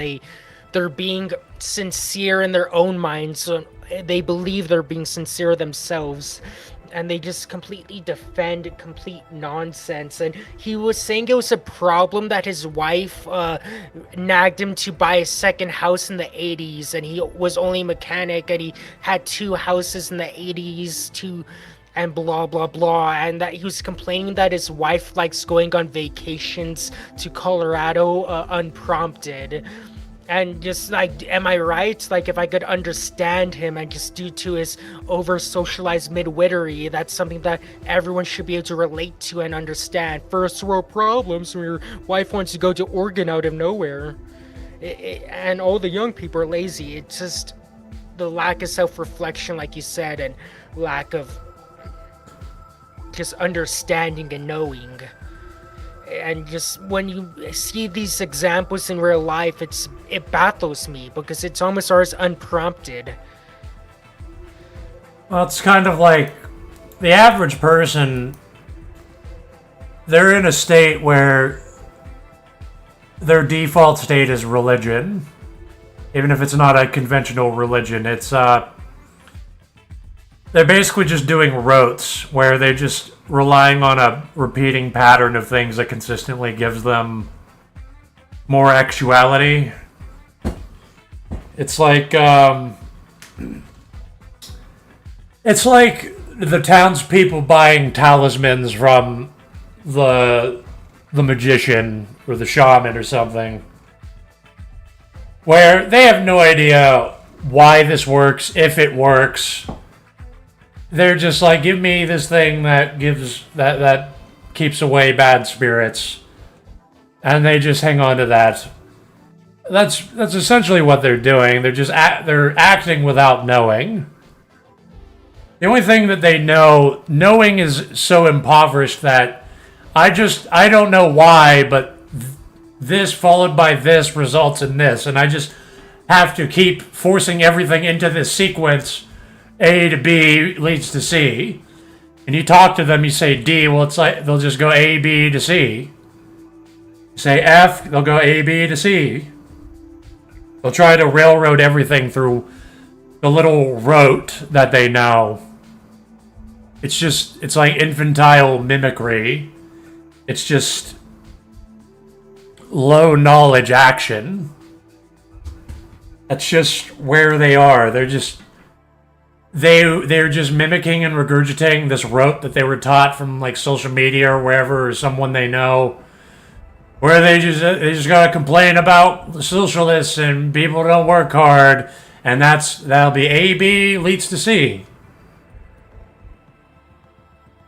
they're being sincere in their own minds, so they believe they're being sincere themselves, and they just completely defend complete nonsense. And he was saying it was a problem that his wife nagged him to buy a second house in the 80s, and he was only a mechanic, and he had 2 houses in the 80s too, and blah blah blah, and that he was complaining that his wife likes going on vacations to Colorado unprompted. And just like, am I right? Like, if I could understand him, and just due to his over-socialized midwittery, that's something that everyone should be able to relate to and understand. First world problems when your wife wants to go to Oregon out of nowhere. And all the young people are lazy. It's just the lack of self-reflection, like you said, and lack of just understanding and knowing. And just when you see these examples in real life, it baffles me because it's almost always unprompted. Well, it's kind of like the average person, they're in a state where their default state is religion. Even if it's not a conventional religion, it's they're basically just doing rotes where they're just relying on a repeating pattern of things that consistently gives them more actuality. It's like the townspeople buying talismans from the magician or the shaman or something, where they have no idea why this works, if it works. They're just like, give me this thing that gives that keeps away bad spirits, and they just hang on to that. That's essentially what they're doing. They're just they're acting without knowing. The only thing that they know, knowing is so impoverished that I don't know why, but this followed by this results in this, and I just have to keep forcing everything into this sequence. A to B leads to C. And you talk to them, you say D, well, it's like they'll just go A, B to C. You say F, they'll go A, B to C. They'll try to railroad everything through the little rote that they know. It's like infantile mimicry. It's just low knowledge action. That's just where they are. They're just mimicking and regurgitating this rote that they were taught from like social media or wherever, or someone they know, where they just gotta complain about the socialists and people don't work hard, and that'll be A, B leads to C.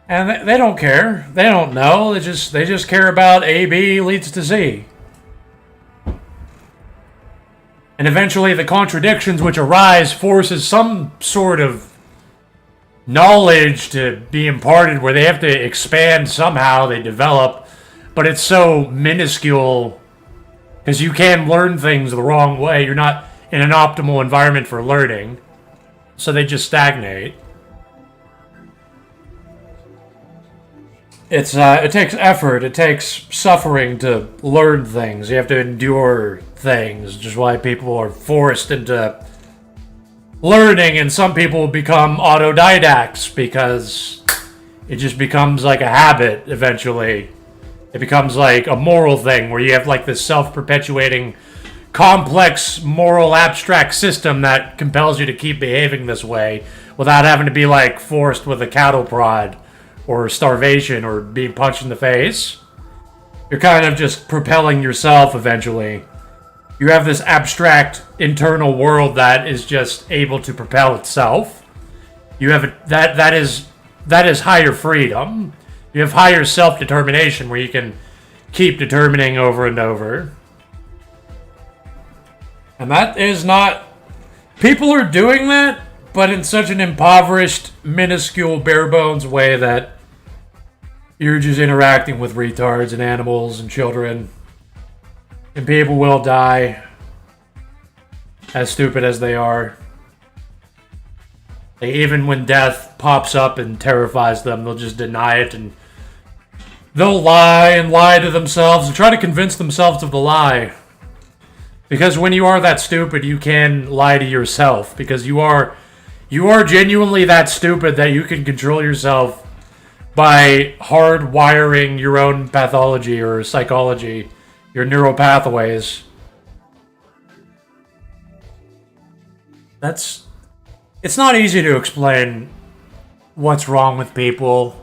And they don't care. They don't know. They just care about A, B leads to C. And eventually the contradictions which arise forces some sort of knowledge to be imparted where they have to expand somehow, they develop, but it's so minuscule because you can learn things the wrong way. You're not in an optimal environment for learning, so they just stagnate. It takes effort, it takes suffering to learn things. You have to endure things, which is why people are forced into learning, and some people become autodidacts because it just becomes like a habit eventually. It becomes like a moral thing where you have like this self-perpetuating, complex, moral, abstract system that compels you to keep behaving this way without having to be like forced with a cattle prod or starvation or being punched in the face. You're kind of just propelling yourself eventually. You have this abstract internal world that is just able to propel itself. You have that is higher freedom. You have higher self-determination where you can keep determining over and over. And that is not... People are doing that, but in such an impoverished, minuscule, bare-bones way that you're just interacting with retards and animals and children. And people will die, as stupid as they are. Even when death pops up and terrifies them, they'll just deny it, and they'll lie and lie to themselves and try to convince themselves of the lie. Because when you are that stupid, you can lie to yourself. Because you are genuinely that stupid that you can control yourself by hardwiring your own pathology or psychology, your neural pathways. It's not easy to explain what's wrong with people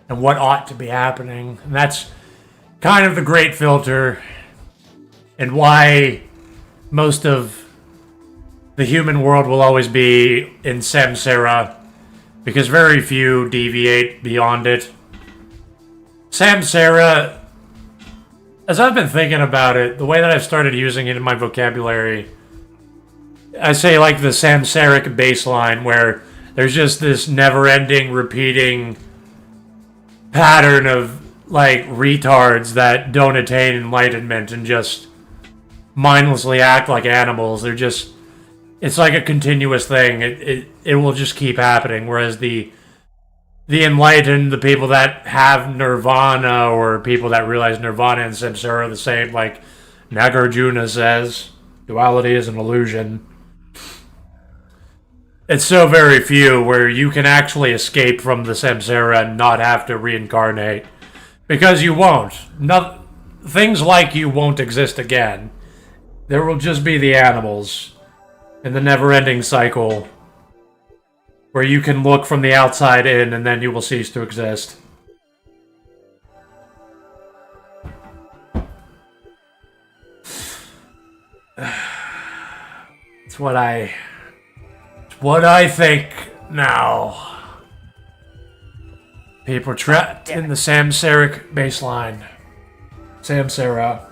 and what ought to be happening. And that's kind of the great filter and why most of the human world will always be in samsara, because very few deviate beyond it. Samsara, as I've been thinking about it, the way that I've started using it in my vocabulary, I say like the samsaric baseline, where there's just this never-ending, repeating pattern of like retards that don't attain enlightenment and just mindlessly act like animals. They're just, it's like a continuous thing. It will just keep happening. Whereas the enlightened, the people that have nirvana, or people that realize nirvana and samsara are the same, like Nagarjuna says, duality is an illusion. It's so very few where you can actually escape from the samsara and not have to reincarnate. Because you won't. Things like you won't exist again. There will just be the animals in the never-ending cycle where you can look from the outside in and then you will cease to exist. It's what I think now. People trapped in the samsaric baseline. Samsara.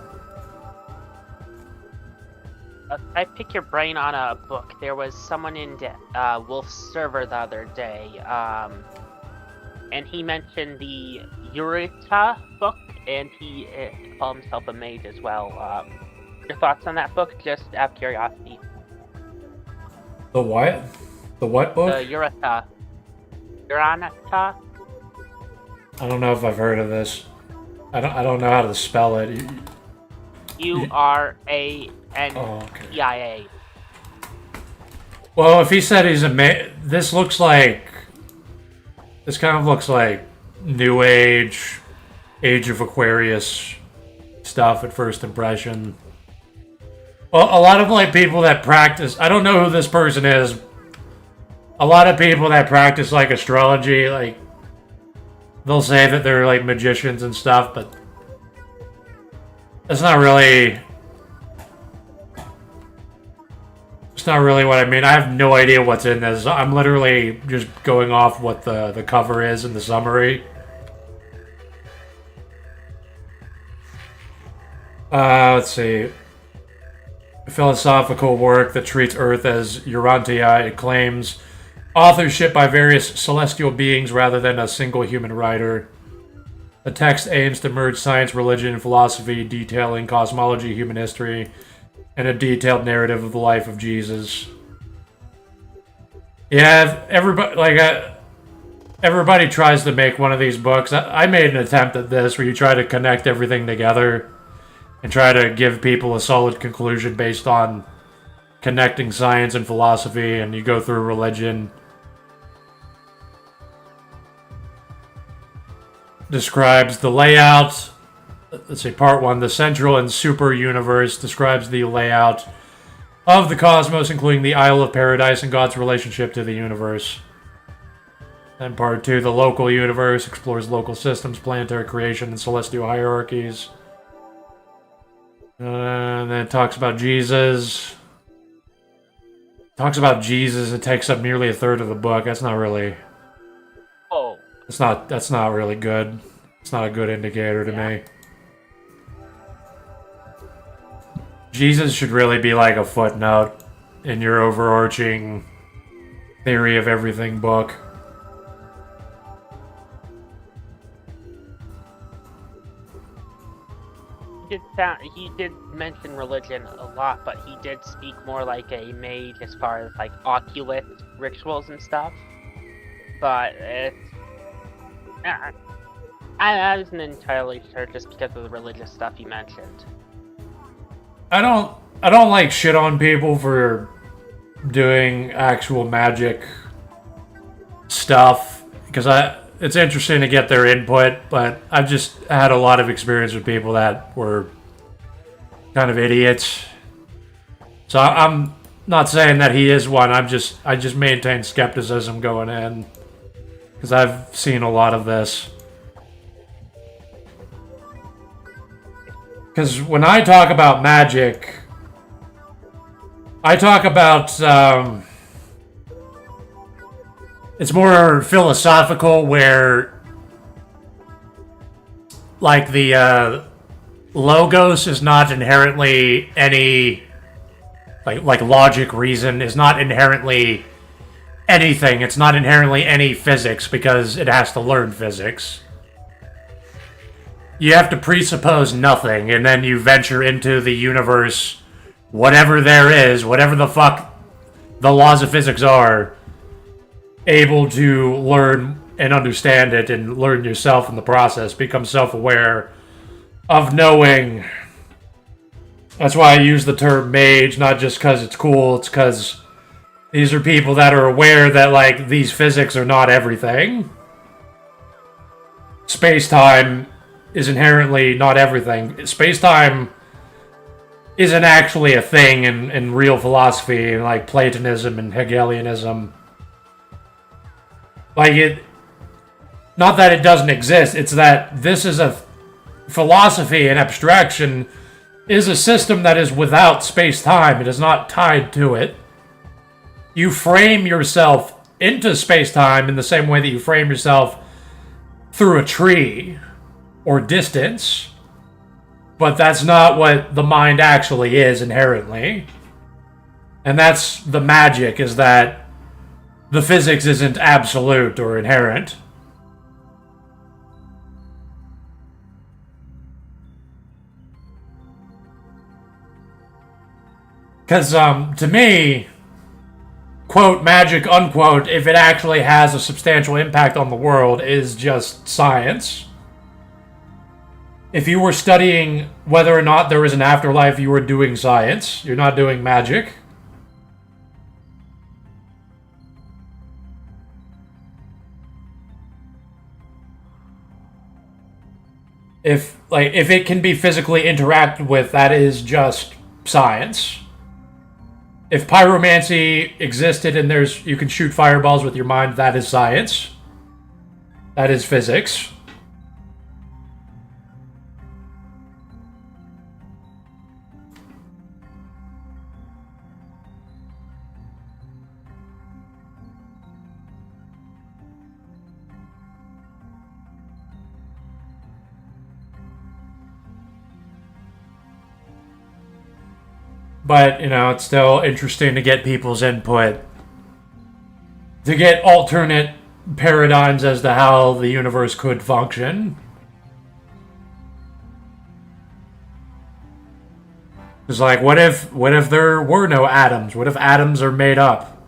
I pick your brain on a book. There was someone in Wolf's server the other day, and he mentioned the Eureka book, and he called himself a mage as well. Your thoughts on that book, just out of curiosity? The what? The what book? The Eureka. Uranata? I don't know if I've heard of this. I don't know how to spell it. Urantia. Oh, okay. Well, if he said he's a this kind of looks like New Age, Age of Aquarius stuff at first impression. Well, a lot of like people that practice, I don't know who this person is. A lot of people that practice like astrology, like they'll say that they're like magicians and stuff, but that's not really. It's not really what I mean. I have no idea what's in this. I'm literally just going off what the cover is in the summary. Let's see. A philosophical work that treats Earth as Urantia. It claims authorship by various celestial beings rather than a single human writer. The text aims to merge science, religion, and philosophy, detailing cosmology, human history, and a detailed narrative of the life of Jesus. Yeah, everybody tries to make one of these books. I made an attempt at this where you try to connect everything together and try to give people a solid conclusion based on connecting science and philosophy, and you go through religion. Describes the layout. Let's say part 1, the central and super universe, describes the layout of the cosmos, including the Isle of Paradise and God's relationship to the universe. Then part 2, the local universe, explores local systems, planetary creation, and celestial hierarchies. And then it talks about Jesus. It takes up nearly a third of the book. That's not really. Oh. That's not really good. It's not a good indicator to me. Jesus should really be like a footnote in your overarching theory of everything book. He did mention religion a lot, but he did speak more like a mage as far as like occult rituals and stuff. But it's I wasn't entirely sure just because of the religious stuff he mentioned. I don't like shit on people for doing actual magic stuff because it's interesting to get their input, but I've just had a lot of experience with people that were kind of idiots. So I'm not saying that he is one. I just maintain skepticism going in because I've seen a lot of this. Because when I talk about magic, I talk about it's more philosophical, where like the logos is not inherently any like logic reason is not inherently anything. It's not inherently any physics because it has to learn physics. You have to presuppose nothing, and then you venture into the universe, whatever there is, whatever the fuck the laws of physics are, able to learn and understand it and learn yourself in the process, become self-aware of knowing. That's why I use the term mage, not just because it's cool, it's because these are people that are aware that, like, these physics are not everything. Space-time is inherently not everything. Space-time isn't actually a thing in real philosophy, like Platonism and Hegelianism. Like, it... Not that it doesn't exist, it's that this is a... Philosophy and abstraction is a system that is without space-time. It is not tied to it. You frame yourself into space-time in the same way that you frame yourself through a tree or distance, but that's not what the mind actually is inherently. And that's the magic, is that the physics isn't absolute or inherent. Because, to me, quote, magic, unquote, if it actually has a substantial impact on the world, is just science. If you were studying whether or not there is an afterlife, you were doing science. You're not doing magic. If it can be physically interacted with, that is just science. If pyromancy existed and you can shoot fireballs with your mind, that is science. That is physics. But, it's still interesting to get people's input. To get alternate paradigms as to how the universe could function. It's like, what if there were no atoms? What if atoms are made up?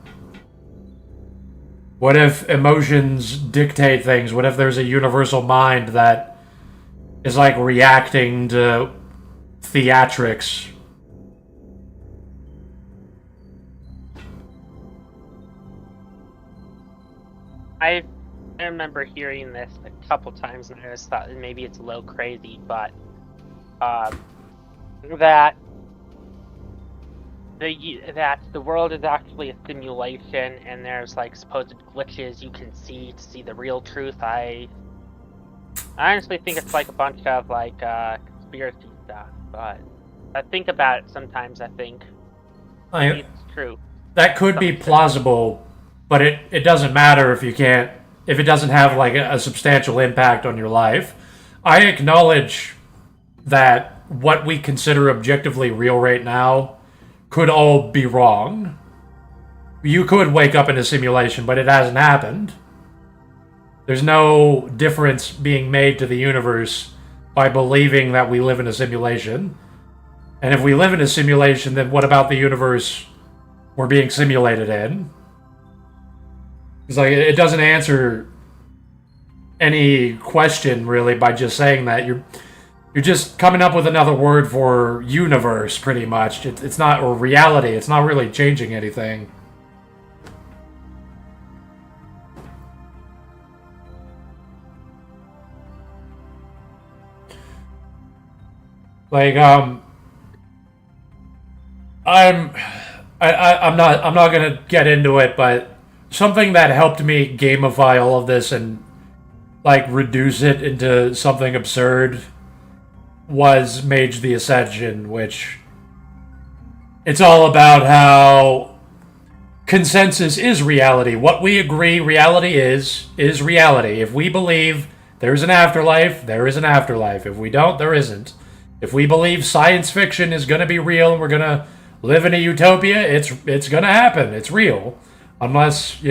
What if emotions dictate things? What if there's a universal mind that is like reacting to theatrics? I remember hearing this a couple times, and I just thought maybe it's a little crazy, but that the world is actually a simulation, and there's like supposed glitches you can see to see the real truth. I honestly think it's like a bunch of like conspiracy stuff, but I think about it sometimes. I think maybe it's true. That could be plausible. But it doesn't matter if it doesn't have like a substantial impact on your life. I acknowledge that what we consider objectively real right now could all be wrong. You could wake up in a simulation, but it hasn't happened. There's no difference being made to the universe by believing that we live in a simulation. And if we live in a simulation, then what about the universe we're being simulated in? It's like, it doesn't answer any question, really, by just saying that. You're just coming up with another word for universe, pretty much. It's not, or reality. It's not really changing anything. Like, I'm not gonna get into it, but something that helped me gamify all of this and, like, reduce it into something absurd was Mage the Ascension, which... It's all about how consensus is reality. What we agree reality is reality. If we believe there's an afterlife, there is an afterlife. If we don't, there isn't. If we believe science fiction is going to be real and we're going to live in a utopia, it's going to happen. It's real. Unless,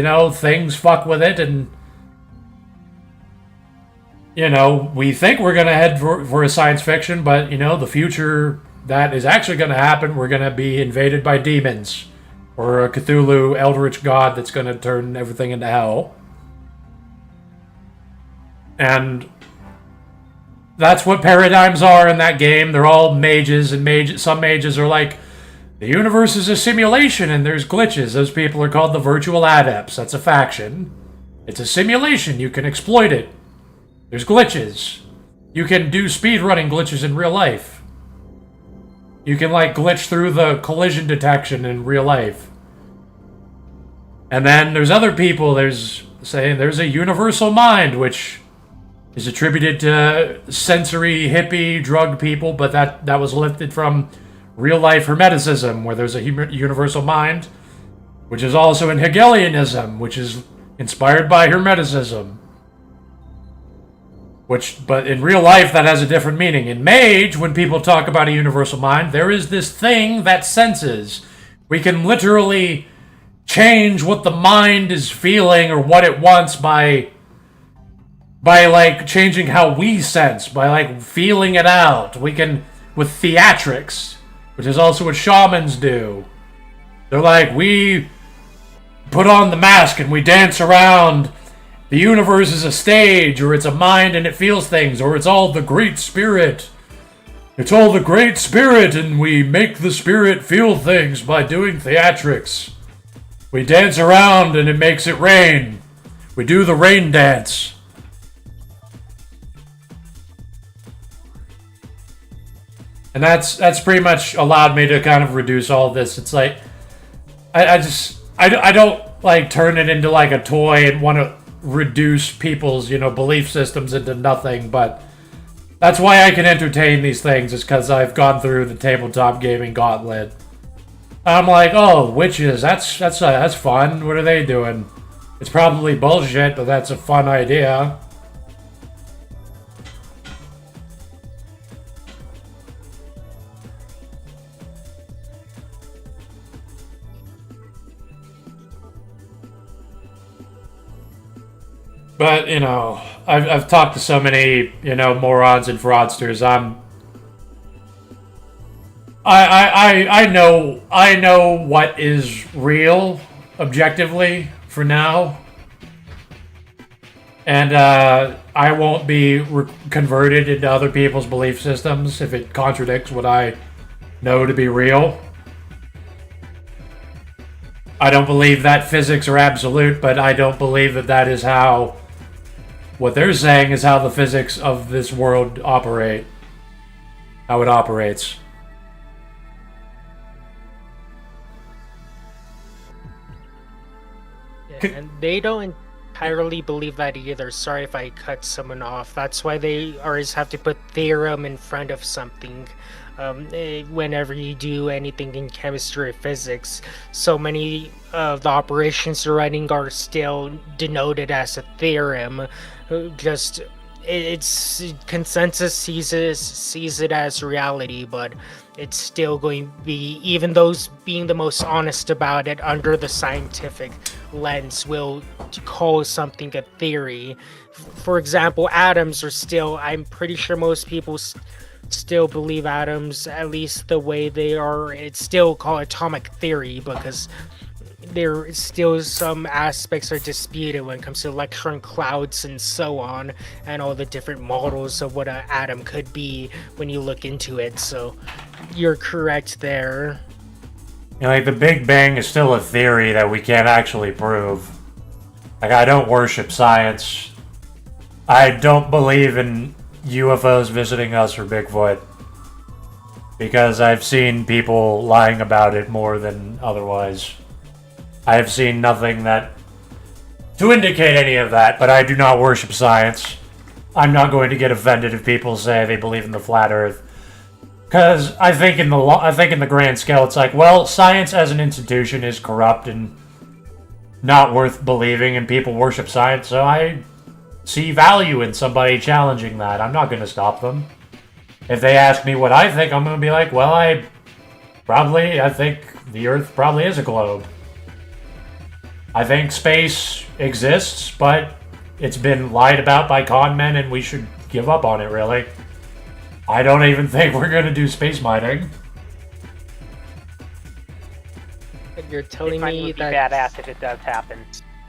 things fuck with it and, we think we're going to head for a science fiction, but, the future that is actually going to happen, we're going to be invaded by demons or a Cthulhu eldritch god that's going to turn everything into hell. And that's what paradigms are in that game. They're all mages, and some mages are like, the universe is a simulation and there's glitches. Those people are called the virtual adepts. That's a faction. It's a simulation. You can exploit it. There's glitches. You can do speedrunning glitches in real life. You can, glitch through the collision detection in real life. And then there's other people. There's a universal mind, which is attributed to sensory hippie drug people, but that was lifted from real-life Hermeticism, where there's a universal mind, which is also in Hegelianism, which is inspired by Hermeticism. But in real life, that has a different meaning. In Mage, when people talk about a universal mind, there is this thing that senses. We can literally change what the mind is feeling or what it wants by changing how we sense, by feeling it out. We can, with theatrics, which is also what shamans do. They're we put on the mask and we dance around. The universe is a stage, or it's a mind and it feels things, or it's all the Great Spirit. It's all the Great Spirit, and we make the Spirit feel things by doing theatrics. We dance around and it makes it rain. We do the rain dance. And that's pretty much allowed me to kind of reduce all this. It's I don't turn it into a toy and want to reduce people's belief systems into nothing, but that's why I can entertain these things, is because I've gone through the tabletop gaming gauntlet. I'm oh, witches, that's fun. What are they doing? It's probably bullshit, but that's a fun idea. But, I've talked to so many, morons and fraudsters. I know what is real, objectively, for now. And I won't be converted into other people's belief systems if it contradicts what I know to be real. I don't believe that physics are absolute, but I don't believe that is how... What they're saying is how the physics of this world operate. How it operates. Yeah, and they don't entirely believe that either. Sorry if I cut someone off. That's why they always have to put theorem in front of something. Whenever you do anything in chemistry or physics, so many of the operations you're running are still denoted as a theorem. It's consensus sees it as reality, but it's still going to be, even those being the most honest about it under the scientific lens will call something a theory. For example, atoms are still, I'm pretty sure most people still believe atoms, at least the way they are. It's still called atomic theory because there still some aspects are disputed when it comes to electron clouds and so on, and all the different models of what an atom could be when you look into it. So you're correct there. The Big Bang is still a theory that we can't actually prove. I don't worship science. I don't believe in UFOs visiting us or Bigfoot, because I've seen people lying about it more than otherwise. I have seen nothing to indicate any of that, but I do not worship science. I'm not going to get offended if people say they believe in the flat Earth, because I think in the grand scale, it's well, science as an institution is corrupt and not worth believing, and people worship science, so I see value in somebody challenging that. I'm not going to stop them. If they ask me what I think, I'm going to be like, well, I think the Earth probably is a globe. I think space exists, but it's been lied about by con men, and we should give up on it, really. I don't even think we're going to do space mining. You're telling Space mining me would be that badass if it does happen.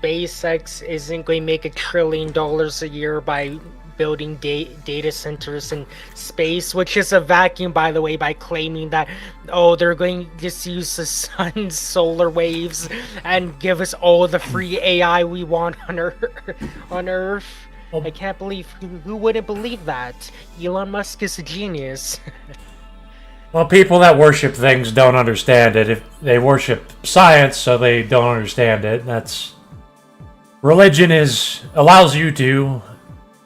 SpaceX isn't going to make $1 trillion a year by building data centers in space, which is a vacuum, by the way, by claiming that, oh, they're going to just use the sun's solar waves and give us all the free AI we want on Earth. Well, I can't believe who wouldn't believe that. Elon Musk is a genius. Well, people that worship things don't understand it. If they worship science, so they don't understand it. Religion allows you to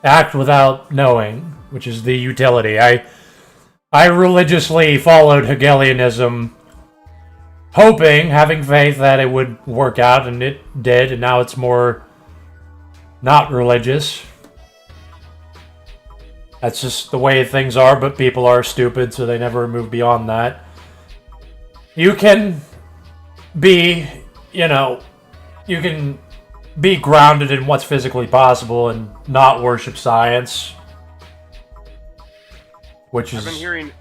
act without knowing, which is the utility. I religiously followed Hegelianism, having faith that it would work out, and it did, and now it's more not religious. That's just the way things are, but people are stupid, so they never move beyond that. You can be, you can be grounded in what's physically possible and not worship science. Which is... I've been hearing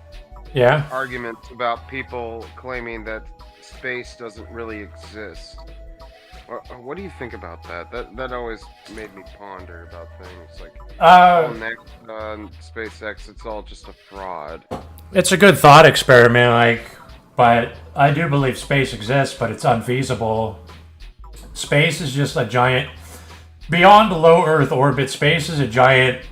arguments about people claiming that space doesn't really exist. What do you think about that? That always made me ponder about things like SpaceX. It's all just a fraud. It's a good thought experiment, but I do believe space exists, but it's unfeasible. Space is just a giant... Beyond low Earth orbit, space is a giant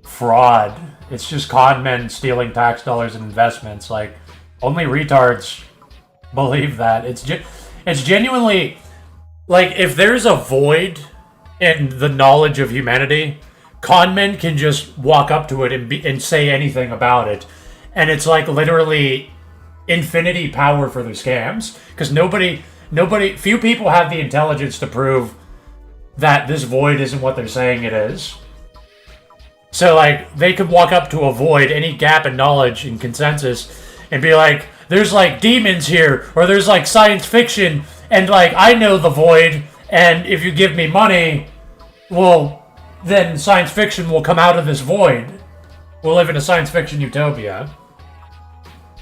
fraud. It's just con men stealing tax dollars and investments. Only retards believe that. It's genuinely... if there's a void in the knowledge of humanity, con men can just walk up to it and say anything about it. And it's literally infinity power for their scams. Because few people have the intelligence to prove that this void isn't what they're saying it is. So, they could walk up to a void, any gap in knowledge and consensus, and be like, there's, demons here, or there's, science fiction, and, I know the void, and if you give me money, well, then science fiction will come out of this void. We'll live in a science fiction utopia.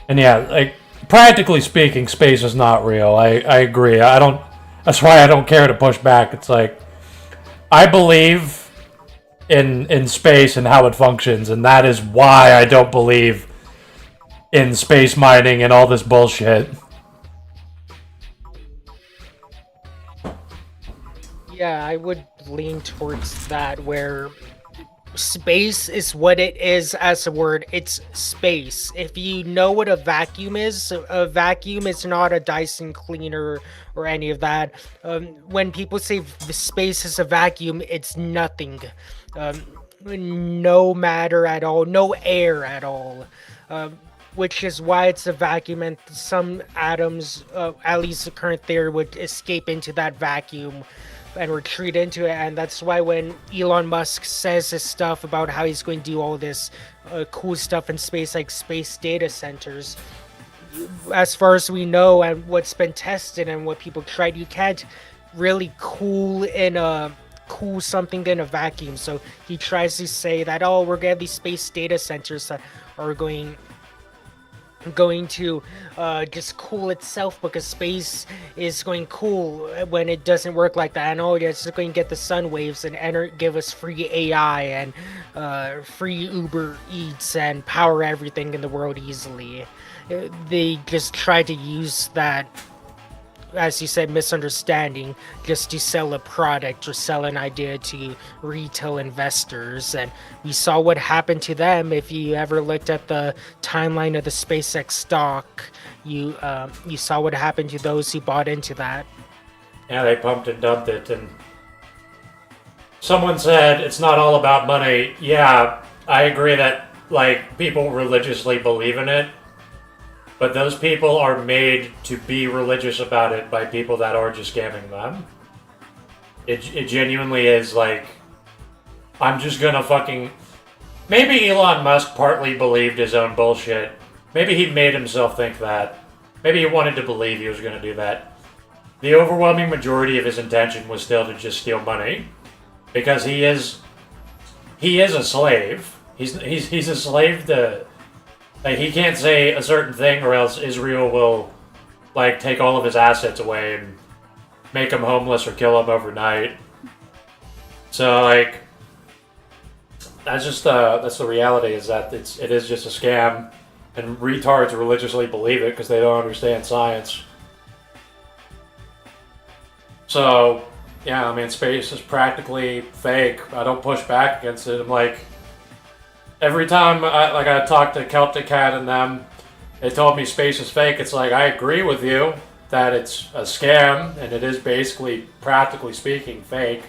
And yeah, practically speaking, space is not real. I agree. That's why I don't care to push back. It's I believe in space and how it functions, and that is why I don't believe in space mining and all this bullshit. Yeah, I would lean towards that, where space is what it is as a word. It's space. If you know what a vacuum is not a Dyson cleaner or any of that. When people say the space is a vacuum, it's nothing. No matter at all, no air at all. Which is why it's a vacuum, and some atoms, at least the current theory, would escape into that vacuum and retreat into it. And that's why when Elon Musk says this stuff about how he's going to do all this cool stuff in space, like space data centers, as far as we know and what's been tested and what people tried, you can't really cool something in a vacuum. So he tries to say that, oh, we're gonna have these space data centers that are going to just cool itself, because space is going cool when it doesn't work like that. And it's just going to get the sun waves and give us free AI and free Uber Eats and power everything in the world easily. They just try to use that, as you said, misunderstanding, just to sell a product or sell an idea to retail investors. And we saw what happened to them. If you ever looked at the timeline of the SpaceX stock, you saw what happened to those who bought into that. Yeah, they pumped and dumped it. And someone said it's not all about money. Yeah, I agree that people religiously believe in it. But those people are made to be religious about it by people that are just scamming them. It genuinely is I'm just gonna fucking... maybe Elon Musk partly believed his own bullshit. Maybe he made himself think that. Maybe he wanted to believe he was going to do that. The overwhelming majority of his intention was still to just steal money, because he is a slave. He's a slave to, like, he can't say a certain thing or else Israel will, like, take all of his assets away and make him homeless or kill him overnight. So, like, that's the reality, is that it is just a scam, and retards religiously believe it because they don't understand science. So, yeah, I mean, space is practically fake. I don't push back against it. I'm like, every time I talked to Celtic Cat and them, they told me space is fake. It's like, I agree with you that it's a scam, and it is basically, practically speaking, fake.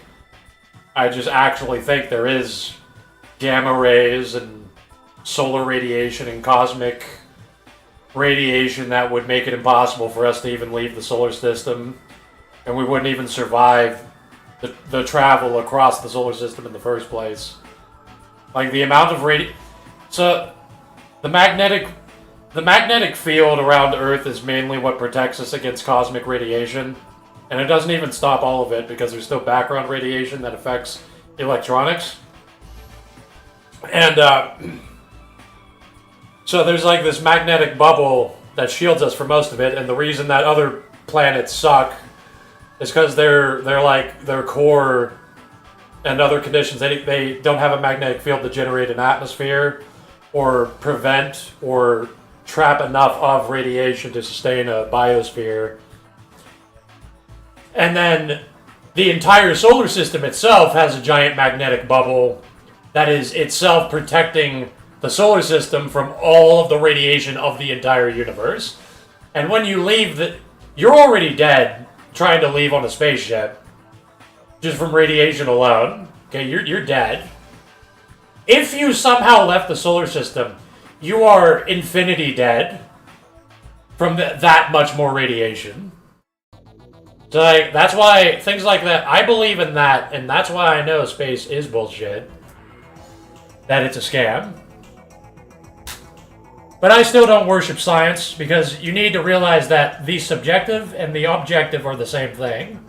I just actually think there is gamma rays and solar radiation and cosmic radiation that would make it impossible for us to even leave the solar system, and we wouldn't even survive the travel across the solar system in the first place. Like, the amount of so the magnetic field around Earth is mainly what protects us against cosmic radiation, and it doesn't even stop all of it because there's still background radiation that affects electronics. And so there's like this magnetic bubble that shields us from most of it, and the reason that other planets suck is because their core and other conditions, they don't have a magnetic field to generate an atmosphere or prevent or trap enough of radiation to sustain a biosphere. And then the entire solar system itself has a giant magnetic bubble that is itself protecting the solar system from all of the radiation of the entire universe. And when you leave, you're already dead trying to leave on a spaceship, just from radiation alone. Okay, you're dead. If you somehow left the solar system, you are infinity dead from that much more radiation. So, like, that's why things like that, I believe in that, and that's why I know space is bullshit. That it's a scam. But I still don't worship science, because you need to realize that the subjective and the objective are the same thing.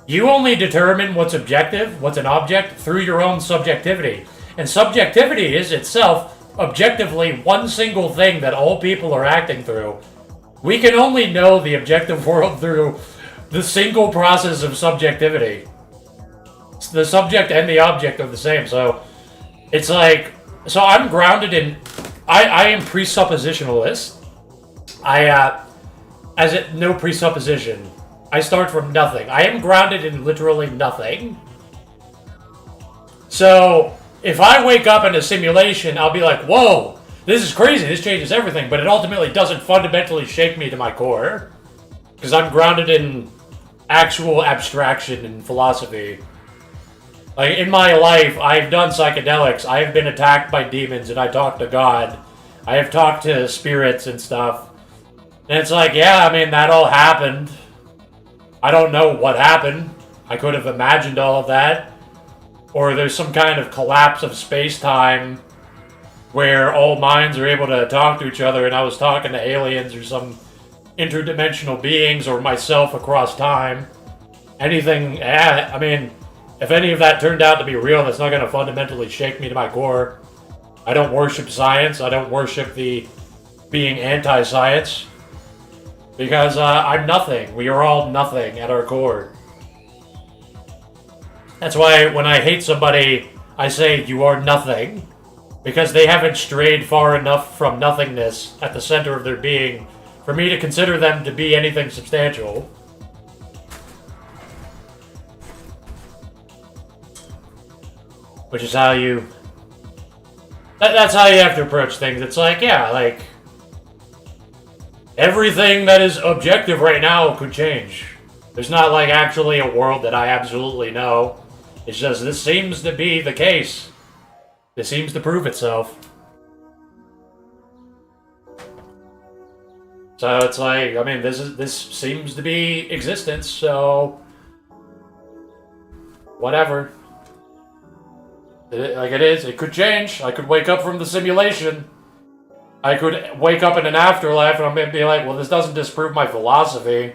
You only determine what's objective, what's an object, through your own subjectivity. And subjectivity is itself objectively one single thing that all people are acting through. We can only know the objective world through the single process of subjectivity. The subject and the object are the same, so it's like, so I'm grounded in, I am presuppositionalist. No presupposition. I start from nothing. I am grounded in literally nothing. So, if I wake up in a simulation, I'll be like, whoa, this is crazy, this changes everything, but it ultimately doesn't fundamentally shake me to my core. Because I'm grounded in actual abstraction and philosophy. Like, in my life, I've done psychedelics, I have been attacked by demons, and I talked to God. I have talked to spirits and stuff. And it's like, yeah, I mean, that all happened. I don't know what happened. I could have imagined all of that. Or there's some kind of collapse of space-time where all minds are able to talk to each other, and I was talking to aliens or some interdimensional beings or myself across time. Anything, I mean, if any of that turned out to be real, that's not going to fundamentally shake me to my core. I don't worship science. I don't worship the being anti-science. Because I'm nothing. We are all nothing at our core. That's why when I hate somebody, I say, you are nothing. Because they haven't strayed far enough from nothingness at the center of their being for me to consider them to be anything substantial. Which is how you... That's how you have to approach things. It's like, yeah, like... everything that is objective right now could change. There's not, like, actually a world that I absolutely know. It's just, this seems to be the case. This seems to prove itself. So it's like, I mean, this seems to be existence, so... whatever. It could change. I could wake up from the simulation. I could wake up in an afterlife and I'm gonna be like, well, this doesn't disprove my philosophy.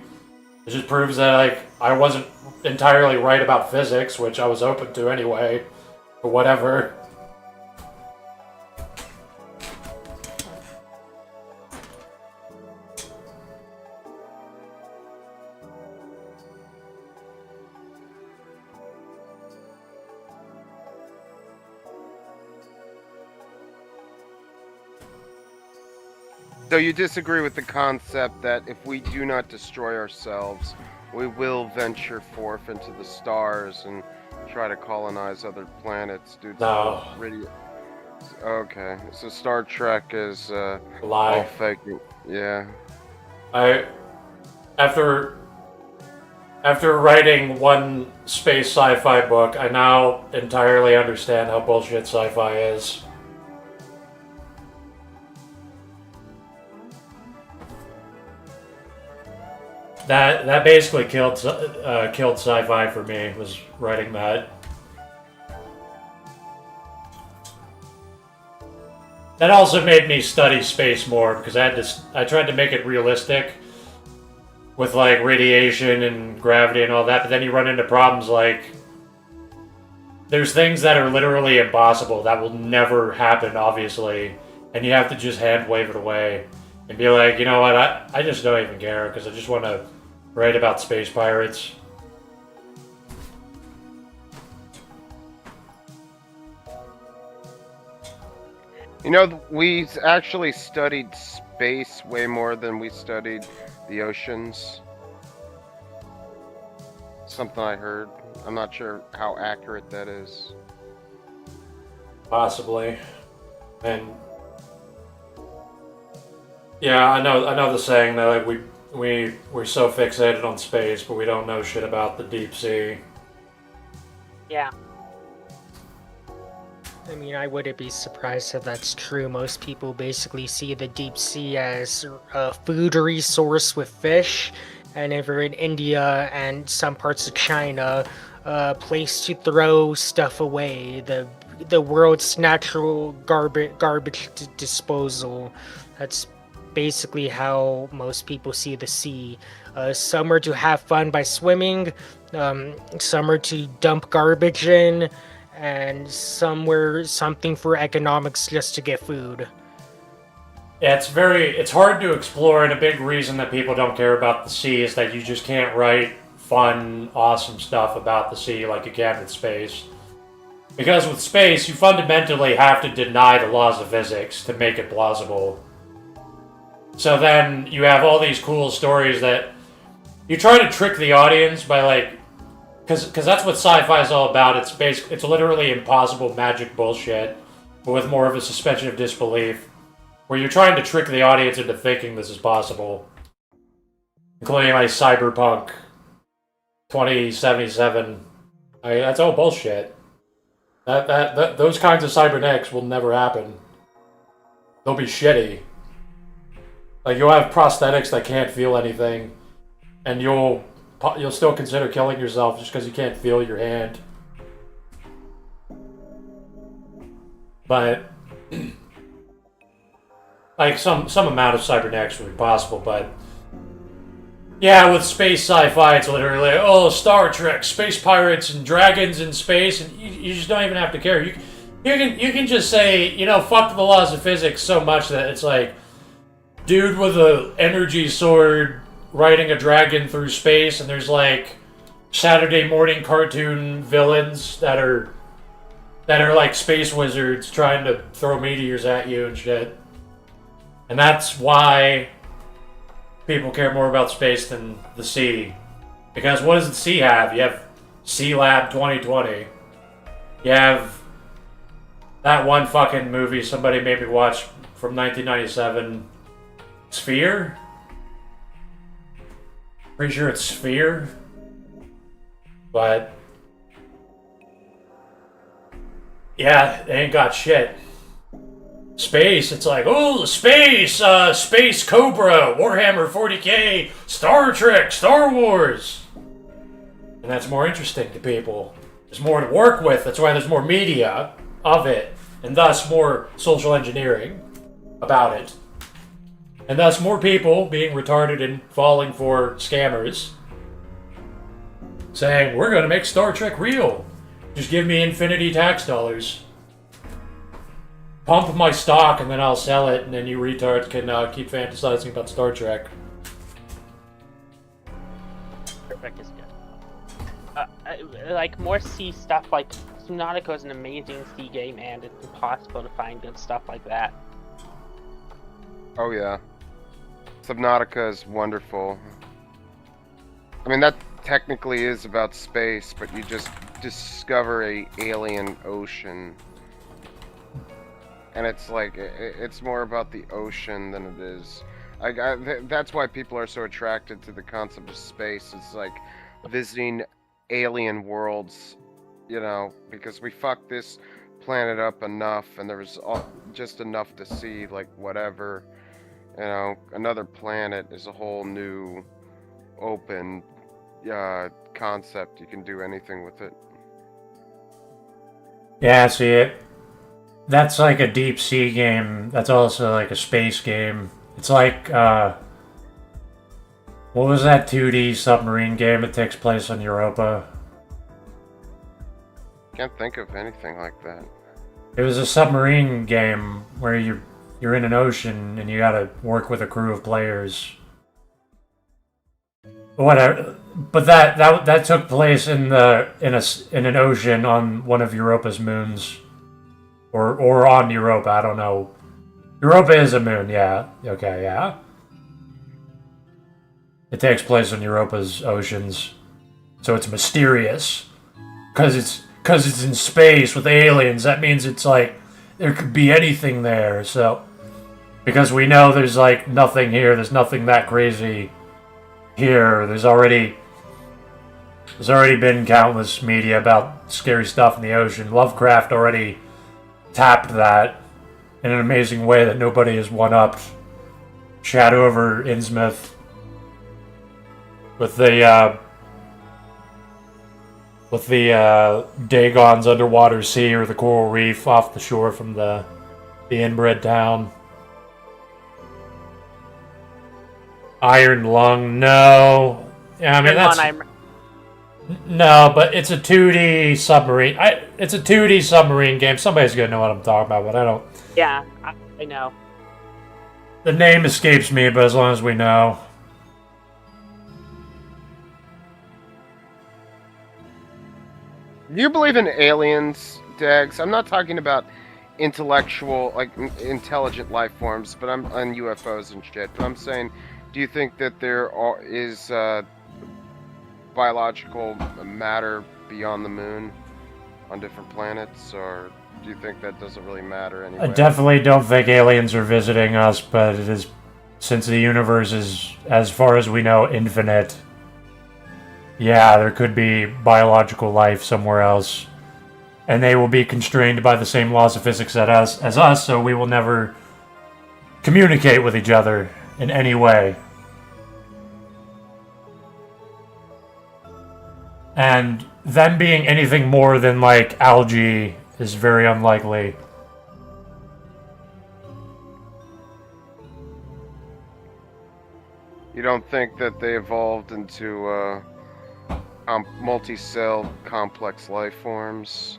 It just proves that, like, I wasn't entirely right about physics, which I was open to anyway. Or whatever. So you disagree with the concept that if we do not destroy ourselves, we will venture forth into the stars and try to colonize other planets due to radio. Okay, so Star Trek is lie. all fake. Yeah. After writing one space sci-fi book, I now entirely understand how bullshit sci-fi is. That basically killed sci-fi for me, was writing that. That also made me study space more because I tried to make it realistic with like radiation and gravity and all that, but then you run into problems like there's things that are literally impossible that will never happen, obviously, and you have to just hand wave it away and be like, you know what, I just don't even care because I just want to write about space pirates. You know, we actually studied space way more than we studied the oceans. Something I heard. I'm not sure how accurate that is. Possibly. And yeah, I know the saying that like we're so fixated on space, but we don't know shit about the deep sea. Yeah. I mean, I wouldn't be surprised if that's true. Most people basically see the deep sea as a food resource with fish, and if you're in India and some parts of China, a place to throw stuff away, the world's natural garbage disposal. That's basically how most people see the sea. Some are to have fun by swimming, some are to dump garbage in, and something for economics just to get food. Yeah, it's hard to explore, and a big reason that people don't care about the sea is that you just can't write fun, awesome stuff about the sea like you can with space. Because with space, you fundamentally have to deny the laws of physics to make it plausible. So then you have all these cool stories that you try to trick the audience by like, because that's what sci-fi is all about. It's literally impossible magic bullshit, but with more of a suspension of disbelief, where you're trying to trick the audience into thinking this is possible, including like Cyberpunk 2077. That's all bullshit. Those kinds of cybernetics will never happen. They'll be shitty. Like, you'll have prosthetics that can't feel anything, and you'll still consider killing yourself just because you can't feel your hand. But like some amount of cybernetics would be possible, but yeah, with space sci-fi, it's literally like, oh, Star Trek, space pirates and dragons in space, and you just don't even have to care. You can just say, you know, fuck the laws of physics so much that it's like, dude with a energy sword riding a dragon through space, and there's like Saturday morning cartoon villains that are like space wizards trying to throw meteors at you and shit. And that's why people care more about space than the sea. Because what does the sea have? You have Sea Lab 2020. You have that one fucking movie somebody made me watch from 1997, Sphere? Pretty sure it's Sphere. But yeah, they ain't got shit. Space, it's like, oh, space, Space Cobra, Warhammer 40k, Star Trek, Star Wars. And that's more interesting to people. There's more to work with. That's why there's more media of it, and thus more social engineering about it. And thus more people being retarded and falling for scammers saying, we're going to make Star Trek real. Just give me infinity tax dollars. Pump my stock and then I'll sell it, and then you retards can keep fantasizing about Star Trek. Star Trek is good. Like, more sea stuff, like, Subnautica is an amazing sea game, and it's impossible to find good stuff like that. Oh yeah. Subnautica is wonderful. I mean, that technically is about space, but you just discover a alien ocean. And it's like, it's more about the ocean than it is. That's why people are so attracted to the concept of space. It's like visiting alien worlds, you know, because we fucked this planet up enough, and there was just enough to see, like, whatever. You know, another planet is a whole new, open concept. You can do anything with it. Yeah, see it. That's like a deep sea game. That's also like a space game. It's like, what was that 2D submarine game that takes place on Europa? Can't think of anything like that. It was a submarine game where you're in an ocean and you gotta work with a crew of players. Whatever. But that took place in an ocean on one of Europa's moons. Or on Europa, I don't know. Europa is a moon, yeah. Okay, yeah. It takes place on Europa's oceans. So it's mysterious. Cause it's in space with aliens, that means it's like there could be anything there, so because we know there's like nothing here, there's nothing that crazy here. There's already been countless media about scary stuff in the ocean. Lovecraft already tapped that in an amazing way that nobody has one-upped. Shadow over Innsmouth with the Dagon's underwater sea, or the coral reef off the shore from the inbred town. Iron Lung, no. Yeah, I mean that's no, but it's a 2D submarine. It's a 2D submarine game. Somebody's gonna know what I'm talking about, but I don't. Yeah, I know. The name escapes me, but as long as we know. Do you believe in aliens, Dags? I'm not talking about intellectual, like intelligent life forms, but I'm on UFOs and shit. But I'm saying, do you think that there is biological matter beyond the moon on different planets, or do you think that doesn't really matter anyway? I definitely don't think aliens are visiting us, but it is, since the universe is, as far as we know, infinite. Yeah, there could be biological life somewhere else, and they will be constrained by the same laws of physics as us, so we will never communicate with each other in any way. And them being anything more than like algae is very unlikely. You don't think that they evolved into multi-cell complex life forms?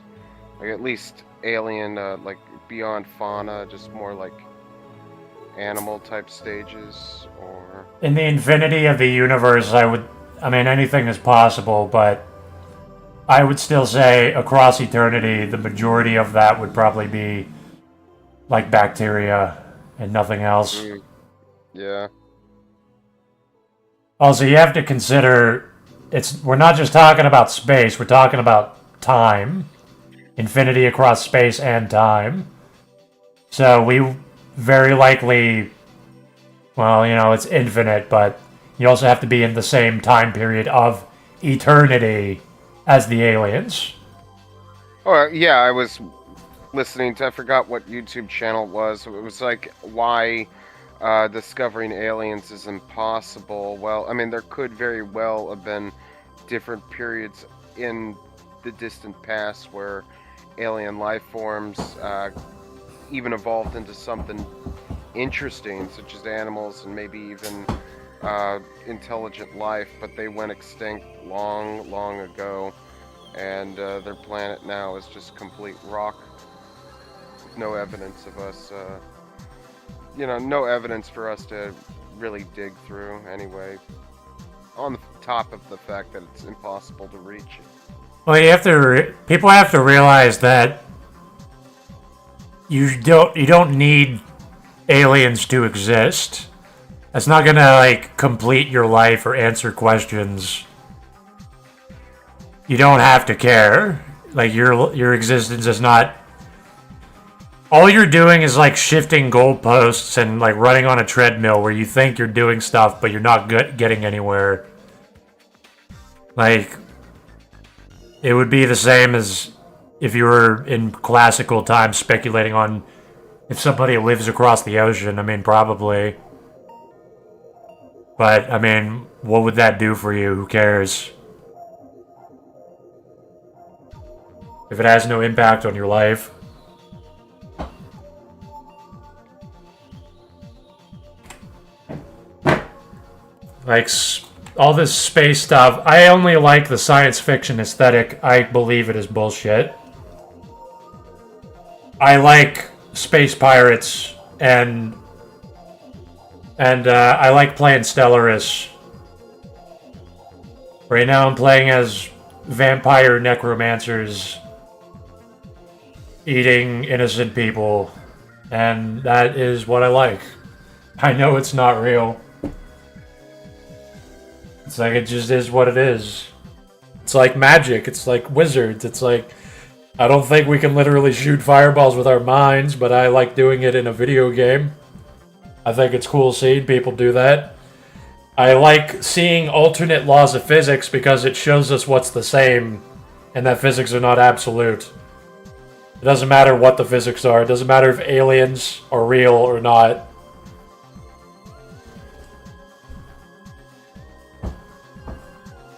Like at least alien, like beyond fauna, just more like animal type stages, or... In the infinity of the universe, I mean, anything is possible, but I would still say across eternity, the majority of that would probably be like bacteria and nothing else. Yeah. Also, you have to consider, we're not just talking about space, we're talking about time. Infinity across space and time. So we very likely, well, you know, it's infinite, but you also have to be in the same time period of eternity as the aliens. Oh, yeah, I was listening to, I forgot what YouTube channel it was. It was like, why discovering aliens is impossible. Well, I mean, there could very well have been different periods in the distant past where alien life forms even evolved into something interesting, such as animals and maybe even intelligent life, but they went extinct long, long ago, and their planet now is just complete rock. No evidence of us, no evidence for us to really dig through anyway, on the top of the fact that it's impossible to reach it. Well, people have to realize that you don't need aliens to exist. That's not gonna like complete your life or answer questions. You don't have to care. Like your existence is not. All you're doing is like shifting goalposts and like running on a treadmill where you think you're doing stuff, but you're not getting anywhere. Like, it would be the same as if you were in classical times speculating on if somebody lives across the ocean. I mean, probably. But, I mean, what would that do for you? Who cares? If it has no impact on your life. Like, all this space stuff, I only like the science fiction aesthetic. I believe it is bullshit. I like space pirates and I like playing Stellaris. Right now I'm playing as vampire necromancers eating innocent people, and that is what I like. I know it's not real. It's like, it just is what it is. It's like magic. It's like wizards. It's like, I don't think we can literally shoot fireballs with our minds, but I like doing it in a video game. I think it's cool seeing people do that. I like seeing alternate laws of physics because it shows us what's the same and that physics are not absolute. It doesn't matter what the physics are. It doesn't matter if aliens are real or not.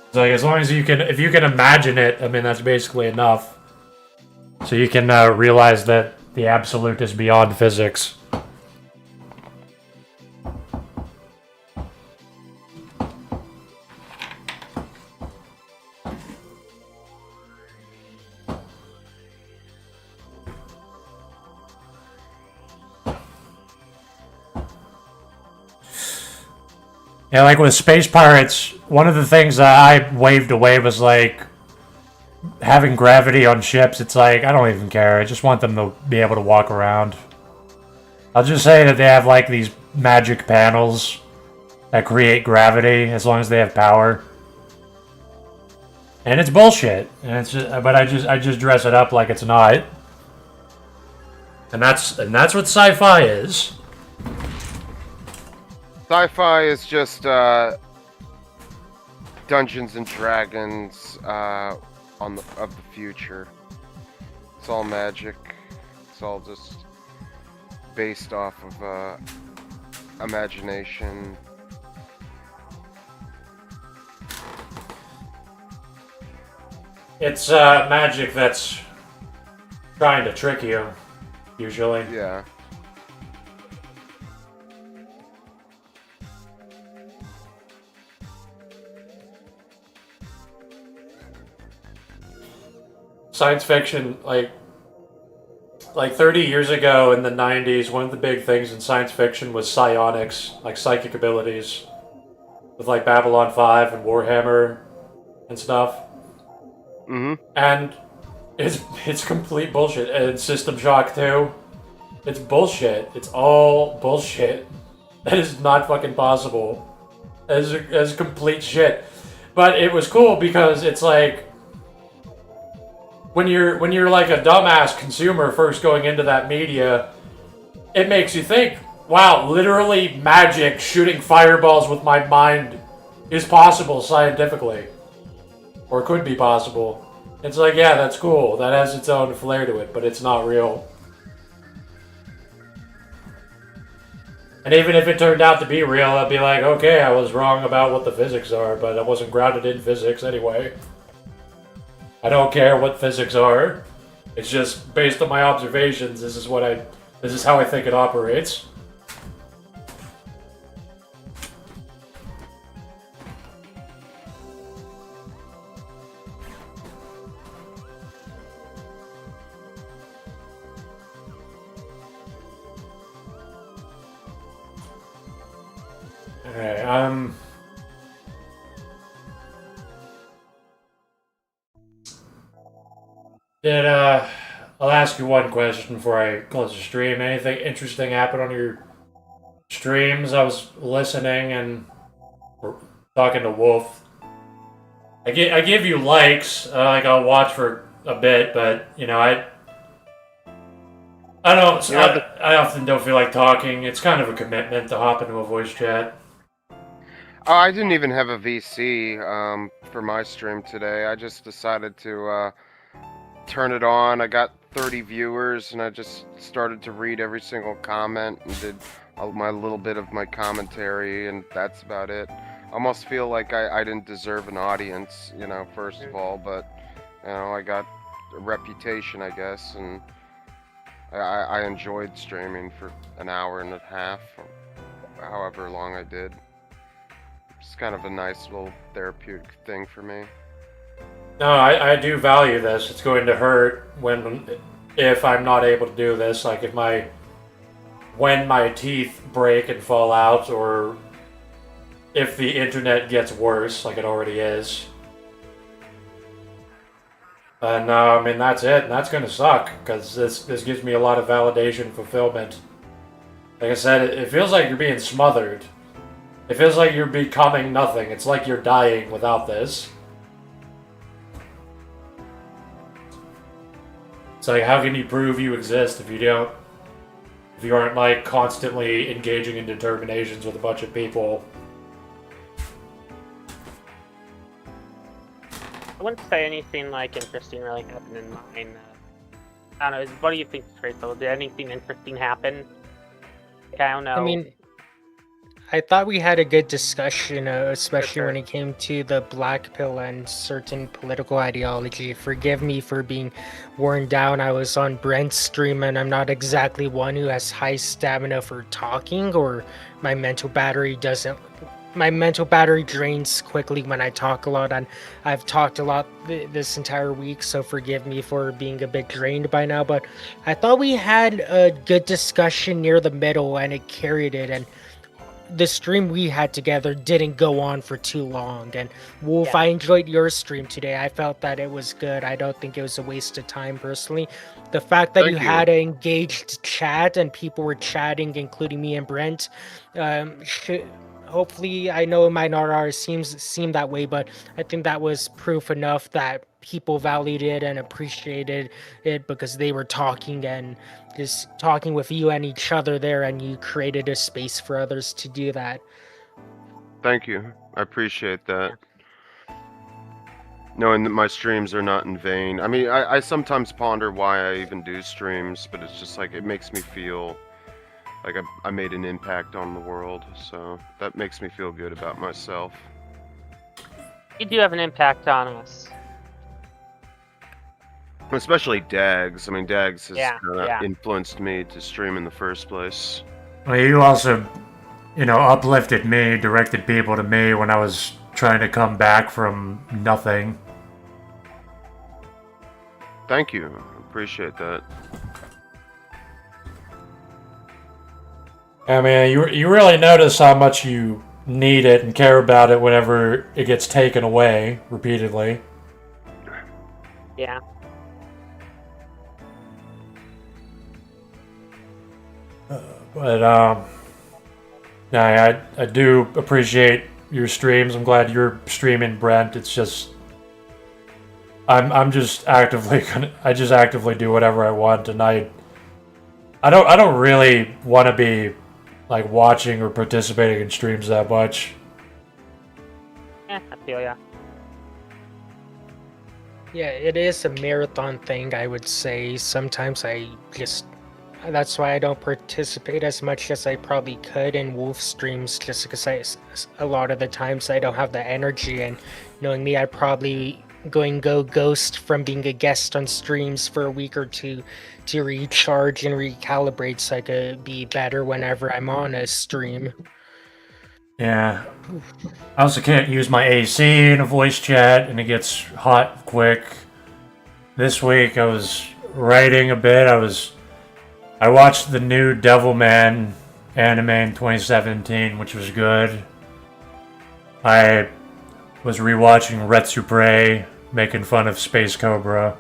It's like, as long as if you can imagine it, I mean, that's basically enough. So you can realize that the absolute is beyond physics. Yeah, like with Space Pirates, one of the things that I waved away was like having gravity on ships. It's like, I don't even care. I just want them to be able to walk around. I'll just say that they have like these magic panels that create gravity as long as they have power. And it's bullshit. And it's just, but I just dress it up like it's not. And that's what sci-fi is. Sci-fi is just Dungeons and Dragons of the future. It's all magic. It's all just based off of imagination. It's magic that's trying to trick you, usually. Yeah. Science fiction, like 30 years ago in the 90s, one of the big things in science fiction was psionics, like psychic abilities, with like Babylon 5 and Warhammer and stuff. Mm-hmm. And it's complete bullshit. And System Shock 2, it's bullshit. It's all bullshit. That is not fucking possible. That is complete shit. But it was cool because it's like, when you're like a dumbass consumer first going into that media, it makes you think, wow, literally magic shooting fireballs with my mind is possible scientifically. Or could be possible. It's like, yeah, that's cool. That has its own flair to it, but it's not real. And even if it turned out to be real, I'd be like, okay, I was wrong about what the physics are, but I wasn't grounded in physics anyway. I don't care what physics are. It's just based on my observations. This is how I think it operates. Okay, I'll ask you one question before I close the stream. Anything interesting happen on your streams? I was listening and talking to Wolf. I give you likes. Like I'll watch for a bit, but I don't. I often don't feel like talking. It's kind of a commitment to hop into a voice chat. Oh, I didn't even have a VC for my stream today. I just decided to turn it on. I got 30 viewers, and I just started to read every single comment and did my little bit of my commentary, and that's about it. I almost feel like I didn't deserve an audience, first of all, but I got a reputation, I guess, and I enjoyed streaming for an hour and a half, or however long I did. It's kind of a nice little therapeutic thing for me. No, I do value this. It's going to hurt if I'm not able to do this. Like when my teeth break and fall out, or if the internet gets worse, like it already is. And I mean that's it. And that's gonna suck because this gives me a lot of validation, fulfillment. Like I said, it feels like you're being smothered. It feels like you're becoming nothing. It's like you're dying without this. It's like, how can you prove you exist if you aren't like constantly engaging in determinations with a bunch of people? I wouldn't say anything like interesting really happened in mine. I don't know. What do you think, Tracer? Did anything interesting happen? I don't know. I mean, I thought we had a good discussion, especially when it came to the black pill and certain political ideology. Forgive me for being worn down. I was on Brent's stream, and I'm not exactly one who has high stamina for talking, or my mental battery drains quickly when I talk a lot, and I've talked a lot this entire week, so forgive me for being a bit drained by now. But I thought we had a good discussion near the middle, and it carried it, and the stream we had together didn't go on for too long. And Wolf, I enjoyed your stream today. I felt that it was good. I don't think it was a waste of time personally. The fact that you had an engaged chat and people were chatting, including me and Brent, hopefully, I know it might not always seem that way, but I think that was proof enough that people valued it and appreciated it because they were talking and just talking with you and each other there, and you created a space for others to do that. Thank you. I appreciate that. Knowing that my streams are not in vain. I mean, I sometimes ponder why I even do streams, but it's just like it makes me feel like I made an impact on the world, so that makes me feel good about myself. You do have an impact on us. Especially Dags. I mean, Dags has influenced me to stream in the first place. Well, you also, uplifted me, directed people to me when I was trying to come back from nothing. Thank you. Appreciate that. I mean, you really notice how much you need it and care about it whenever it gets taken away repeatedly. Yeah. But I do appreciate your streams. I'm glad you're streaming, Brent. It's just I just actively do whatever I want, and I don't really want to be like watching or participating in streams that much. Yeah, I feel ya. Yeah, it is a marathon thing, I would say. Sometimes that's why I don't participate as much as I probably could in Wolf streams, just because a lot of the times I don't have the energy, and knowing me, I probably going go ghost from being a guest on streams for a week or two to recharge and recalibrate so I could be better whenever I'm on a stream. Yeah. I also can't use my AC in a voice chat, and it gets hot quick. This week I was writing a bit. I watched the new Devilman anime in 2017, which was good. I was rewatching Retsupre, making fun of Space Cobra,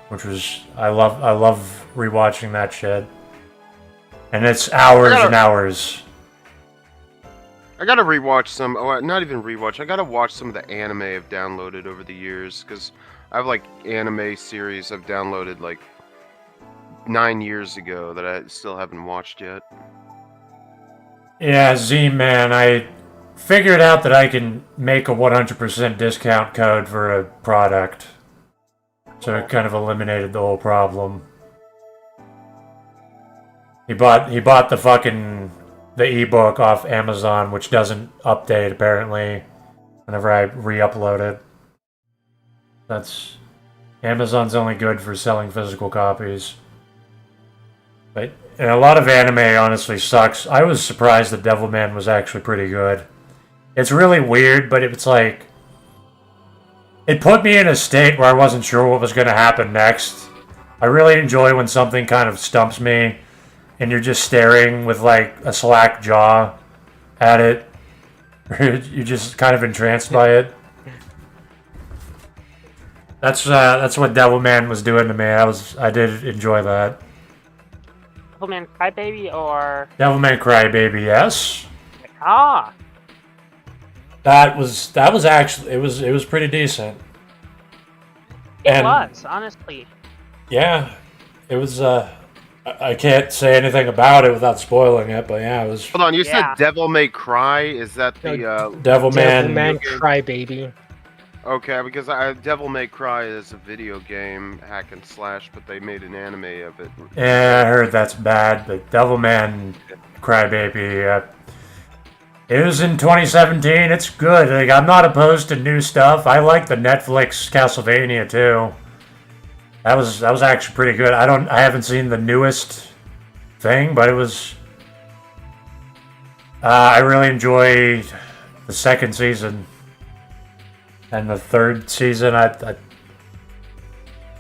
which was I love rewatching that shit. And it's hours and hours. I gotta rewatch some. Oh, not even rewatch. I gotta watch some of the anime I've downloaded over the years, because I have like anime series I've downloaded like 9 years ago that I still haven't watched yet. Yeah, Z-Man, I figured out that I can make a 100% discount code for a product. So it kind of eliminated the whole problem. He bought the ebook off Amazon, which doesn't update apparently whenever I re-upload it. Amazon's only good for selling physical copies. But and a lot of anime honestly sucks. I was surprised that Devilman was actually pretty good. It's really weird, but it's like it put me in a state where I wasn't sure what was going to happen next. I really enjoy when something kind of stumps me and you're just staring with like a slack jaw at it. You're just kind of entranced by it. That's what Devilman was doing to me. I did enjoy that. Devilman Crybaby or Devilman Crybaby, yes. ah. That was actually it was pretty decent. It was, honestly. Yeah. It was I can't say anything about it without spoiling it, but yeah, it was. Hold on, you said Devil May Cry? Is that the Devilman Crybaby? Okay, because Devil May Cry is a video game hack and slash, but they made an anime of it. Yeah, I heard that's bad, but Devilman Crybaby, it was in 2017. It's good. Like, I'm not opposed to new stuff. I like the Netflix Castlevania too. That was actually pretty good. I haven't seen the newest thing, but it was. I really enjoyed the second season and the third season.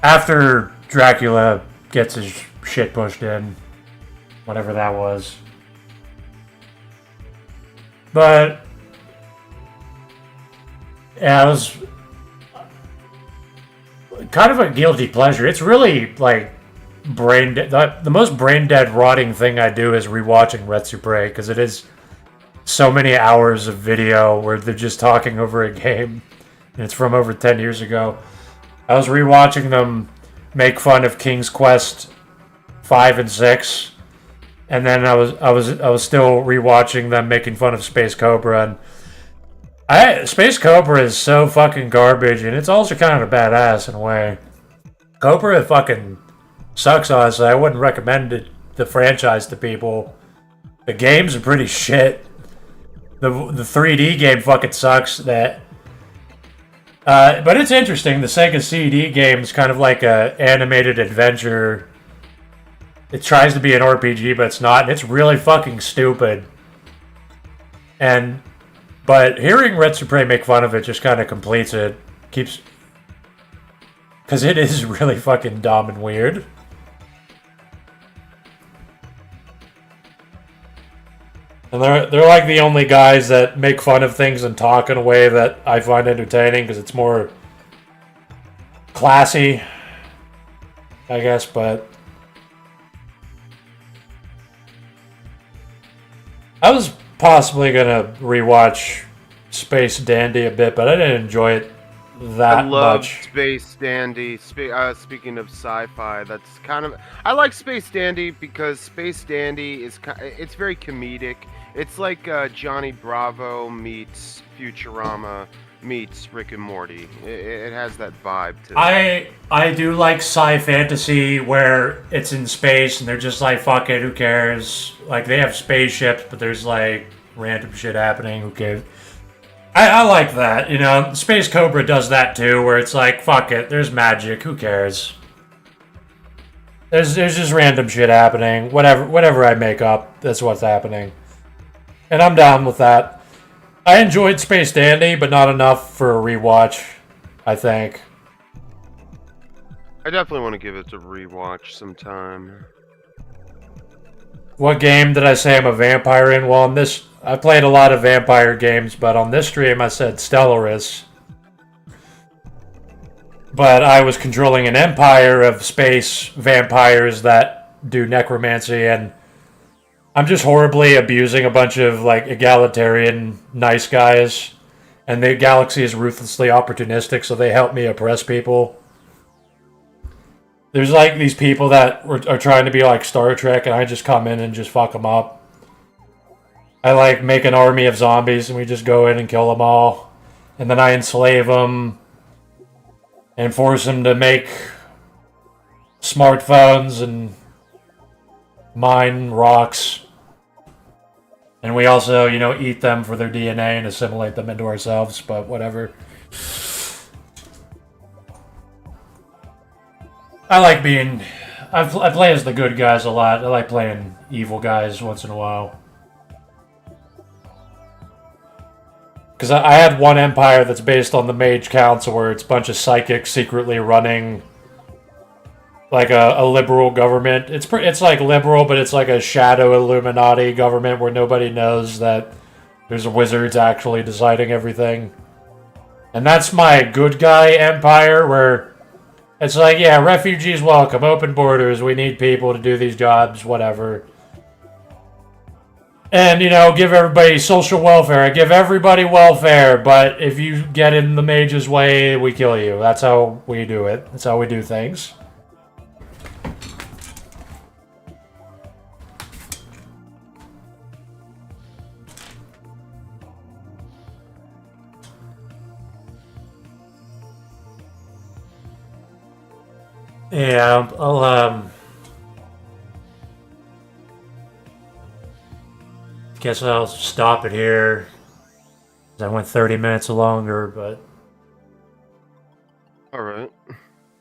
After Dracula gets his shit pushed in, whatever that was. But yeah, it was kind of a guilty pleasure. It's really like brain dead. The most brain dead rotting thing I do is rewatching Retsupre, because it is so many hours of video where they're just talking over a game, and it's from over 10 years ago. I was rewatching them make fun of King's Quest 5 and 6, and then I was still rewatching them making fun of Space Cobra, and Space Cobra is so fucking garbage, and it's also kind of badass in a way. Cobra fucking sucks, honestly. I wouldn't recommend the franchise to people. The games are pretty shit. The 3D game fucking sucks. But it's interesting. The Sega CD game is kind of like a animated adventure. It tries to be an RPG, but it's not. And it's really fucking stupid. But hearing Retsupre make fun of it just kind of completes it. Because it is really fucking dumb and weird. And they're like the only guys that make fun of things and talk in a way that I find entertaining, because it's more classy, I guess, but I was possibly gonna rewatch Space Dandy a bit, but I didn't enjoy it that I love much. Space Dandy. Speaking of sci-fi, that's kind of I like Space Dandy because Space Dandy it's very comedic. It's like Johnny Bravo meets Futurama meets Rick and Morty. It has that vibe to it. I do like sci-fantasy where it's in space and they're just like, fuck it, who cares? Like, they have spaceships, but there's like random shit happening, who cares? I like that. You know, Space Cobra does that too, where it's like, fuck it, there's magic, who cares? There's just random shit happening. Whatever I make up, that's what's happening. And I'm down with that. I enjoyed Space Dandy, but not enough for a rewatch, I think. I definitely want to give it a rewatch sometime. What game did I say I'm a vampire in? Well, in this, I played a lot of vampire games, but on this stream I said Stellaris. But I was controlling an empire of space vampires that do necromancy, and I'm just horribly abusing a bunch of like egalitarian nice guys, and the galaxy is ruthlessly opportunistic, so they help me oppress people. There's like these people that are trying to be like Star Trek, and I just come in and just fuck them up. I like make an army of zombies, and we just go in and kill them all, and then I enslave them and force them to make smartphones and mine rocks. And we also, you know, eat them for their DNA and assimilate them into ourselves, but whatever. I like being... I play as the good guys a lot. I like playing evil guys once in a while. Because I had one empire that's based on the Mage Council, where it's a bunch of psychics secretly running like a liberal government. It's like liberal, but it's like a shadow Illuminati government where nobody knows that there's wizards actually deciding everything. And that's my good guy empire, where it's like, yeah, refugees welcome, open borders, we need people to do these jobs, whatever. And, you know, give everybody social welfare. I give everybody welfare, but if you get in the mage's way, we kill you. That's how we do it. That's how we do things. Yeah, I'll, guess I'll stop it here. I went 30 minutes longer, but... Alright.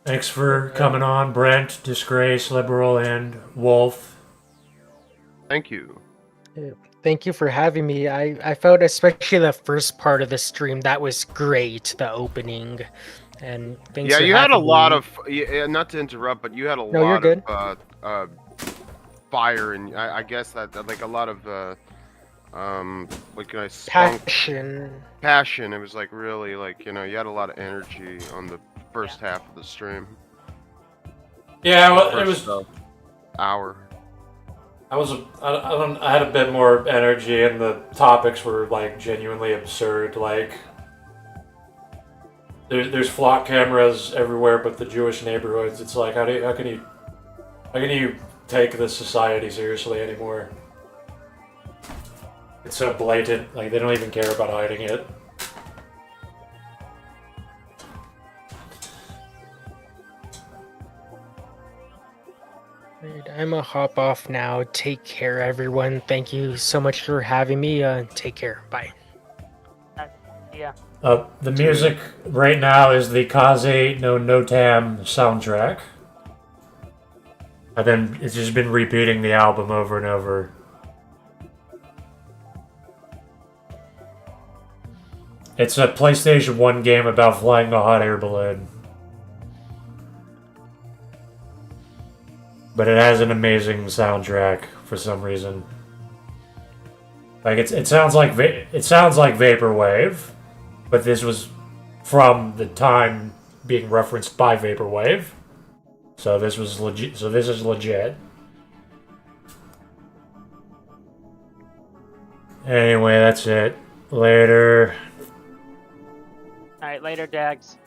Thanks for coming on, Brent, Disgraced, Liberal, and Wolf. Thank you. Thank you for having me. I felt especially the first part of the stream, that was great, the opening. And thanks Yeah, for you had a having lot me. of... Yeah, not to interrupt, but you had a No, you're lot good. of fire, and I guess that, like, a lot of... what can I spunk? Passion. It was like really like, you know, you had a lot of energy on the first half of the stream. Yeah, well, it was hour. I had a bit more energy, and the topics were like genuinely absurd. Like there's flock cameras everywhere, but the Jewish neighborhoods. It's like how can you take this society seriously anymore? It's so blatant, like they don't even care about hiding it. Right, I'm gonna hop off now. Take care, everyone. Thank you so much for having me. Take care. Bye. Yeah. The music right now is the Kaze no Notam soundtrack. It's just been repeating the album over and over. It's a PlayStation 1 game about flying a hot air balloon. But it has an amazing soundtrack for some reason. Like it sounds like vaporwave, but this was from the time being referenced by vaporwave. So this was legit. So this is legit. Anyway, that's it. Later. Alright, later, Dags.